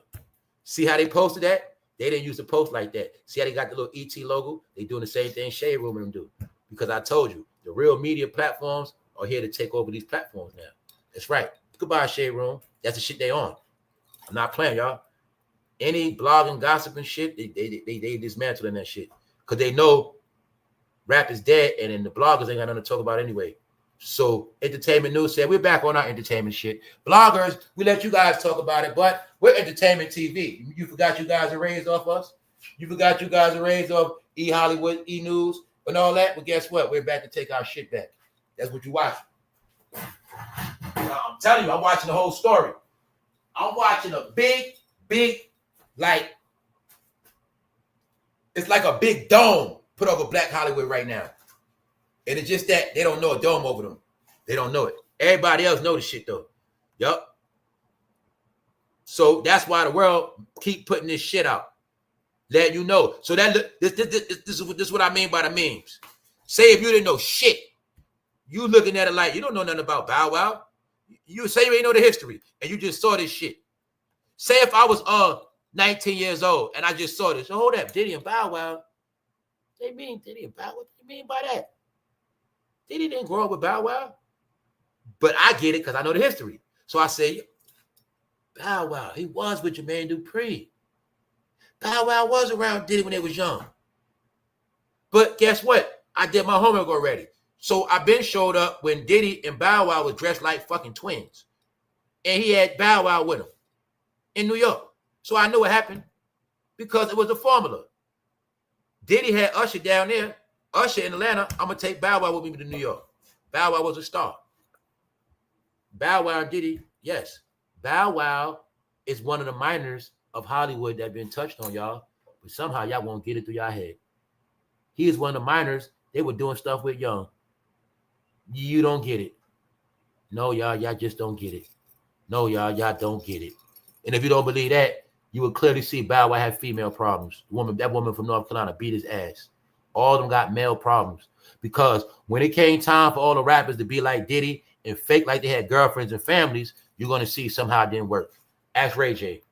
See how they posted that? They didn't used to post like that. See how they got the little ET logo? They doing the same thing Shade Room and them do. Because I told you, the real media platforms are here to take over these platforms now. That's right. Goodbye, Shade Room. That's the shit they on. I'm not playing, y'all. Any blogging, gossip and shit, they dismantling that shit. Because they know rap is dead and then the bloggers ain't got nothing to talk about anyway. So Entertainment News said, we're back on our entertainment shit. Bloggers, we let you guys talk about it, but we're entertainment TV. You forgot you guys are raised off us? You forgot you guys are raised off E! Hollywood, E! News, and all that? But guess what? We're back to take our shit back. That's what you watch. I'm telling you, I'm watching the whole story. I'm watching a big, like, it's like a big dome put over Black Hollywood right now. And it's just that they don't know a dome over them. They don't know it. Everybody else know the shit though. Yup. So that's why the world keep putting this shit out. Letting you know. So that this is what I mean by the memes. Say if you didn't know shit, you looking at it like you don't know nothing about Bow Wow. You say you ain't know the history and you just saw this shit. Say if I was 19 years old and I just saw this. So hold up, Diddy and Bow Wow. They mean Diddy and Bow Wow. What do you mean by that? Diddy didn't grow up with Bow Wow. But I get it because I know the history. So I say, Bow Wow, he was with Jermaine Dupri. Bow Wow was around Diddy when they was young. But guess what? I did my homework already. So I been showed up when Diddy and Bow Wow was dressed like fucking twins. And he had Bow Wow with him in New York. So I knew what happened because it was a formula. Diddy had Usher down there. Usher in Atlanta, I'm going to take Bow Wow with me to New York. Bow Wow was a star. Bow Wow and Diddy, yes. Bow Wow is one of the minors of Hollywood that been touched on, y'all. But somehow y'all won't get it through y'all head. He is one of the minors they were doing stuff with young. You don't get it. No, y'all just don't get it. No, y'all don't get it. And if you don't believe that, you would clearly see Bow Wow have female problems. That woman from North Carolina beat his ass. All of them got male problems. Because when it came time for all the rappers to be like Diddy and fake like they had girlfriends and families, you're going to see somehow it didn't work. Ask Ray J.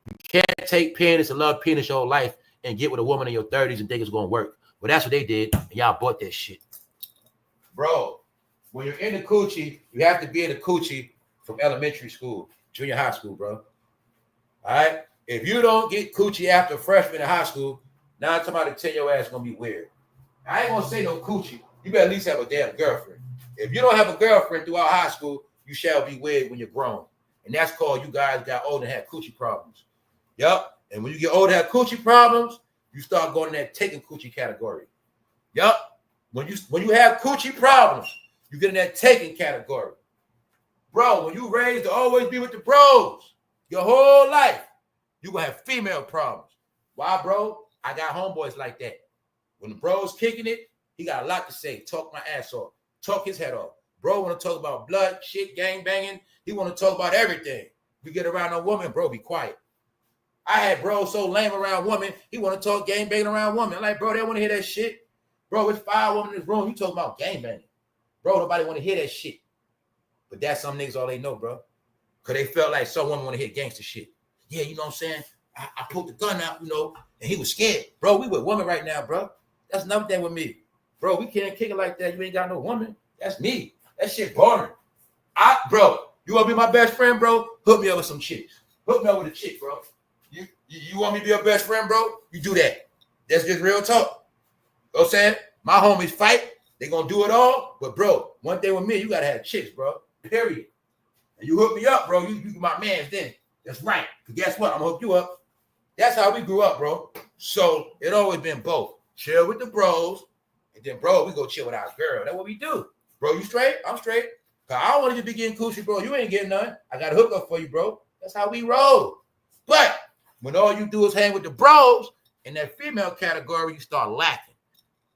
You can't take penis and love penis your whole life and get with a woman in your 30s and think it's going to work. Well, that's what they did, and y'all bought that shit. Bro, when you're in the coochie, you have to be in the coochie from elementary school, junior high school, bro. All right? If you don't get coochie after freshman in high school, now I'm talking about to tell your ass going to be weird. I ain't going to say no coochie. You better at least have a damn girlfriend. If you don't have a girlfriend throughout high school, you shall be weird when you're grown. And that's called you guys got old and had coochie problems. Yup. And when you get old and have coochie problems, you start going in that taking coochie category. Yup. When you have coochie problems, you get in that taking category. Bro, when you raised to always be with the bros your whole life, you're going to have female problems. Why, bro? I got homeboys like that. When the bro's kicking it, he got a lot to say. Talk my ass off. Talk his head off. Bro want to talk about blood, shit, gang banging. He want to talk about everything. We get around a woman, bro, be quiet. I had bro so lame around women, he want to talk gang banging around women. I'm like, bro, they want to hear that shit. Bro, it's 5 women in this room. You talking about gang banging. Bro, nobody want to hear that shit. But that's some niggas all they know, bro. Because they felt like some women want to hear gangster shit. Yeah, you know what I'm saying? I pulled the gun out, you know, and he was scared. Bro, we with women right now, bro. That's another thing with me. Bro, we can't kick it like that. You ain't got no woman. That's me. That shit boring. Bro, you want to be my best friend, bro? Hook me up with some chicks. Hook me up with a chick, bro. You want me to be your best friend, bro? You do that. That's just real talk. You know what I'm saying? My homies fight. They going to do it all. But, bro, one thing with me, you got to have chicks, bro. Period. And you hook me up, bro. You my man then. That's right. Because guess what? I'm going to hook you up. That's how we grew up, bro. So it always been both. Chill with the bros. And then, bro, we go chill with our girl. That's what we do. Bro, you straight? I'm straight. Because I don't want you to be getting coochie, bro. You ain't getting none. I got a hook up for you, bro. That's how we roll. But when all you do is hang with the bros, in that female category, you start lacking.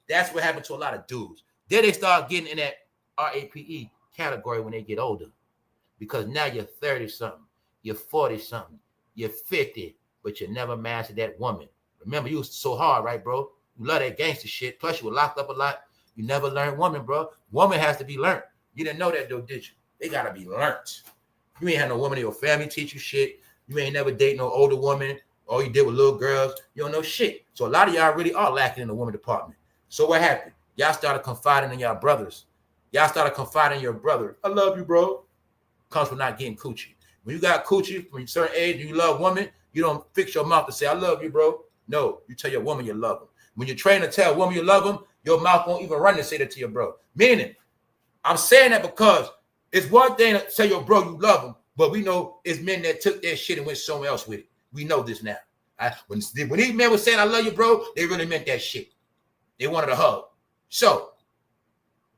That's what happened to a lot of dudes. Then they start getting in that RAPE category when they get older. Because now you're 30-something, you're 40-something, you're 50, but you never mastered that woman. Remember, you was so hard, right, bro? You love that gangster shit. Plus, you were locked up a lot. You never learned woman, bro. Woman has to be learned. You didn't know that, though, did you? They got to be learned. You ain't had no woman in your family teach you shit. You ain't never date no older woman. All you did with little girls. You don't know shit. So a lot of y'all really are lacking in the woman department. So what happened? Y'all started confiding in y'all brothers. Y'all started confiding in your brother. I love you, bro. Comes from not getting coochie. When you got coochie from a certain age and you love women, you don't fix your mouth to say, I love you, bro. No, you tell your woman you love them. When you're trained to tell a woman you love them, your mouth won't even run to say that to your bro. Meaning, I'm saying that because it's one thing to say your bro you love him, but we know it's men that took that shit and went somewhere else with it. We know this now. When these men were saying I love you, bro, they really meant that shit. They wanted a hug. So,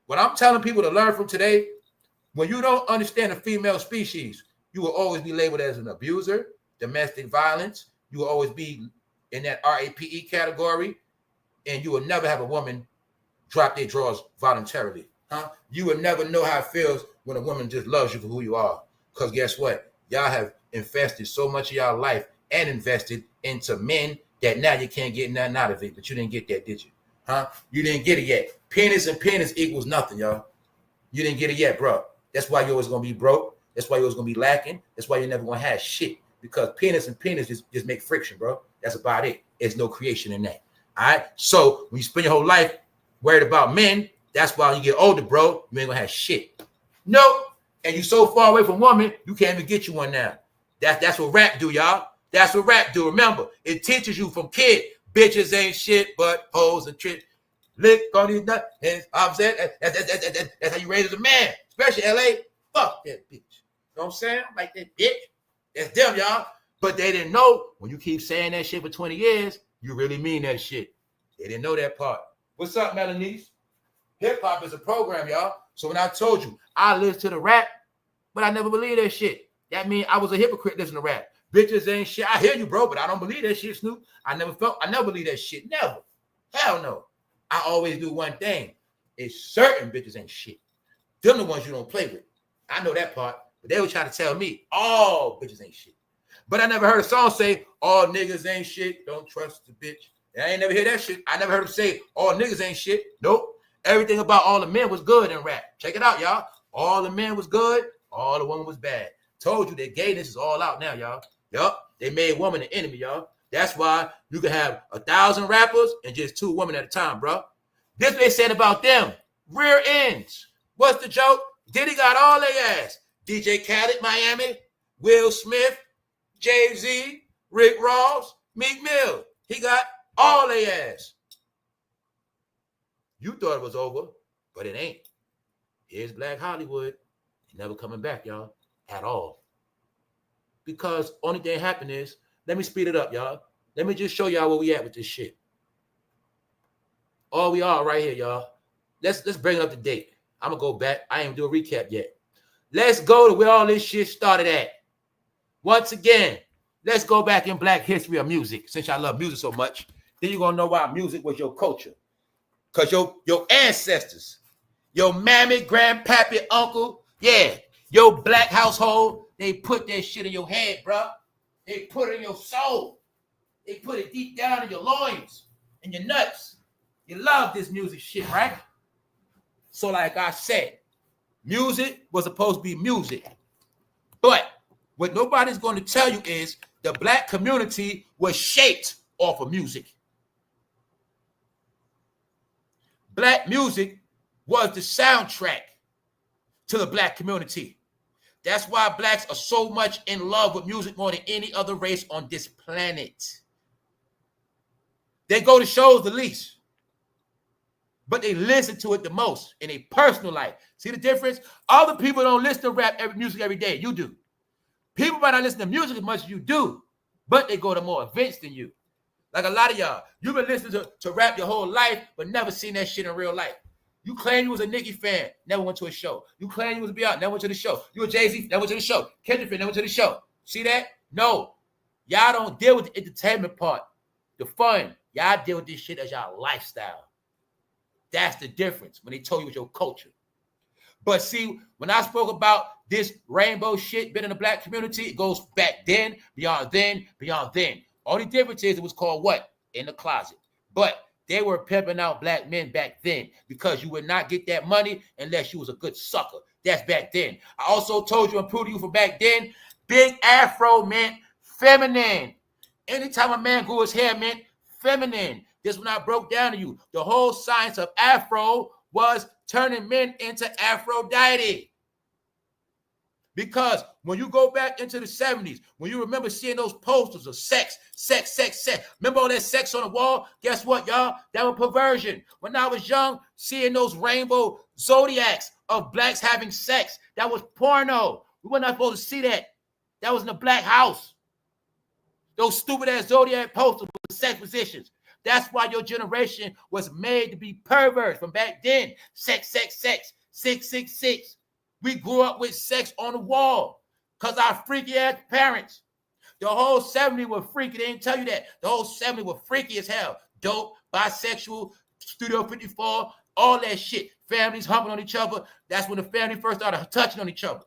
what I'm telling people to learn from today, when you don't understand the female species, you will always be labeled as an abuser, domestic violence. You will always be in that RAPE category, and you will never have a woman drop their drawers voluntarily. You will never know how it feels when a woman just loves you for who you are. Because guess what? Y'all have invested so much of y'all life and invested into men that now you can't get nothing out of it. But you didn't get that, did you? You didn't get it yet. Penis and penis equals nothing, y'all. You didn't get it yet, bro. That's why you're always going to be broke. That's why you're always going to be lacking. That's why you're never going to have shit. Because penis and penis just make friction, bro. That's about it. There's no creation in that. All right? So when you spend your whole life worried about men, that's why when you get older, bro, you ain't going to have shit. Nope. And you so far away from woman, you can't even get you one now. That's what rap do, y'all. That's what rap do. Remember, it teaches you from kid. Bitches ain't shit but hoes and tricks. Lick on these nuts. I'm saying that's how you raise as a man, especially LA. Fuck that bitch. You know what I'm saying? Like that bitch. That's them, y'all. But they didn't know when you keep saying that shit for 20 years, you really mean that shit. They didn't know that part. What's up, Melanice? Hip hop is a program, y'all. So when I told you I listen to the rap, but I never believed that shit. That means I was a hypocrite listening to rap. Bitches ain't shit. I hear you, bro, but I don't believe that shit, Snoop. I never believe that shit. Never. Hell no. I always do one thing. It's certain bitches ain't shit. Them the ones you don't play with. I know that part. But they would try to tell me all bitches ain't shit. But I never heard a song say all niggas ain't shit. Don't trust the bitch. And I ain't never hear that shit. I never heard them say all niggas ain't shit. Nope. Everything about all the men was good in rap. Check it out, y'all. All the men was good. All the women was bad. Told you that gayness is all out now, y'all. Yup, they made woman an enemy, y'all. That's why you can have 1,000 rappers and just 2 women at a time, bro. This what they said about them. Rear ends. What's the joke? Diddy got all their ass. DJ Khaled, Miami, Will Smith, Jay-Z, Rick Ross, Meek Mill. He got all their ass. You thought it was over, but it ain't. Here's Black Hollywood. He's never coming back, y'all, at all. Because only thing happened is, let me speed it up, y'all. Let me just show y'all where we at with this shit. All we are right here, y'all. Let's bring it up to date. I'm going to go back. I ain't do a recap yet. Let's go to where all this shit started at. Once again, let's go back in Black history of music. Since I love music so much, then you're going to know why music was your culture. Because your ancestors, your mammy, grandpappy, uncle, yeah, your black household, they put that shit in your head, bro. They put it in your soul. They put it deep down in your loins and your nuts. You love this music shit, right? So like I said, music was supposed to be music. But what nobody's going to tell you is the black community was shaped off of music. Black music was the soundtrack to the black community. That's why blacks are so much in love with music more than any other race on this planet. They go to shows the least, but they listen to it the most in a personal life. See the difference? Other people don't listen to rap music every day. You do. People might not listen to music as much as you do, but they go to more events than you. Like a lot of y'all, you've been listening to rap your whole life, but never seen that shit in real life. You claim you was a Nicki fan, never went to a show. You claim you was a Beyonce, never went to the show. You a Jay-Z, never went to the show. Kendrick fan, never went to the show. See that? No. Y'all don't deal with the entertainment part, the fun. Y'all deal with this shit as y'all lifestyle. That's the difference when they told you it was your culture. But see, when I spoke about this rainbow shit been in the black community, it goes back then, beyond then, beyond then. Only difference is it was called what? In the closet. But they were pimping out black men back then because you would not get that money unless you was a good sucker. That's back then. I also told you and proved to you from back then, big afro meant feminine. Anytime a man grew his hair meant feminine. This when I broke down to you. The whole science of afro was turning men into Aphrodite. Because when you go back into the 70s, when you remember seeing those posters of sex, remember all that sex on the wall? Guess what, y'all? That was perversion. When I was young, seeing those rainbow zodiacs of blacks having sex, that was porno. We were not supposed to see that. That was in the black house. Those stupid-ass zodiac posters with sex positions. That's why your generation was made to be perverts from back then. Sex, 666. We grew up with sex on the wall because our freaky-ass parents. The whole 70s were freaky. They didn't tell you that. The whole 70s were freaky as hell. Dope, bisexual, Studio 54, all that shit. Families humping on each other. That's when the family first started touching on each other.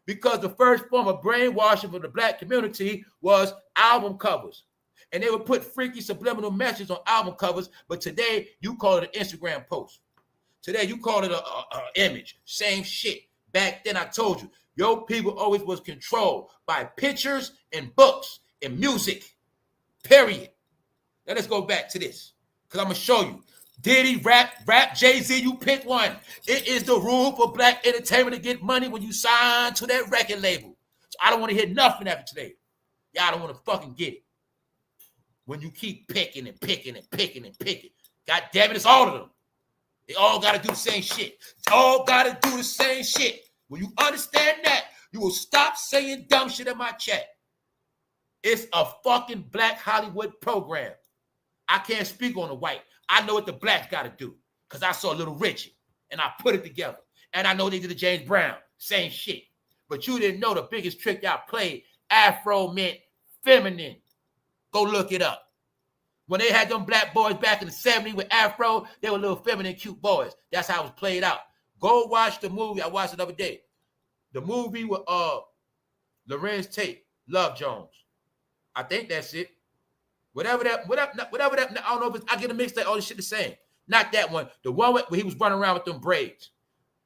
Because the first form of brainwashing for the black community was album covers. And they would put freaky subliminal messages on album covers, but today you call it an Instagram post. Today you call it an image. Same shit. Back then I told you, your people always was controlled by pictures and books and music. Period. Now let's go back to this. Because I'm going to show you. Diddy, rap, Jay-Z, you pick one. It is the rule for black entertainment to get money when you sign to that record label. So I don't want to hear nothing after today. Y'all don't want to fucking get it. When you keep picking and picking and picking and picking. God damn it, it's all of them. They all got to do the same shit. They all got to do the same shit. When you understand that, you will stop saying dumb shit in my chat. It's a fucking Black Hollywood program. I can't speak on the white. I know what the blacks got to do because I saw Little Richie and I put it together. And I know they did the James Brown. Same shit. But you didn't know the biggest trick y'all played. Afro meant feminine. Go look it up. When they had them black boys back in the 70s with Afro, they were little feminine, cute boys. That's how it was played out. Go watch the movie. I watched it the other day. The movie with Lorenz Tate, Love Jones. I think that's it. Whatever that, I don't know if it's, I get a mixtape, all this shit the same. Not that one. The one where he was running around with them braids.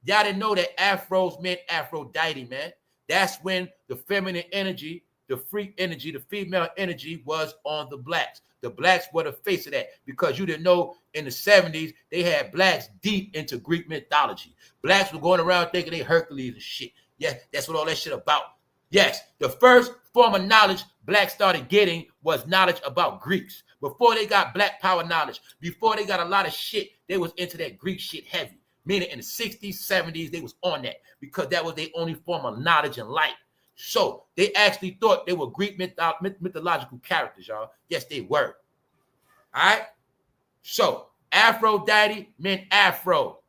Y'all didn't know that Afros meant Aphrodite, man. That's when the feminine energy, the freak energy, the female energy was on the blacks. The blacks were the face of that because you didn't know in the 70s they had blacks deep into Greek mythology. Blacks were going around thinking they Hercules and shit. Yeah, that's what all that shit about. Yes, the first form of knowledge blacks started getting was knowledge about Greeks. Before they got black power knowledge, before they got a lot of shit, they was into that Greek shit heavy. Meaning in the 60s, 70s, they was on that because that was their only form of knowledge and light. So they actually thought they were Greek mythological characters, y'all. Yes, they were. All right? So Aphrodite meant Afro,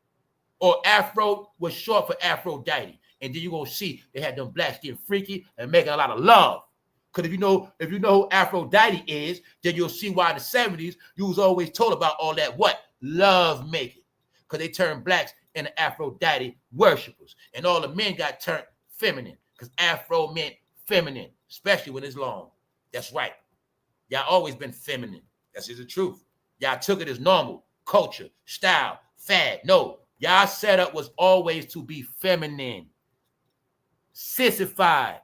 or Afro was short for Aphrodite. And then you're going to see they had them blacks getting freaky and making a lot of love. Because if you know who Aphrodite is, then you'll see why in the 70s you was always told about all that what? Love making. Because they turned blacks into Aphrodite worshipers. And all the men got turned feminine. Because Afro meant feminine, especially when it's long. That's right. Y'all always been feminine. That's just the truth. Y'all took it as normal, culture, style, fad. No, y'all setup was always to be feminine, sissified.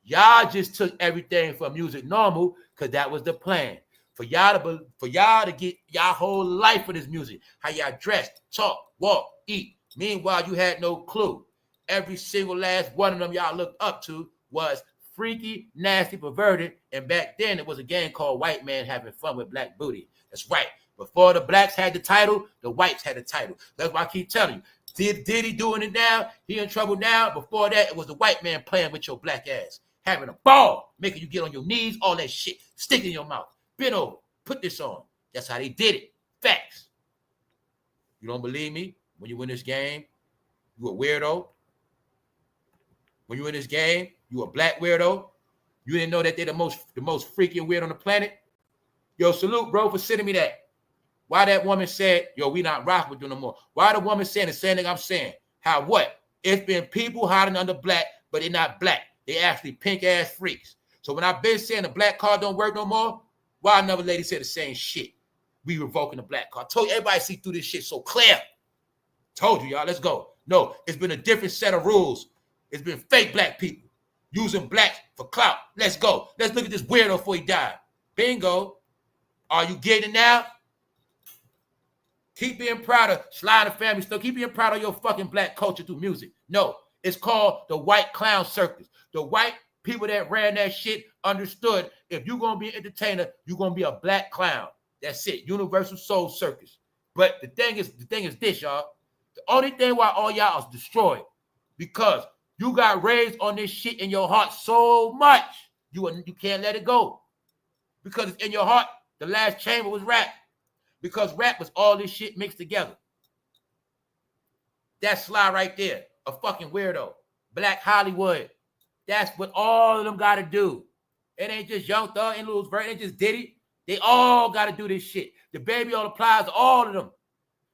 Y'all just took everything from music normal because that was the plan. For y'all to get y'all whole life for this music. How y'all dressed, talk, walk, eat. Meanwhile, you had no clue. Every single last one of them y'all looked up to was freaky, nasty, perverted. And back then, it was a game called White Man Having Fun with Black Booty. That's right. Before the blacks had the title, the whites had the title. That's why I keep telling you. Diddy doing it now. He in trouble now. Before that, it was the white man playing with your black ass. Having a ball, making you get on your knees, all that shit. Stick in your mouth. Bend over. Put this on. That's how they did it. Facts. You don't believe me? When you win this game, you a weirdo. When you in this game, you a black weirdo. You didn't know that they're the most freaky and weird on the planet. Yo, salute, bro, for sending me that. Why that woman said, yo, we not rocking with you no more. Why the woman saying the same thing I'm saying? How what? It's been people hiding under black, but they're not black. They actually pink-ass freaks. So when I've been saying the black card don't work no more, why another lady said the same shit? We revoking the black card. Told you everybody see through this shit so clear. Told you, y'all, let's go. No, it's been a different set of rules. It's been fake black people using blacks for clout. Let's go. Let's look at this weirdo before he died. Bingo. Are you getting it now? Keep being proud of sliding family stuff. Keep being proud of your fucking black culture through music. No, it's called the white clown circus. The white people that ran that shit understood if you're going to be an entertainer, you're going to be a black clown. That's it. Universal Soul Circus. But the thing is this, y'all. The only thing why all y'all is destroyed because you got raised on this shit in your heart so much, you can't let it go. Because it's in your heart. The last chamber was rap. Because rap was all this shit mixed together. That's Sly right there. A fucking weirdo. Black Hollywood. That's what all of them got to do. It ain't just Young Thug and Lil Vert. It ain't just Diddy. They all got to do this shit. The baby all applies to all of them.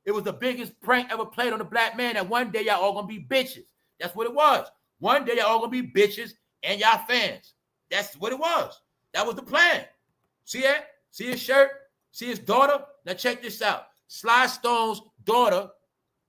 It was the biggest prank ever played on the black man that one day y'all all going to be bitches. That's what it was. One day y'all all going to be bitches and y'all fans. That's what it was. That was the plan. See that? See his shirt? See his daughter? Now check this out. Sly Stone's daughter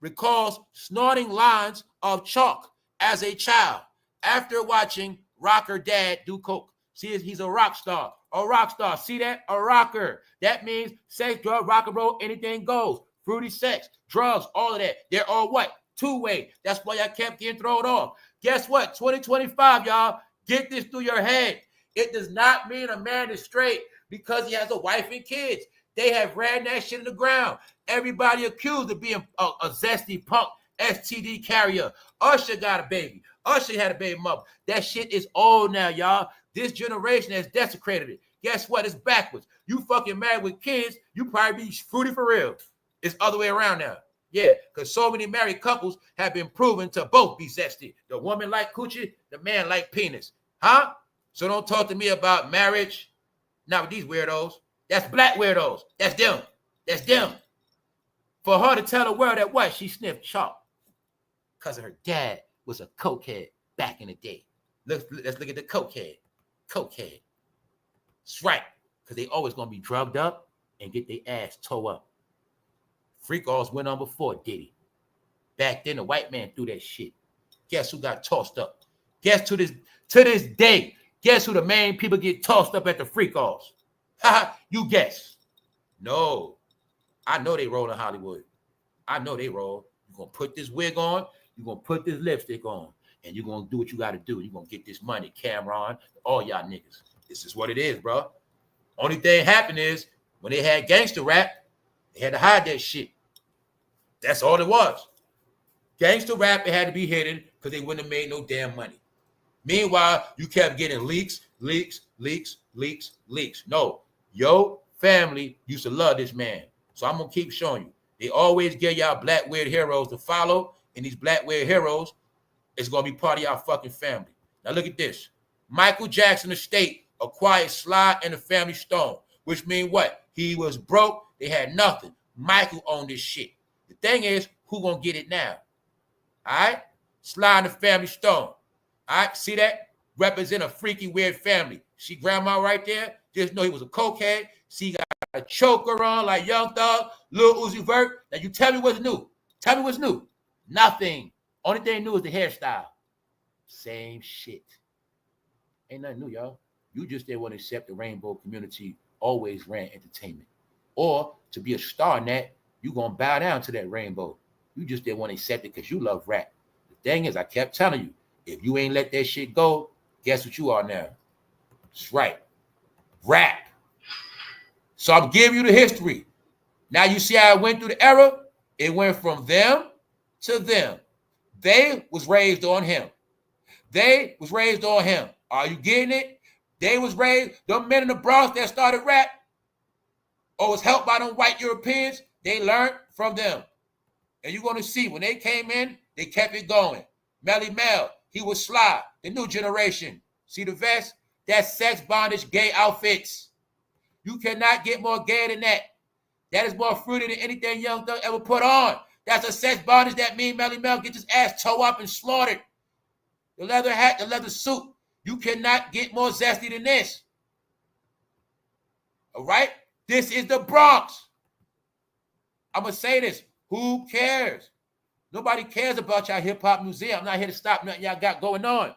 recalls snorting lines of chalk as a child after watching rocker dad do coke. See, he's a rock star. A rock star. See that? A rocker. That means sex, drug, rock and roll, anything goes. Fruity sex, drugs, all of that. They're all what? Two-way. That's why y'all kept getting thrown off. Guess what? 2025, y'all. Get this through your head. It does not mean a man is straight because he has a wife and kids. They have ran that shit in the ground. Everybody accused of being a zesty punk STD carrier. Usher got a baby. Usher had a baby mother. That shit is old now, y'all. This generation has desecrated it. Guess what? It's backwards. You fucking married with kids, you probably be fruity for real. It's other way around now. Yeah, because so many married couples have been proven to both be zesty. The woman like coochie, the man like penis. Huh? So don't talk to me about marriage. Not with these weirdos. That's black weirdos. That's them. That's them. For her to tell the world that what? She sniffed chalk. Because her dad was a cokehead back in the day. Let's look at the cokehead. Cokehead. That's right. Because they always going to be drugged up and get their ass towed up. Freakoffs went on before Diddy. Back then, the white man threw that shit. Guess who got tossed up? Guess to this day, guess who the main people get tossed up at the freakoffs? You guess. No. I know they roll in Hollywood. I know they roll. You're going to put this wig on. You're going to put this lipstick on. And you're going to do what you got to do. You're going to get this money. Cameron, all y'all niggas. This is what it is, bro. Only thing happened is when they had gangster rap, they had to hide that shit. That's all it was. Gangster rap, it had to be hidden because they wouldn't have made no damn money. Meanwhile, you kept getting leaks. No, your family used to love this man. So I'm going to keep showing you. They always give y'all black weird heroes to follow, and these black weird heroes is going to be part of y'all fucking family. Now look at this. Michael Jackson estate acquired Sly and the Family Stone, which means what? He was broke. They had nothing. Michael owned this shit. The thing is, who going to get it now? All right? Sly and the Family Stone. All right? See that? Represent a freaky, weird family. See grandma right there? Just know he was a cokehead. See, he got a choker on like Young Thug, Lil Uzi Vert. Now you tell me what's new. Tell me what's new. Nothing. Only thing new is the hairstyle. Same shit. Ain't nothing new, y'all. You just didn't want to accept the rainbow community always ran entertainment. Or to be a star in that, you going to bow down to that rainbow. You just didn't want to accept it because you love rap. The thing is, I kept telling you, if you ain't let that shit go, guess what you are now? That's right. Rap. So I'm giving you the history. Now you see how it went through the era? It went from them to them. They was raised on him. They was raised on him. Are you getting it? They was raised, them men in the Bronx that started rap, or was helped by them white Europeans, they learned from them. And you're going to see, when they came in, they kept it going. Melly Mel, he was Sly, the new generation. See the vest? That's sex bondage gay outfits. You cannot get more gay than that. That is more fruity than anything Young Thug ever put on. That's a sex bondage that mean Melly Mel get his ass toe up and slaughtered. The leather hat, the leather suit. You cannot get more zesty than this. All right? This is the Bronx. I'm going to say this. Who cares? Nobody cares about y'all hip-hop museum. I'm not here to stop nothing y'all got going on.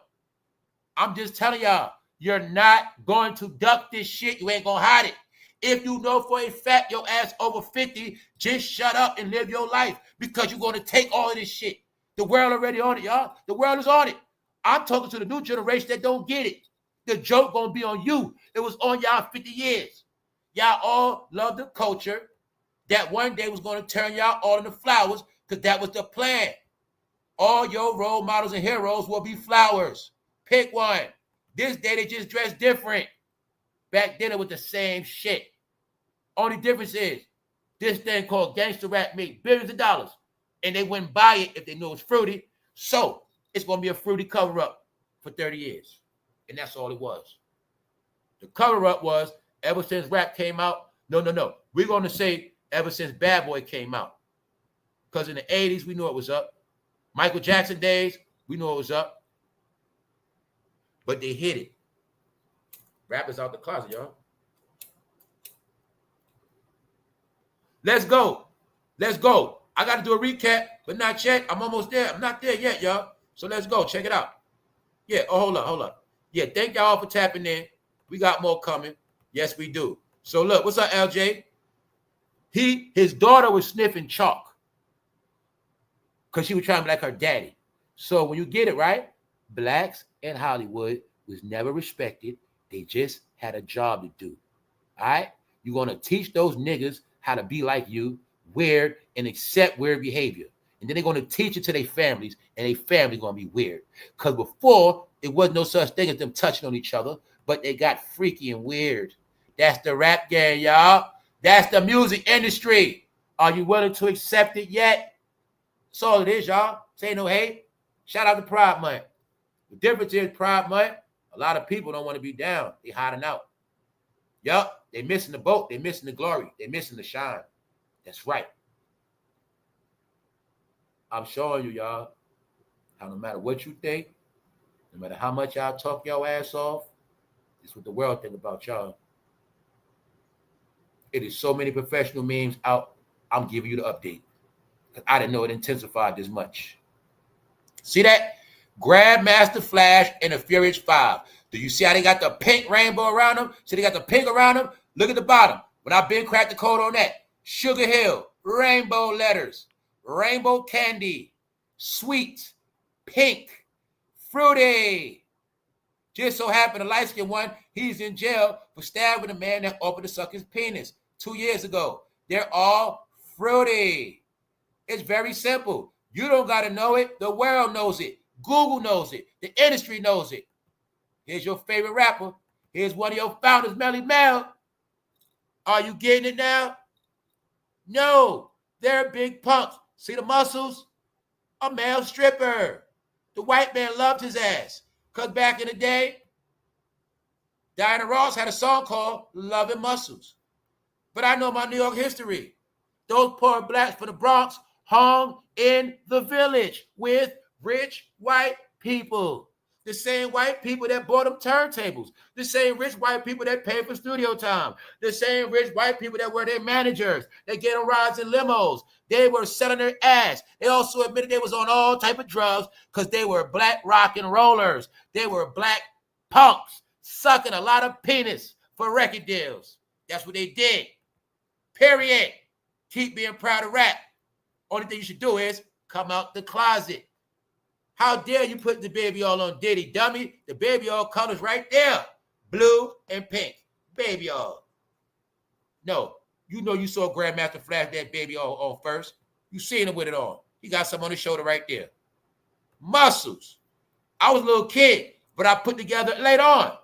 I'm just telling y'all, you're not going to duck this shit. You ain't going to hide it. If you know for a fact your ass over 50, just shut up and live your life because you're going to take all of this shit. The world already on it, y'all. The world is on it. I'm talking to the new generation that don't get it. The joke going to be on you. It was on y'all 50 years. Y'all all love the culture that one day was going to turn y'all all into flowers because that was the plan. All your role models and heroes will be flowers. Pick one. This day they just dress different. Back then it was the same shit. Only difference is this thing called gangster rap made billions of dollars and they wouldn't buy it if they knew it was fruity. So it's going to be a fruity cover-up for 30 years. And that's all it was. The cover-up was ever since rap came out. No. We're going to say ever since Bad Boy came out. Because in the 80s, we knew it was up. Michael Jackson days, we knew it was up. But they hid it. Rap is out the closet, y'all. Let's go. I got to do a recap, but not yet. I'm almost there. I'm not there yet, y'all. So let's go. Check it out. Yeah. Oh, hold up. Yeah. Thank y'all for tapping in. We got more coming. Yes, we do. So look, what's up, LJ? His daughter was sniffing chalk because she was trying to be like her daddy. So when you get it right, blacks in Hollywood was never respected. They just had a job to do. All right? You're going to teach those niggas how to be like you, weird, and accept weird behavior. And then they're going to teach it to their families, and their family going to be weird. Because before, it wasn't no such thing as them touching on each other, but they got freaky and weird. That's the rap game, y'all. That's the music industry. Are you willing to accept it yet? That's all it is, y'all. Say no hate. Shout out to Pride Month. The difference is Pride Month, a lot of people don't want to be down. They hiding out. Yup, they missing the boat. They missing the glory. They missing the shine. That's right. I'm showing you, y'all, how no matter what you think, no matter how much y'all talk your ass off, it's what the world think about y'all. It is so many professional memes out. I'm giving you the update. Because I didn't know it intensified this much. See that? Grandmaster Flash and the Furious 5. Do you see how they got the pink rainbow around them? See they got the pink around them? Look at the bottom. When I've been cracked the code on that. Sugar Hill, rainbow letters, rainbow candy, sweet, pink, fruity. Just so happened the light-skinned one, he's in jail for stabbing a man that offered to suck his penis 2 years ago. They're all fruity. It's very simple. You don't got to know it. The world knows it. Google knows it. The industry knows it. Here's your favorite rapper. Here's one of your founders, Melly Mel. Are you getting it now? No, they're big punks. See the muscles? A male stripper. The white man loved his ass. Because back in the day, Diana Ross had a song called Loving Muscles. But I know my New York history. Those poor blacks from the Bronx hung in the village with rich white people. The same white people that bought them turntables. The same rich white people that paid for studio time. The same rich white people that were their managers. They gave them rides in limos. They were selling their ass. They also admitted they was on all type of drugs because they were black rock and rollers. They were black punks sucking a lot of penis for record deals. That's what they did. Period. Keep being proud of rap. Only thing you should do is come out the closet. How dare you put the baby all on Diddy, dummy? The baby all colors right there. Blue and pink. Baby all. No, you know you saw Grandmaster Flash that baby all on first. You seen him with it on. He got some on his shoulder right there. Muscles. I was a little kid, but I put together later on.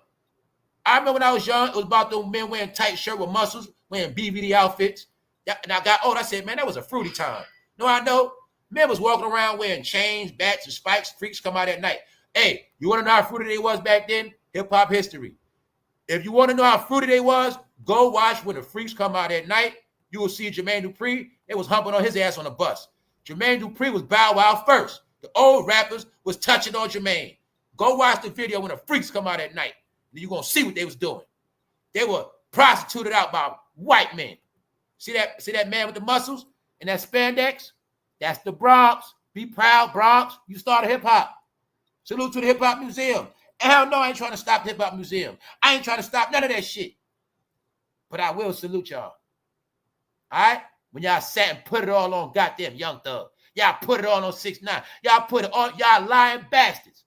I remember when I was young, it was about the men wearing tight shirt with muscles, wearing BVD outfits. And I got old, I said, man, that was a fruity time. No, I know. Men was walking around wearing chains, bats, and spikes. Freaks come out at night. Hey, you want to know how fruity they was back then? Hip-hop history. If you want to know how fruity they was, go watch when the freaks come out at night. You will see Jermaine Dupri. They was humping on his ass on the bus. Jermaine Dupri was Bow Wow first. The old rappers was touching on Jermaine. Go watch the video when the freaks come out at night. And you're going to see what they was doing. They were prostituted out by white men. See that man with the muscles and that spandex? That's the Bronx. Be proud, Bronx. You started hip-hop. Salute to the hip-hop museum. And hell no, I ain't trying to stop the hip-hop museum. I ain't trying to stop none of that shit. But I will salute y'all. All right? When y'all sat and put it all on goddamn Young Thug. Y'all put it all on 6ix9ine. Y'all put it on, y'all lying bastards.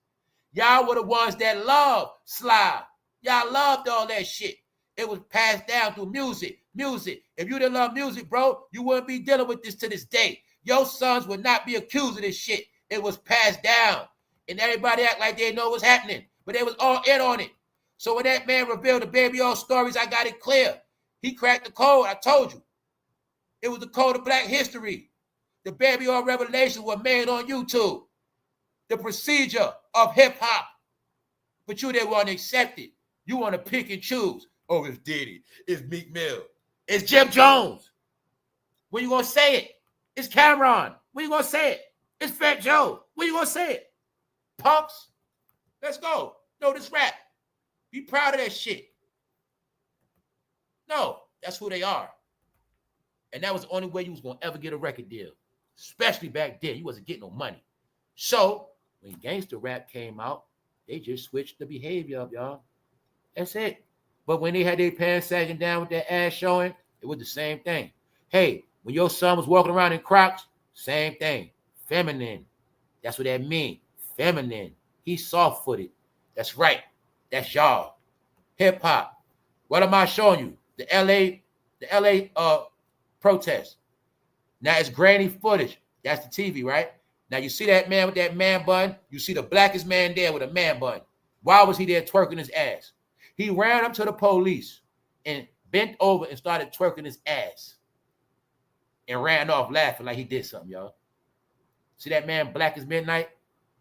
Y'all were the ones that loved Sly. Y'all loved all that shit. It was passed down through music. If you didn't love music, bro, you wouldn't be dealing with this to this day. Your sons would not be accused of this shit. It was passed down. And everybody act like they know what's happening. But they was all in on it. So when that man revealed the baby all stories, I got it clear. He cracked the code. I told you. It was the code of black history. The baby all revelations were made on YouTube. The procedure of hip-hop. But you didn't want to accept it. You want to pick and choose. Oh, it's Diddy. It's Meek Mill. It's Jim Jones. When you going to say it? It's Cameron. When you going to say it? It's fatjoe. When you going to say it? Punks. Let's go. Know this rap. Be proud of that shit. No, that's who they are. And that was the only way you was going to ever get a record deal. Especially back then. You wasn't getting no money. So, when gangster rap came out, they just switched the behavior up, y'all. That's it. But when they had their pants sagging down with their ass showing, it was the same thing. Hey, when your son was walking around in Crocs, same thing. Feminine. That's what that means. Feminine. He's soft-footed. That's right. That's y'all. Hip-hop. What am I showing you? The LA protest. Now it's grainy footage. That's the TV, right? Now you see that man with that man bun. You see the blackest man there with a man bun. Why was he there twerking his ass? He ran up to the police and bent over and started twerking his ass and ran off laughing like he did something, y'all. See that man black as midnight?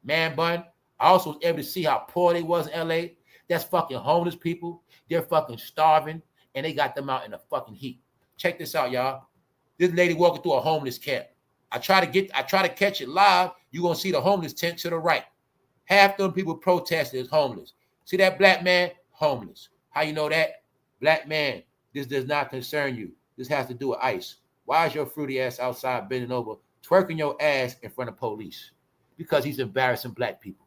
Man bun. I also was able to see how poor they was in LA. That's fucking homeless people. They're fucking starving and they got them out in the fucking heat. Check this out, y'all. This lady walking through a homeless camp. I try to catch it live. You're going to see the homeless tent to the right. Half them people protesting is homeless. See that black man? Homeless. How you know that? Black man, this does not concern you. This has to do with ICE. Why is your fruity ass outside bending over, twerking your ass in front of police? Because he's embarrassing black people.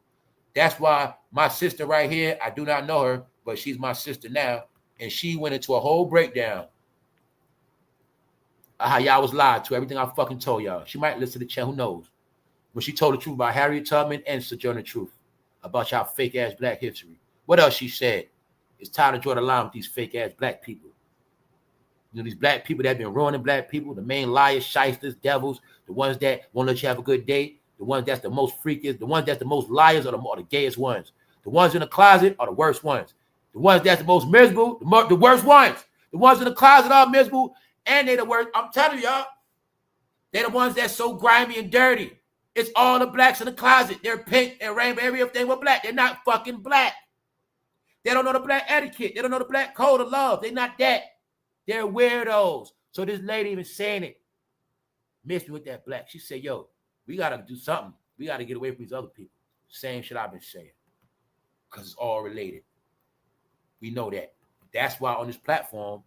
That's why my sister right here, I do not know her, but she's my sister now. And she went into a whole breakdown of how y'all was lied to, everything I fucking told y'all. She might listen to the channel, who knows? When she told the truth about Harriet Tubman and Sojourner Truth, about y'all fake-ass black history. What else she said? It's time to draw the line with these fake-ass black people. You know, these black people that have been ruining black people, the main liars, shysters, devils, the ones that won't let you have a good day, the ones that's the most freakiest, the ones that's the most liars are the gayest ones. The ones in the closet are the worst ones. The ones that's the most miserable, the worst ones. The ones in the closet are miserable, and they the worst. I'm telling y'all, they're the ones that's so grimy and dirty. It's all the blacks in the closet. They're pink and rainbow, everything with black. They're not fucking black. They don't know the black etiquette. They don't know the black code of love. They're not that. They're weirdos. So this lady even saying it, missed me with that black. She said, yo, we got to do something. We got to get away from these other people. Same shit I've been saying. Because it's all related. We know that. That's why on this platform,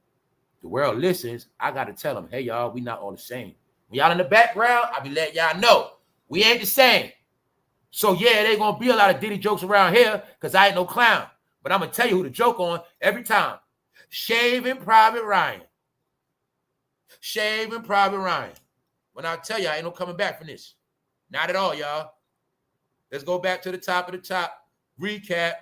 the world listens. I got to tell them, hey, y'all, we not all the same. When y'all in the background, I be letting y'all know, we ain't the same. So, yeah, there going to be a lot of Diddy jokes around here because I ain't no clown. But I'm going to tell you who to joke on every time. Shaving Private Ryan. Shaving Private Ryan. When I tell you, I ain't no coming back from this. Not at all, y'all. Let's go back to the top of the top. Recap.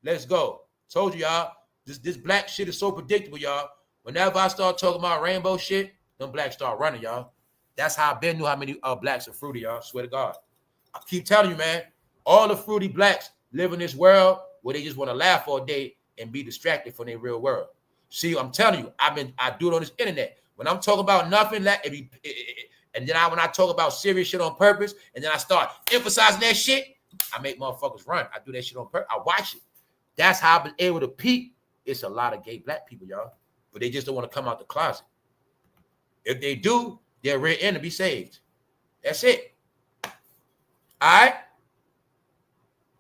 Let's go. Told you, y'all, this black shit is so predictable, y'all. Whenever I start talking about rainbow shit, them blacks start running, y'all. That's how I been knew how many blacks are fruity, y'all. Swear to God. I keep telling you, man, all the fruity blacks live in this world where they just want to laugh all day and be distracted from their real world. See, I'm telling you, I do it on this internet. When I'm talking about nothing, and then when I talk about serious shit on purpose, and then I start emphasizing that shit, I make motherfuckers run. I do that shit on purpose. I watch it. That's how I've been able to peep. It's a lot of gay black people, y'all, but they just don't want to come out the closet. If they do, they're rear end to be saved. That's it. All right?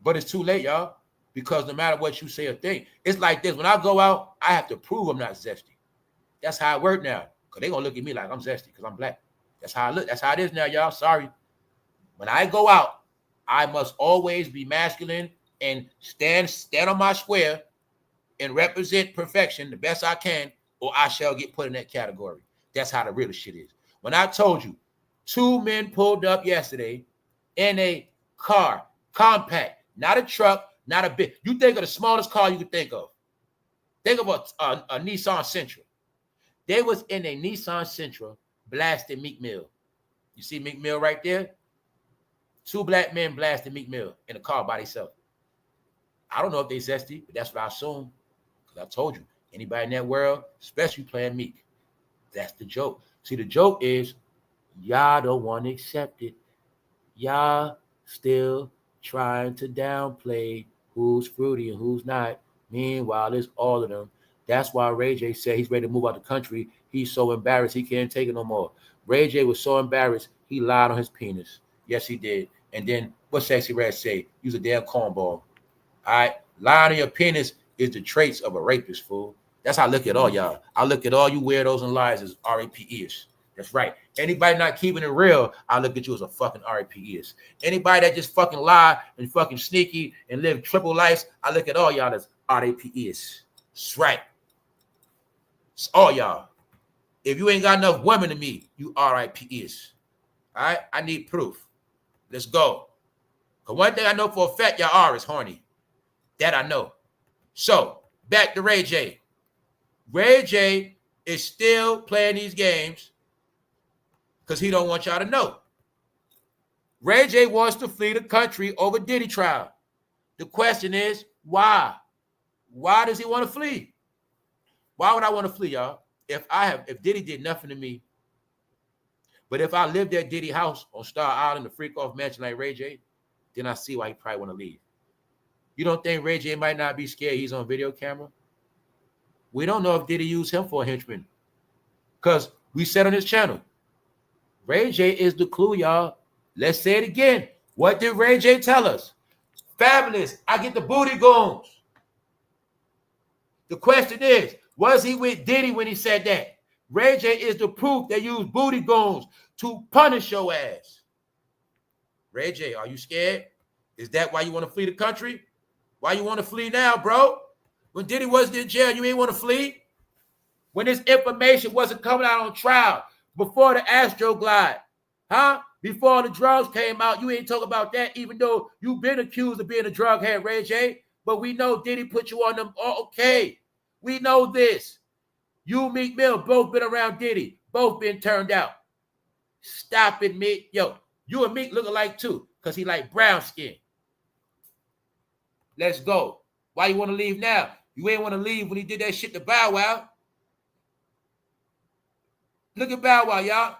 But it's too late, y'all, because no matter what you say or think, it's like this. When I go out, I have to prove I'm not zesty. That's how it works now, because they're going to look at me like I'm zesty because I'm black. That's how I look. That's how it is now, y'all. Sorry. When I go out, I must always be masculine and stand on my square and represent perfection the best I can, or I shall get put in that category. That's how the real shit is. When I told you, 2 men pulled up yesterday in a car, compact, not a truck, not a big. You think of the smallest car you could think of. Think of a Nissan Sentra. They was in a Nissan Sentra blasting Meek Mill. You see Meek Mill right there? 2 black men blasting Meek Mill in a car by themselves. I don't know if they zesty, but that's what I assume. Because I told you, anybody in that world, especially playing Meek, that's the joke. See, the joke is y'all don't want to accept it. Y'all still trying to downplay who's fruity and who's not. Meanwhile, it's all of them. That's why Ray J said he's ready to move out the country. He's so embarrassed he can't take it no more. Ray J was so embarrassed, he lied on his penis. Yes, he did. And then what Sexyyred say? Use a damn cornball. All right? Lying on your penis is the traits of a rapist, fool. That's how I look at all y'all. I look at all you weirdos and liars as RAPers. That's right. Anybody not keeping it real, I look at you as a fucking RAPers. Anybody that just fucking lie and fucking sneaky and live triple lives, I look at all y'all as RAPers. That's right. It's all y'all. If you ain't got enough women to me, you RIPers. All right? I need proof. Let's go. Because one thing I know for a fact, y'all are is horny. That I know. So, back to Ray J. Ray J is still playing these games because he don't want y'all to know. Ray J wants to flee the country over Diddy trial. The question is, why? Why does he want to flee? Why would I want to flee, y'all? If Diddy did nothing to me, but if I lived at Diddy house on Star Island, the freak-off mansion like Ray J, then I see why he probably want to leave. You don't think Ray J might not be scared he's on video camera? We don't know if Diddy used him for a henchman. Because we said on his channel, Ray J is the clue, y'all. Let's say it again. What did Ray J tell us? Fabulous. I get the booty goons. The question is, was he with Diddy when he said that? Ray J is the proof they use booty goons to punish your ass. Ray J, are you scared? Is that why you want to flee the country? Why you want to flee now, bro? When Diddy wasn't in jail, you ain't want to flee? When this information wasn't coming out on trial, before the Astroglide, huh? Before the drugs came out, you ain't talk about that, even though you've been accused of being a drug head, Ray J. But we know Diddy put you on them. Oh, okay. We know this. You and Meek Mill both been around Diddy. Both been turned out. Stop it, Meek. Yo, you and Meek look alike too, because he like brown skin. Let's go. Why you want to leave now? You ain't want to leave when he did that shit to Bow Wow. Look at Bow Wow, y'all.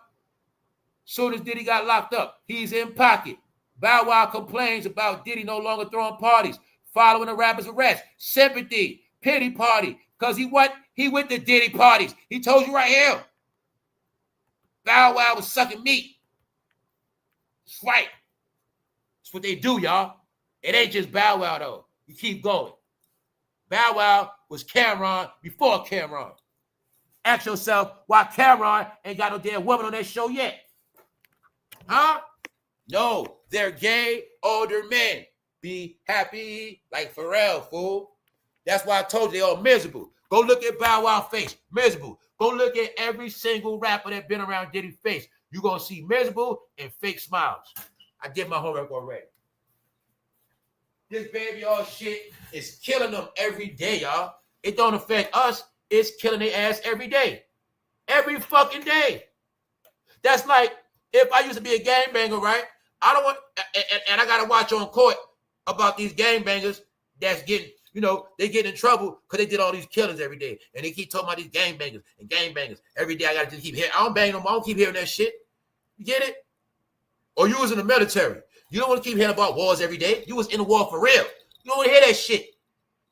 Soon as Diddy got locked up, he's in pocket. Bow Wow complains about Diddy no longer throwing parties, following the rapper's arrest. Sympathy, pity party, because he went to Diddy parties. He told you right here. Bow Wow was sucking meat. That's right. That's what they do, y'all. It ain't just Bow Wow, though. You keep going. Bow Wow was Cameron before Cameron. Ask yourself why Cameron ain't got no damn woman on that show yet. Huh? No, they're gay older men. Be happy like Pharrell, fool. That's why I told you they all miserable. Go look at Bow Wow face. Miserable. Go look at every single rapper that been around Diddy face. You're going to see miserable and fake smiles. I did my homework already. This baby all shit is killing them every day, y'all. It don't affect us. It's killing their ass every day. Every fucking day. That's like if I used to be a gangbanger, right? I don't want, and I got to watch on court about these gangbangers that's getting, you know, they get in trouble because they did all these killings every day. And they keep talking about these gangbangers and gangbangers. Every day I got to just keep hearing. I don't bang no more. I don't keep hearing that shit. You get it? Or you was in the military. You don't want to keep hearing about wars every day. You was in the war for real. You don't want to hear that shit.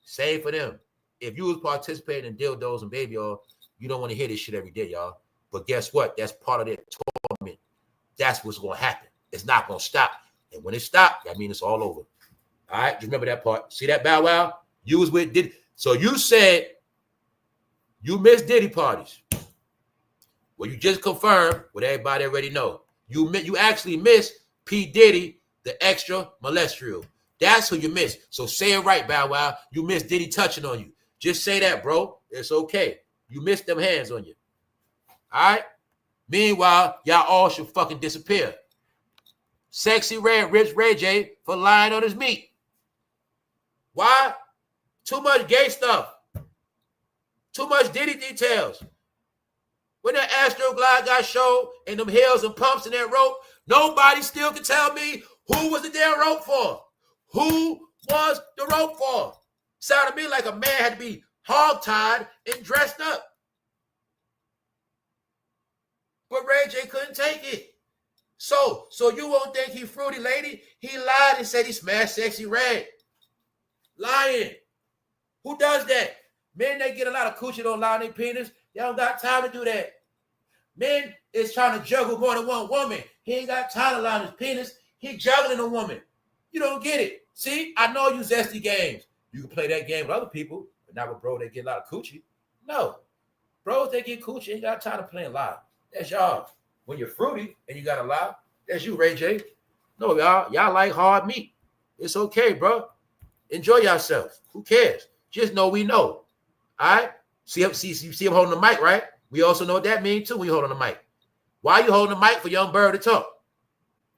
Same for them. If you was participating in dildos and baby oil, you don't want to hear this shit every day, y'all. But guess what? That's part of their torment. That's what's going to happen. It's not going to stop. And when it stops, that means it's all over. All right? Just remember that part. See that, Bow Wow? You was with Diddy. So you said you missed Diddy parties. Well, you just confirmed what everybody already know. You actually missed P. Diddy, the extra molestial. That's who you missed. So say it right, Bow Wow. You missed Diddy touching on you. Just say that, bro. It's okay. You missed them hands on you. All right? Meanwhile, y'all all should fucking disappear. Sexyyred rips Ray J for lying on his meat. Why? Too much gay stuff. Too much Diddy details. When that Astroglide got showed and them hills and pumps and that rope, nobody still can tell me who was the damn rope for. Who was the rope for? Sounded to me like a man had to be hog-tied and dressed up. But Ray J couldn't take it. So you won't think he fruity, lady. He lied and said he smashed Sexyyred. Lying. Who does that? Men that get a lot of coochie don't lie on their penis. They don't got time to do that. Men is trying to juggle more than one woman. He ain't got time to lie on his penis. He juggling a woman. You don't get it. See, I know you zesty games. You can play that game with other people, but not with bro that get a lot of coochie. No. Bros that get coochie ain't got time to play and lie. That's y'all. When you're fruity and you got to lie, that's you, Ray J. No, y'all like hard meat. It's okay, bro. Enjoy yourself. Who cares? Just know we know. All right? See him holding the mic, right? We also know what that means, too, when you holding the mic. Why you holding the mic for Young Bird to talk?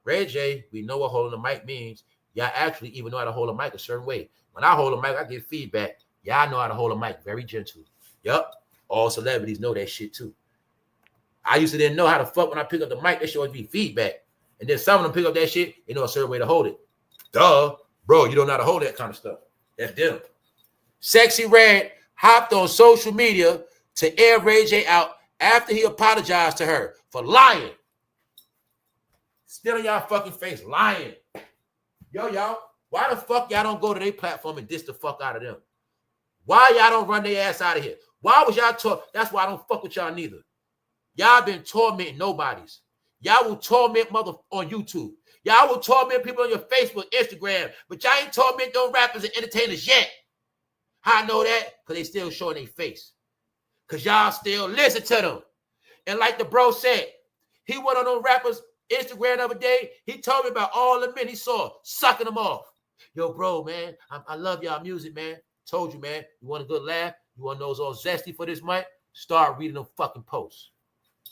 Ray J, we know what holding the mic means. Y'all actually even know how to hold a mic a certain way. When I hold a mic, I get feedback. Y'all know how to hold a mic very gentle. Yup. All celebrities know that shit, too. I used to didn't know how to fuck when I pick up the mic. That shit always be feedback. And then some of them pick up that shit, they know a certain way to hold it. Duh. Bro, you don't know how to hold that kind of stuff. That's them. Sexyyred hopped on social media to air Ray J out after he apologized to her for lying. Still in y'all fucking face, lying. Yo, y'all, why the fuck y'all don't go to their platform and diss the fuck out of them? Why y'all don't run their ass out of here? Why was y'all talk? That's why I don't fuck with y'all neither. Y'all been tormenting nobodies. Y'all will torment mother on YouTube. Y'all will torment people on your Facebook, Instagram, but y'all ain't torment those rappers and entertainers yet. How I know that? Because they still showing their face. Because y'all still listen to them. And like the bro said, he went on those rappers' Instagram the other day. He told me about all the men he saw sucking them off. Yo, bro, man, I love y'all music, man. Told you, man. You want a good laugh? You want to know it's all zesty for this month? Start reading them fucking posts.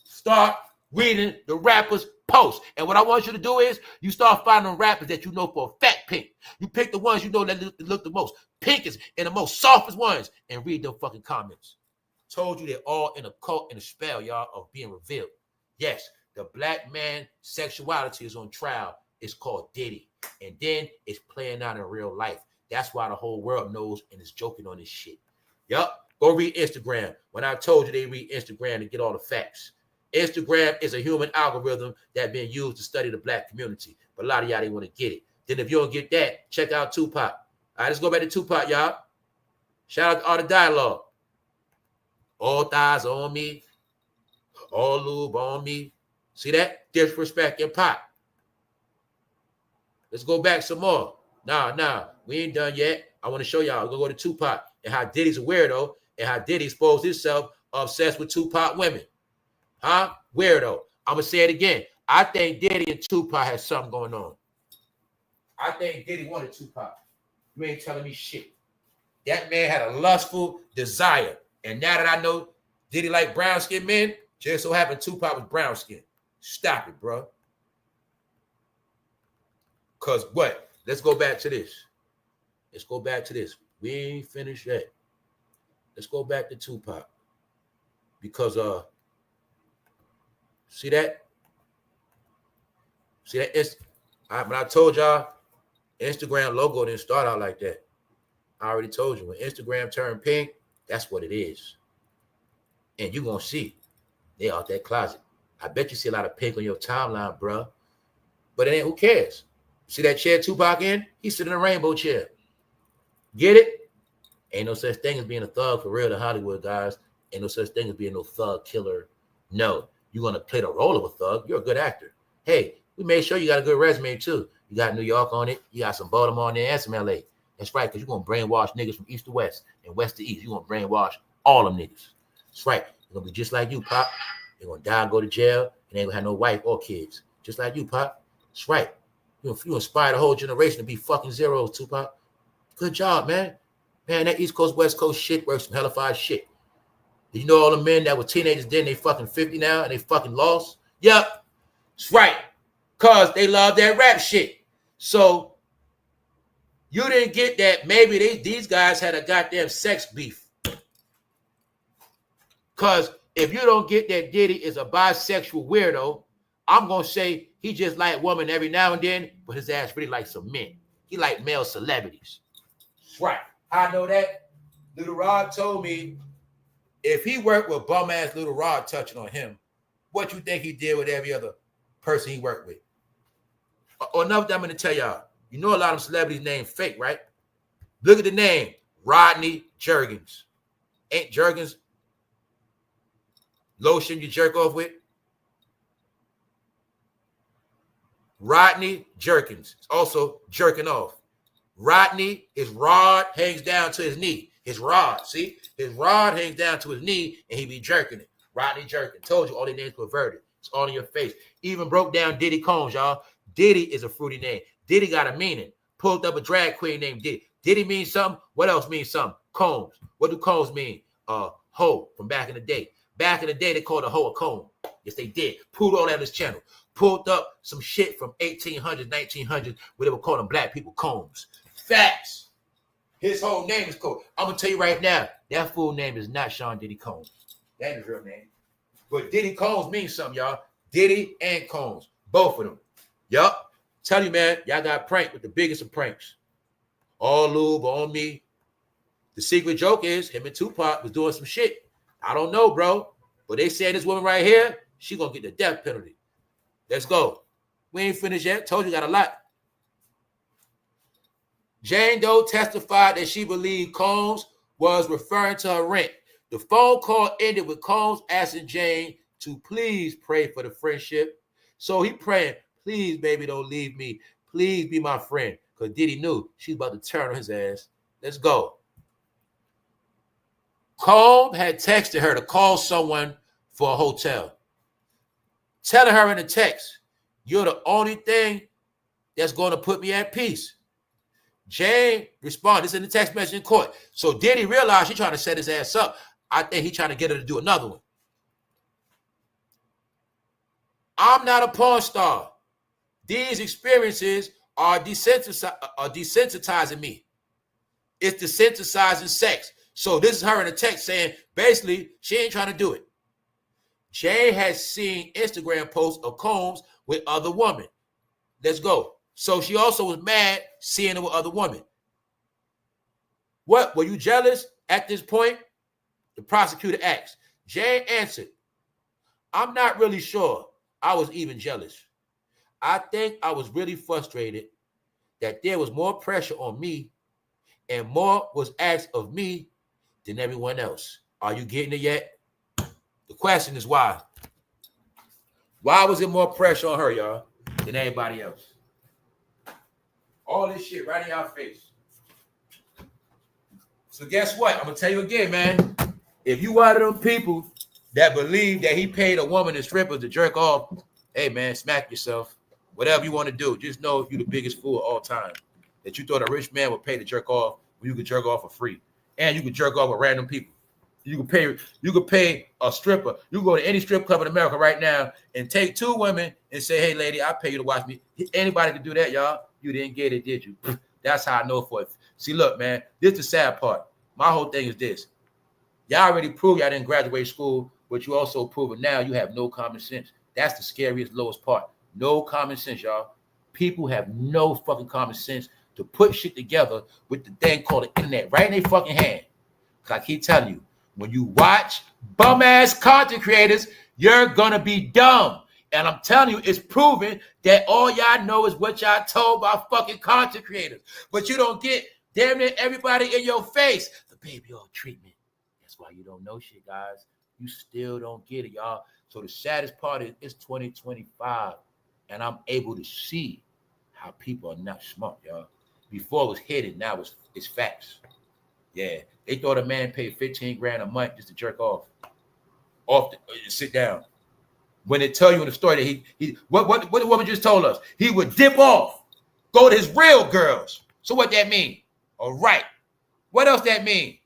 Start reading the rappers' posts. And what I want you to do is you start finding rappers that you know for a fact pink. You pick the ones you know that look the most pinkest and the most softest ones and read them fucking comments. Told you they're all in a cult and a spell, y'all, of being revealed. Yes, the black man sexuality is on trial. It's called Diddy. And then it's playing out in real life. That's why the whole world knows and is joking on this shit. Yup. Go read Instagram. When I told you they read Instagram to get all the facts. Instagram is a human algorithm that been used to study the black community. But a lot of y'all didn't want to get it. Then if you don't get that, check out Tupac. All right, let's go back to Tupac, y'all. Shout out to all the dialogue. All thighs on me. All lube on me. See that? Disrespect and pop. Let's go back some more. Nah, we ain't done yet. I want to show y'all. We're going to go to Tupac and how Diddy's a weirdo and how Diddy exposed himself obsessed with Tupac women. Huh? Weirdo. I'm going to say it again. I think Diddy and Tupac had something going on. I think Diddy wanted Tupac. You ain't telling me shit. That man had a lustful desire. And now that I know Diddy like brown skinned men, just so happened Tupac was brown skinned. Stop it, bro. Because what? Let's go back to this. Let's go back to this. We ain't finished yet. Let's go back to Tupac. Because, see that? See that? When I told y'all, Instagram logo didn't start out like that. I already told you. When Instagram turned pink, that's what it is. And you're going to see. They out that closet. I bet you see a lot of pink on your timeline, bro. But it ain't, who cares? See that chair Tupac in? He's sitting in a rainbow chair. Get it? Ain't no such thing as being a thug for real to Hollywood, guys. Ain't no such thing as being no thug killer. No. You're going to play the role of a thug. You're a good actor. Hey, we made sure you got a good resume, too. You got New York on it. You got some Baltimore on there and some LA. That's right, because you're going to brainwash niggas from east to west and west to east. You're going to brainwash all them niggas. That's right. You're going to be just like you, Pop. They're going to die and go to jail, and they ain't going to have no wife or kids. Just like you, Pop. That's right. You inspire the whole generation to be fucking zeros, Tupac. Good job, man. Man, that East Coast, West Coast shit works some hellified shit. Did you know all the men that were teenagers then, they fucking 50 now, and they fucking lost? Yep. That's right. Because they love that rap shit. So, you didn't get that. Maybe these guys had a goddamn sex beef. Because if you don't get that Diddy is a bisexual weirdo, I'm going to say he just like women every now and then, but his ass really likes some men. He like male celebrities. That's right. I know that. Little Rod told me if he worked with bum-ass Little Rod touching on him, what you think he did with every other person he worked with? Or another thing I'm going to tell y'all. You know a lot of celebrities named fake, right? Look at the name. Rodney Jergens. Ain't Jergens lotion you jerk off with? Rodney Jerkins. Also jerking off. Rodney, his rod hangs down to his knee. His rod, see? His rod hangs down to his knee and he be jerking it. Rodney Jerkin. Told you all their names perverted. It's all in your face. Even broke down Diddy Combs, y'all. Diddy is a fruity name. Diddy got a meaning. Pulled up a drag queen named Diddy. Diddy means something. What else means something? Combs. What do combs mean? Hoe from back in the day. Back in the day, they called a hoe a comb. Yes, they did. Pulled all that on this channel. Pulled up some shit from 1800s, 1900s, where they were calling black people combs. Facts. His whole name is Combs. I'm going to tell you right now, that full name is not Sean Diddy Combs. That is his real name. But Diddy Combs means something, y'all. Diddy and Combs. Both of them. Yup. Tell you, man, y'all got pranked with the biggest of pranks. All lube on me. The secret joke is him and Tupac was doing some shit. I don't know, bro. But they said this woman right here, she going to get the death penalty. Let's go. We ain't finished yet. Told you got a lot. Jane Doe testified that she believed Combs was referring to her rent. The phone call ended with Combs asking Jane to please pray for the friendship. So he praying, please, baby, don't leave me. Please be my friend. Because Diddy knew she's about to turn on his ass. Let's go. Combs had texted her to call someone for a hotel. Telling her in the text, you're the only thing that's going to put me at peace. Jay responded. This in the text message in court. So Diddy realized he trying to set his ass up. I think he trying to get her to do another one. I'm not a porn star. These experiences are desensitizing me. It's desensitizing sex. So this is her in a text saying, basically, she ain't trying to do it. Jay has seen Instagram posts of Combs with other women. Let's go. So she also was mad seeing it with other women. What? Were you jealous at this point? The prosecutor asked. Jay answered, I'm not really sure I was even jealous. I think I was really frustrated that there was more pressure on me and more was asked of me than everyone else. Are you getting it yet? The question is why? Why was it more pressure on her, y'all, than anybody else? All this shit right in your face. So guess what? I'm going to tell you again, man. If you one of them people that believe that he paid a woman and strippers to jerk off, hey, man, smack yourself. Whatever you want to do, just know you're the biggest fool of all time. That you thought a rich man would pay to jerk off when you could jerk off for free. And you could jerk off with random people. You could pay a stripper. You can go to any strip club in America right now and take two women and say, hey, lady, I'll pay you to watch me. Anybody could do that, y'all. You didn't get it, did you? That's how I know for it. See, look, man, this is the sad part. My whole thing is this. Y'all already proved y'all didn't graduate school, but you also proven now you have no common sense. That's the scariest, lowest part. No common sense, y'all. People have no fucking common sense to put shit together with the thing called the internet right in their fucking hand. Because I keep telling you, when you watch bum-ass content creators, you're going to be dumb. And I'm telling you, it's proven that all y'all know is what y'all told by fucking content creators. But you don't get damn near everybody in your face. The baby oil treatment. That's why you don't know shit, guys. You still don't get it, y'all. So the saddest part is it's 2025. And I'm able to see how people are not smart, y'all. Before it was hidden, now it's facts. Yeah, they thought a man paid 15 grand a month just to jerk off sit down. When they tell you in the story that what the woman just told us, he would dip off, go to his real girls. So what that mean? All right. What else that mean?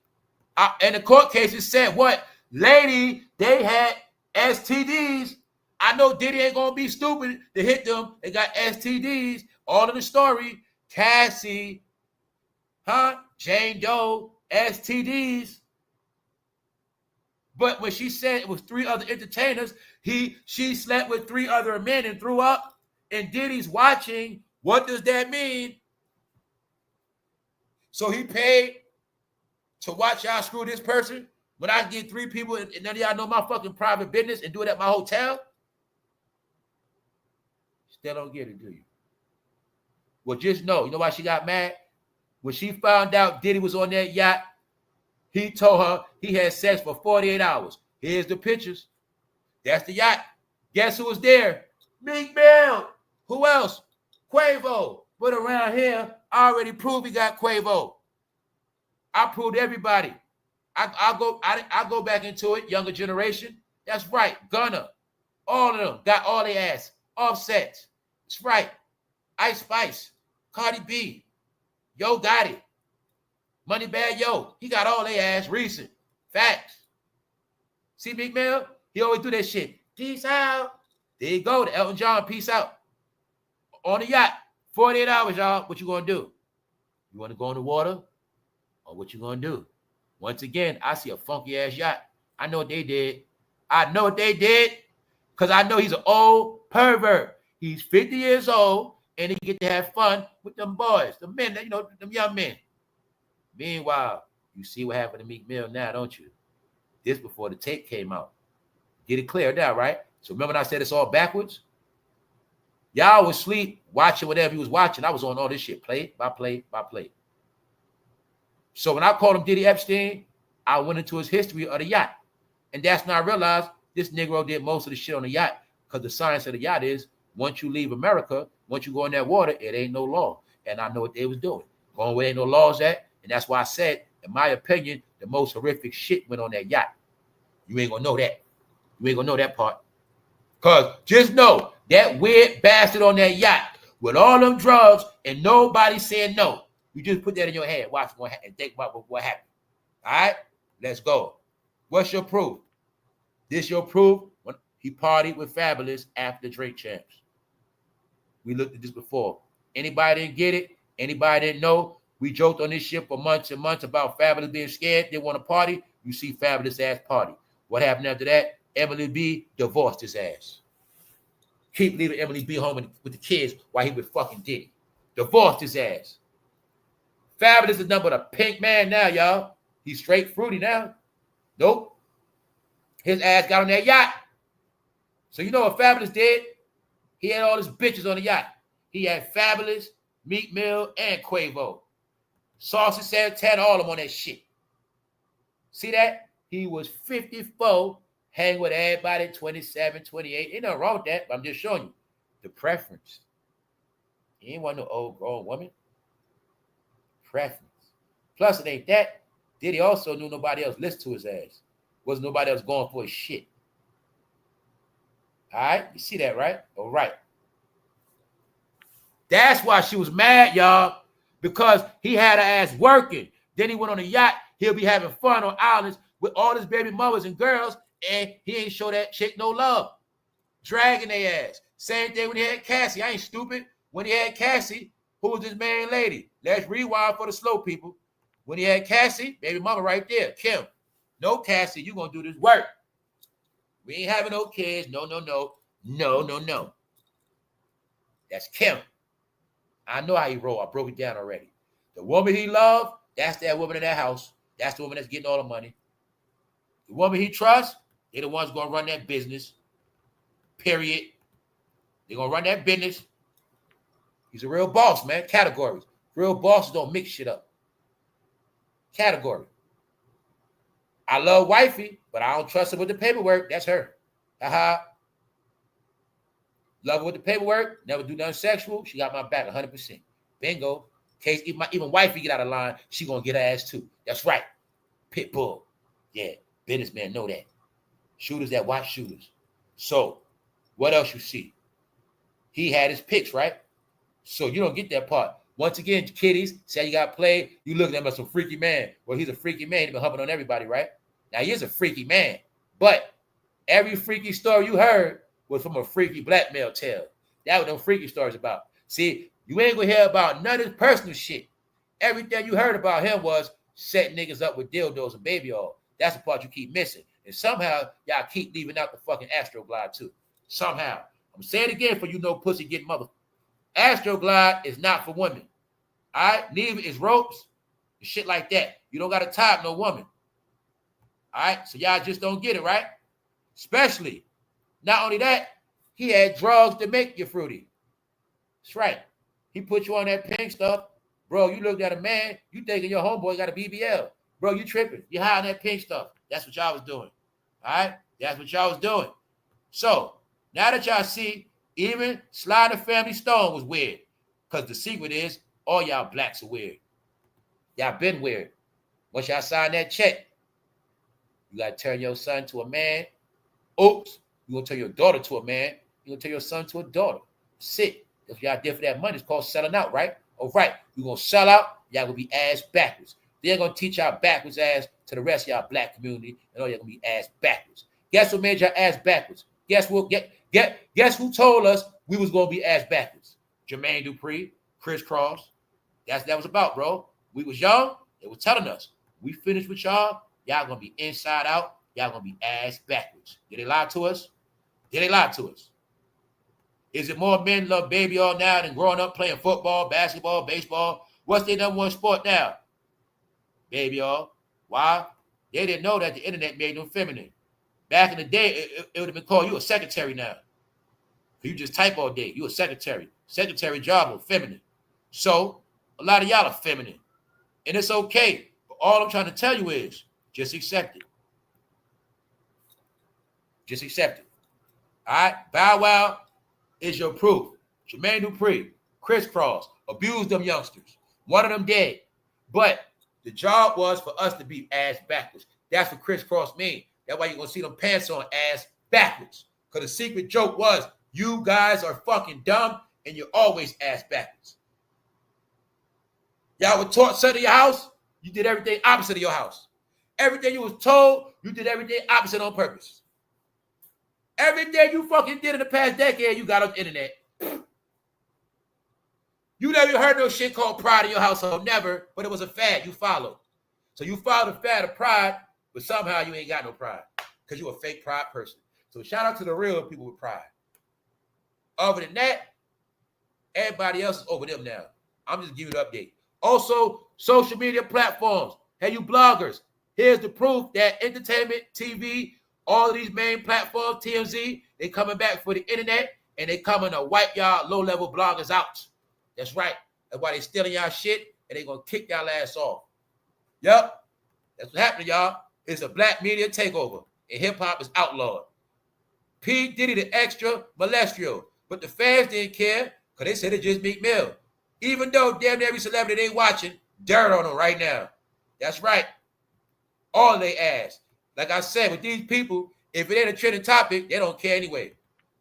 And the court cases said what? Lady, they had STDs. I know Diddy ain't gonna be stupid to hit them. They got STDs. All in the story. Cassie, Jane Doe, STDs. But when she said it was 3 other entertainers, she slept with 3 other men and threw up. And Diddy's watching. What does that mean? So he paid to watch y'all screw this person when I get 3 people and none of y'all know my fucking private business and do it at my hotel? Still don't get it, do you? Well, just know, you know why she got mad? When she found out Diddy was on that yacht, he told her he had sex for 48 hours. Here's the pictures. That's the yacht. Guess who was there? Meek Mill. Who else? Quavo. But around here, I already proved he got Quavo. I proved everybody. I go back into it, younger generation. That's right. Gunna. All of them got all their ass. Offset. That's right. Ice Spice. Cardi B. Yo Gotti. Money Bad Yo. He got all their ass recent. Facts. See Meek Mill? He always do that shit. Peace out. There you go. The Elton John, peace out. On the yacht. 48 hours, y'all. What you gonna do? You want to go in the water? Or what you gonna do? Once again, I see a funky ass yacht. I know what they did. Because I know he's an old pervert. He's 50 years old, and he get to have fun with them boys, the men, you know, them young men. Meanwhile, you see what happened to Meek Mill now, don't you? This before the tape came out. Get it clear now, right? So remember when I said it's all backwards? Y'all was asleep watching whatever you was watching. I was on all this shit, play by play by play. So when I called him Diddy Epstein, I went into his history of the yacht. And that's when I realized this Negro did most of the shit on the yacht, because the science of the yacht is once you leave America, once you go in that water, it ain't no law. And I know what they was doing. Going where ain't no laws at. And that's why I said, in my opinion, the most horrific shit went on that yacht. You ain't gonna know that. You ain't gonna know that part. Because just know that weird bastard on that yacht with all them drugs and nobody saying no. You just put that in your head. Watch what and think about what happened. All right, let's go. What's your proof? This your proof? When he partied with Fabulous after Drink Champs. We looked at this before. Anybody didn't get it? Anybody didn't know? We joked on this shit for months and months about Fabulous being scared. They want to party. You see Fabulous ass party. What happened after that? Emily B divorced his ass. Keep leaving Emily B home with the kids while he with fucking Diddy. Divorced his ass. Fabulous is nothing but a pink man now, y'all. He's straight fruity now. Nope. His ass got on that yacht. So you know what Fabulous did? He had all his bitches on the yacht. He had Fabulous, Meek Mill, and Quavo. Saucy Santana, all of them on that shit. See that? He was 54, hang with everybody, 27, 28. Ain't nothing wrong with that, but I'm just showing you the preference. He ain't want no old grown woman. Preference. Plus, it ain't that. Diddy also knew nobody else listened to his ass. Wasn't nobody else going for his shit. All right? You see that, right? All right. That's why she was mad, y'all, because he had her ass working. Then he went on a yacht. He'll be having fun on islands with all his baby mothers and girls, and he ain't show that chick no love. Dragging their ass. Same thing when he had Cassie. I ain't stupid. When he had Cassie, who was his main lady? Let's rewind for the slow people. When he had Cassie, baby mama right there, Kim. No, Cassie, you gonna do this work. We ain't having no kids. No, no, no. No, no, no. That's Kim. I know how he roll. I broke it down already. The woman he loved, that's that woman in that house. That's the woman that's getting all the money. The woman he trusts, they're the ones going to run that business. Period. They're going to run that business. He's a real boss, man. Categories. Real bosses don't mix shit up. Category. I love wifey, but I don't trust her with the paperwork. That's her. Haha. Love her with the paperwork. Never do nothing sexual. She got my back 100%. Bingo. Case even wifey get out of line, she gonna get her ass too. That's right. Pitbull. Yeah. Businessmen know that. Shooters that watch shooters. So, what else you see? He had his picks, right? So you don't get that part. Once again, kiddies, say you got played, you look at him as some freaky man. Well, he's a freaky man. He's been humping on everybody, right? Now, he is a freaky man. But every freaky story you heard was from a freaky black male tale. That was them freaky stories about. See, you ain't gonna hear about none of his personal shit. Everything you heard about him was setting niggas up with dildos and baby oil. That's the part you keep missing. And somehow, y'all keep leaving out the fucking Astroglide too. Somehow. I'm saying it again for you know pussy getting mother. Astroglide is not for women. All right? Neither is ropes and shit like that. You don't got to tie up no woman. All right? So y'all just don't get it, right? Especially, not only that, he had drugs to make you fruity. That's right. He put you on that pink stuff. Bro, you looked at a man, you thinking your homeboy got a BBL. Bro, you tripping. You high on that pink stuff. That's what y'all was doing. All right? That's what y'all was doing. So, now that y'all see, even Sliding Family Stone was weird. Because the secret is, all y'all blacks are weird. Y'all been weird. Once y'all sign that check, you got to turn your son to a man. Oops. You going to turn your daughter to a man. You going to turn your son to a daughter. Sit. If y'all did for that money, it's called selling out, right? All right. You're going to sell out. Y'all going to be ass backwards. They're going to teach y'all backwards ass to the rest of y'all black community. And all y'all going to be ass backwards. Guess what made y'all ass backwards? Guess who told us we was going to be ass backwards? Jermaine Dupri, Chris Cross. That's that was about, bro. We was young. They was telling us. We finished with y'all. Y'all going to be inside out. Y'all going to be ass backwards. Did they lie to us? Did they lie to us? Is it more men love baby all now than growing up playing football, basketball, baseball? What's their number one sport now? Baby all. Why? They didn't know that the internet made them feminine. Back in the day, it would have been called you a secretary now. You just type all day. You a secretary. Secretary job was feminine. So, a lot of y'all are feminine. And it's okay. But all I'm trying to tell you is, just accept it. Just accept it. All right? Bow Wow is your proof. Jermaine Dupri, Chris Cross, abused them youngsters. One of them dead. But the job was for us to be ass backwards. That's what Chris Cross means. That's why you're going to see them pants on ass backwards. Because the secret joke was, you guys are fucking dumb and you're always ass backwards. Y'all were taught something in your house, you did everything opposite of your house. Everything you was told, you did everything opposite on purpose. Everything you fucking did in the past decade, you got on the internet. You never heard no shit called pride in your household, never, but it was a fad you followed. So you followed the fad of pride, but somehow you ain't got no pride because you a fake pride person. So shout out to the real people with pride. Other than that, everybody else is over them now. I'm just giving you an update. Also, social media platforms. Hey, you bloggers, here's the proof that entertainment, TV, all of these main platforms, TMZ, they coming back for the internet, and they coming to wipe y'all low-level bloggers out. That's right. That's why they stealing y'all shit, and they gonna kick y'all ass off. Yep. That's what happened, y'all. It's a black media takeover, and hip-hop is outlawed. P. Diddy the extra molestial, but the fans didn't care because they said it just Meek Mill. Even though damn near every celebrity they watching, dirt on them right now. That's right. All they ask. Like I said, with these people, if it ain't a trending topic, they don't care anyway.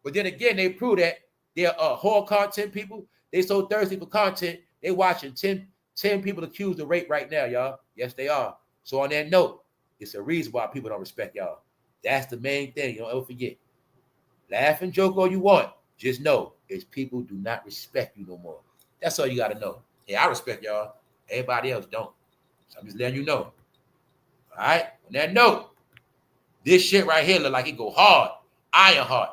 But then again, they prove that they're whole content people. They so thirsty for content, they watching 10 people accused of rape right now, y'all. Yes, they are. So on that note, it's a reason why people don't respect y'all. That's the main thing. You don't ever forget. Laugh and joke all you want. Just know, is people do not respect you no more. That's all you got to know. Yeah, I respect y'all. Everybody else don't. So I'm just letting you know. All right? On that note, this shit right here look like it go hard. Iron hard.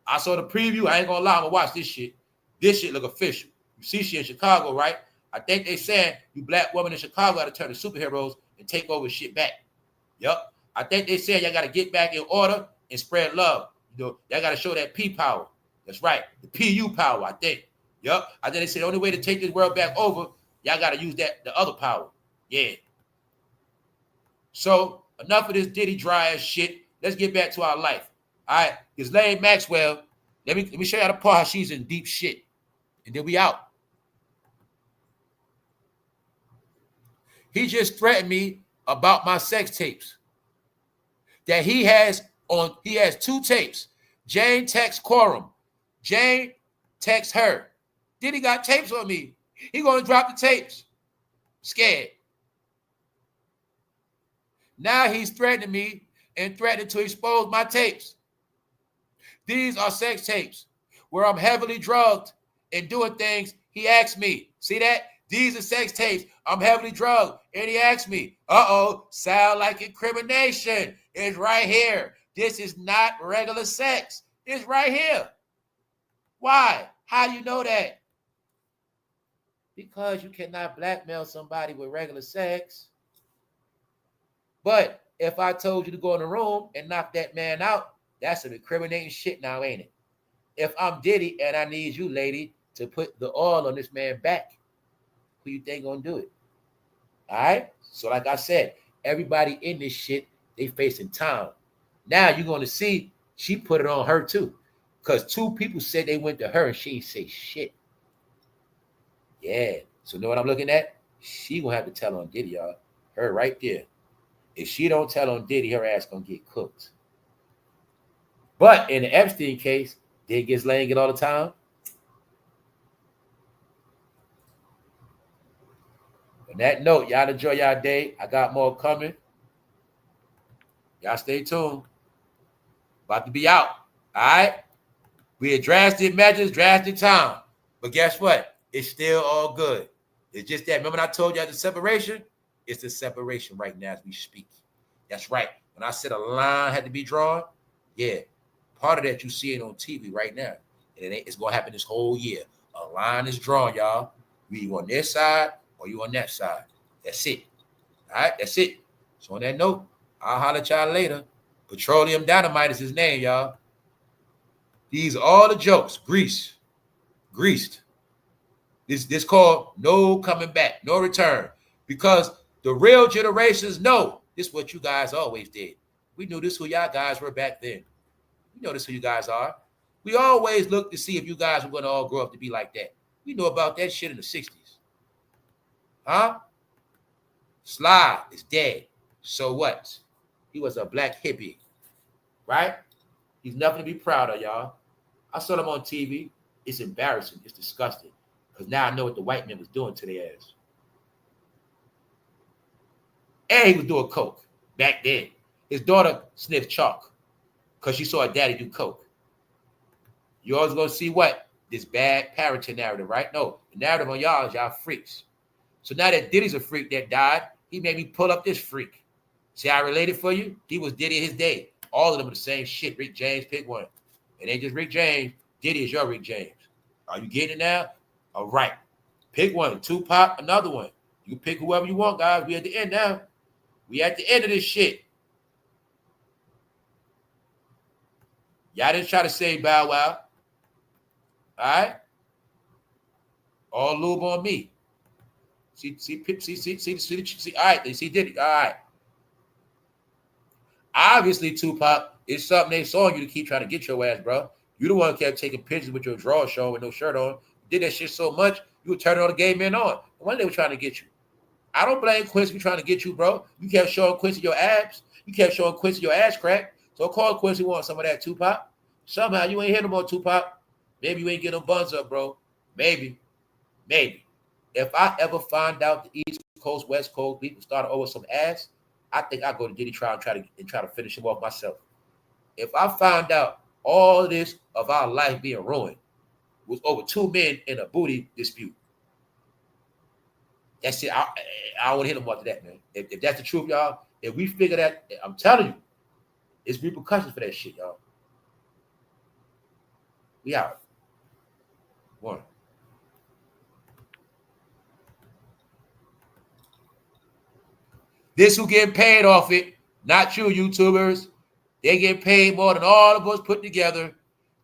I saw the preview. I ain't going to lie. I'm going to watch this shit. This shit look official. You see she in Chicago, right? I think they saying you black women in Chicago got to turn to superheroes and take over shit back. Yup. I think they saying y'all got to get back in order and spread love. You know, y'all got to show that P power. That's right. The PU power, I think. Yup. I think they said the only way to take this world back over, y'all got to use that the other power. Yeah. So enough of this Diddy dry ass shit. Let's get back to our life. All right. Ghislaine Maxwell, let me show y'all the part how she's in deep shit. And then we out. He just threatened me about my sex tapes. That he has 2 tapes. Jane texts Quorum. Jane texts her. Diddy got tapes on me. He gonna drop the tapes. Scared. Now he's threatening me and threatening to expose my tapes. These are sex tapes where I'm heavily drugged and doing things he asked me. See that? These are sex tapes. I'm heavily drugged. And he asked me, sound like incrimination. It's right here. This is not regular sex. It's right here. Why? How do you know that? Because you cannot blackmail somebody with regular sex. But if I told you to go in the room and knock that man out, that's some incriminating shit now, ain't it? If I'm Diddy and I need you, lady, to put the oil on this man's back, who you think gonna do it? All right? So like I said, everybody in this shit, they facing time. Now you're gonna see she put it on her too. Because 2 people said they went to her and she ain't say shit. Yeah. So know what I'm looking at? She gonna have to tell on Diddy, y'all. Her right there. If she don't tell on Diddy, her ass gonna get cooked. But in the Epstein case, did Ghislaine get all the time? On that note, y'all enjoy y'all day. I got more coming. Y'all stay tuned. About to be out. All right? We had drastic measures, drastic time. But guess what? It's still all good. It's just that. Remember I told you the separation? It's the separation right now as we speak. That's right. When I said a line had to be drawn, yeah. Part of that you see it on TV right now. And it's going to happen this whole year. A line is drawn, y'all. You on this side or you on that side. That's it. All right? That's it. So on that note, I'll holler at y'all later. Petroleum Dynamite is his name, y'all. These are all the jokes. Greased. This called no coming back, no return. Because the real generations know this is what you guys always did. We knew this who y'all guys were back then. We know this who you guys are. We always look to see if you guys were going to all grow up to be like that. We know about that shit in the 60s. Huh? Sly is dead. So what? He was a black hippie. Right? He's nothing to be proud of, y'all. I saw him on TV. It's embarrassing. It's disgusting. Because now I know what the white man was doing to their ass. And he was doing coke back then. His daughter sniffed chalk because she saw her daddy do coke. You always gonna see what? This bad parenting narrative, right? No, the narrative on y'all is y'all freaks. So now that Diddy's a freak that died, he made me pull up this freak. See how I related for you? He was Diddy in his day. All of them are the same shit. Rick James, pick one. It ain't just Rick James. Diddy is your Rick James. Are you getting it now? All right. Pick one. Tupac, another one. You can pick whoever you want, guys. We at the end now. We at the end of this shit. Y'all didn't try to say Bow Wow. All right? All lube on me. See, all right, they see Diddy. All right. Obviously, Tupac, it's something they saw you to keep trying to get your ass, bro. You the one who kept taking pictures with your drawers showing with no shirt on. You did that shit so much, you were turning all the gay men on. One day they were trying to get you. I don't blame Quincy for trying to get you, bro. You kept showing Quincy your abs. You kept showing Quincy your ass crack. So call Quincy want some of that, Tupac. Somehow you ain't hit no more, Tupac. Maybe you ain't get them buns up, bro. Maybe. If I ever find out the East Coast, West Coast people started over some ass, I think I go to diddytrial and try to finish him off myself. If I find out all this of our life being ruined was over 2 men in a booty dispute, that's it. I don't want to hit him after that, man. If that's the truth, y'all, if we figure that, I'm telling you, it's repercussions for that shit, y'all. We out. One. This who getting paid off it, not you, YouTubers. They get paid more than all of us put together.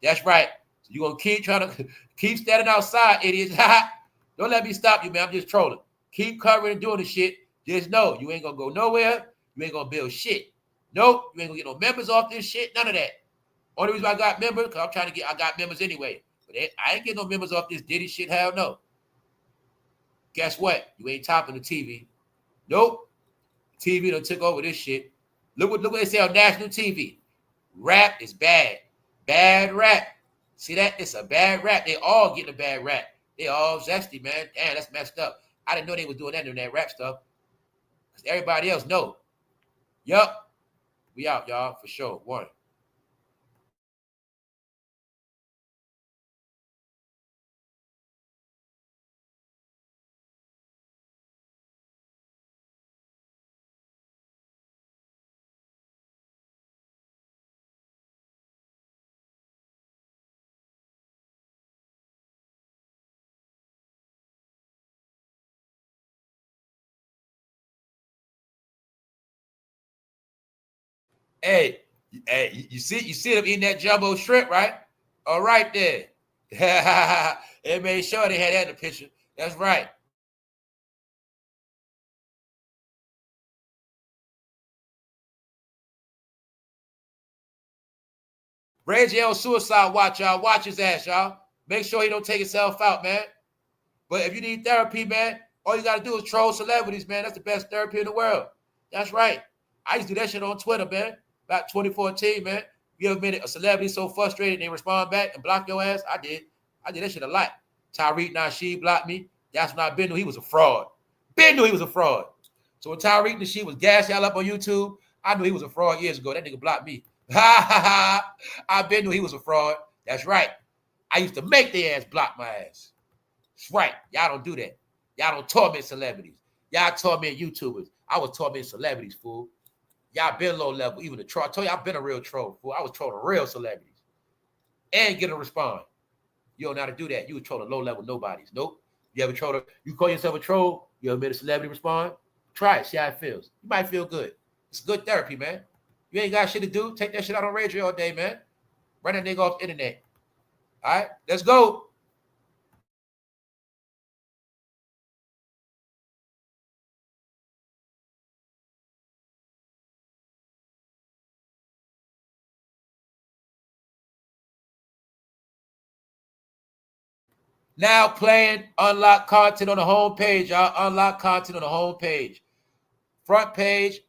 That's right. So you're going to keep trying to keep standing outside, idiots. Don't let me stop you, man. I'm just trolling. Keep covering and doing the shit. Just know you ain't going to go nowhere. You ain't going to build shit. Nope. You ain't going to get no members off this shit. None of that. Only reason I got members, because I got members anyway. But I ain't getting no members off this Diddy shit. Hell no. Guess what? You ain't topping the TV. Nope. TV done took over this shit. Look what they say on national TV. Rap is bad. Bad rap. See that? It's a bad rap. They all getting a bad rap. They all zesty, man. Damn, that's messed up. I didn't know they was doing that in that rap stuff. Because everybody else know. Yup. We out, y'all, for sure. One. Hey, you see them eating that jumbo shrimp, right? All right there. They made sure they had that in the picture. That's right. Reggie on suicide watch, y'all. Watch his ass, y'all. Make sure he don't take himself out, man. But if you need therapy, man, all you got to do is troll celebrities, man. That's the best therapy in the world. That's right. I used to do that shit on Twitter, man. About 2014, man. You ever been a celebrity so frustrated they respond back and block your ass? I did that shit a lot. Tariq Nasheed blocked me. That's when I been knew he was a fraud. Been knew he was a fraud. So when Tariq Nasheed was gassing y'all up on YouTube, I knew he was a fraud years ago. That nigga blocked me. I been knew he was a fraud. That's right. I used to make their ass block my ass. That's right. Y'all don't do that. Y'all don't torment celebrities. Y'all torment YouTubers. I was tormenting celebrities, fool. Y'all been low level, even the troll. I told you I've been a real troll, fool. I was trolling real celebrities. And get a response. You don't know how to do that. You was trolling low level nobodies. Nope. You ever troll? You call yourself a troll? You ever made a celebrity respond? Try it. See how it feels. You might feel good. It's good therapy, man. You ain't got shit to do. Take that shit out on radio all day, man. Run that nigga off the internet. All right, let's go. Now playing unlock content on the home page, y'all. Unlock content on the home page. Front page,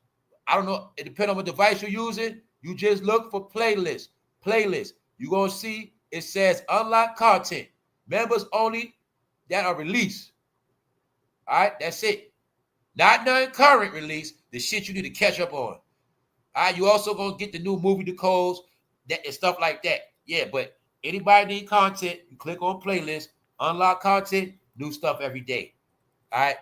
I don't know. It depends on what device you're using. You just look for playlist. Playlist. You're going to see it says unlock content. Members only that are released. All right, that's it. Not the current release, the shit you need to catch up on. All right, you also gonna get the new movie decodes that and stuff like that. Yeah, but anybody need content, you click on playlist, unlock content, new stuff every day. All right.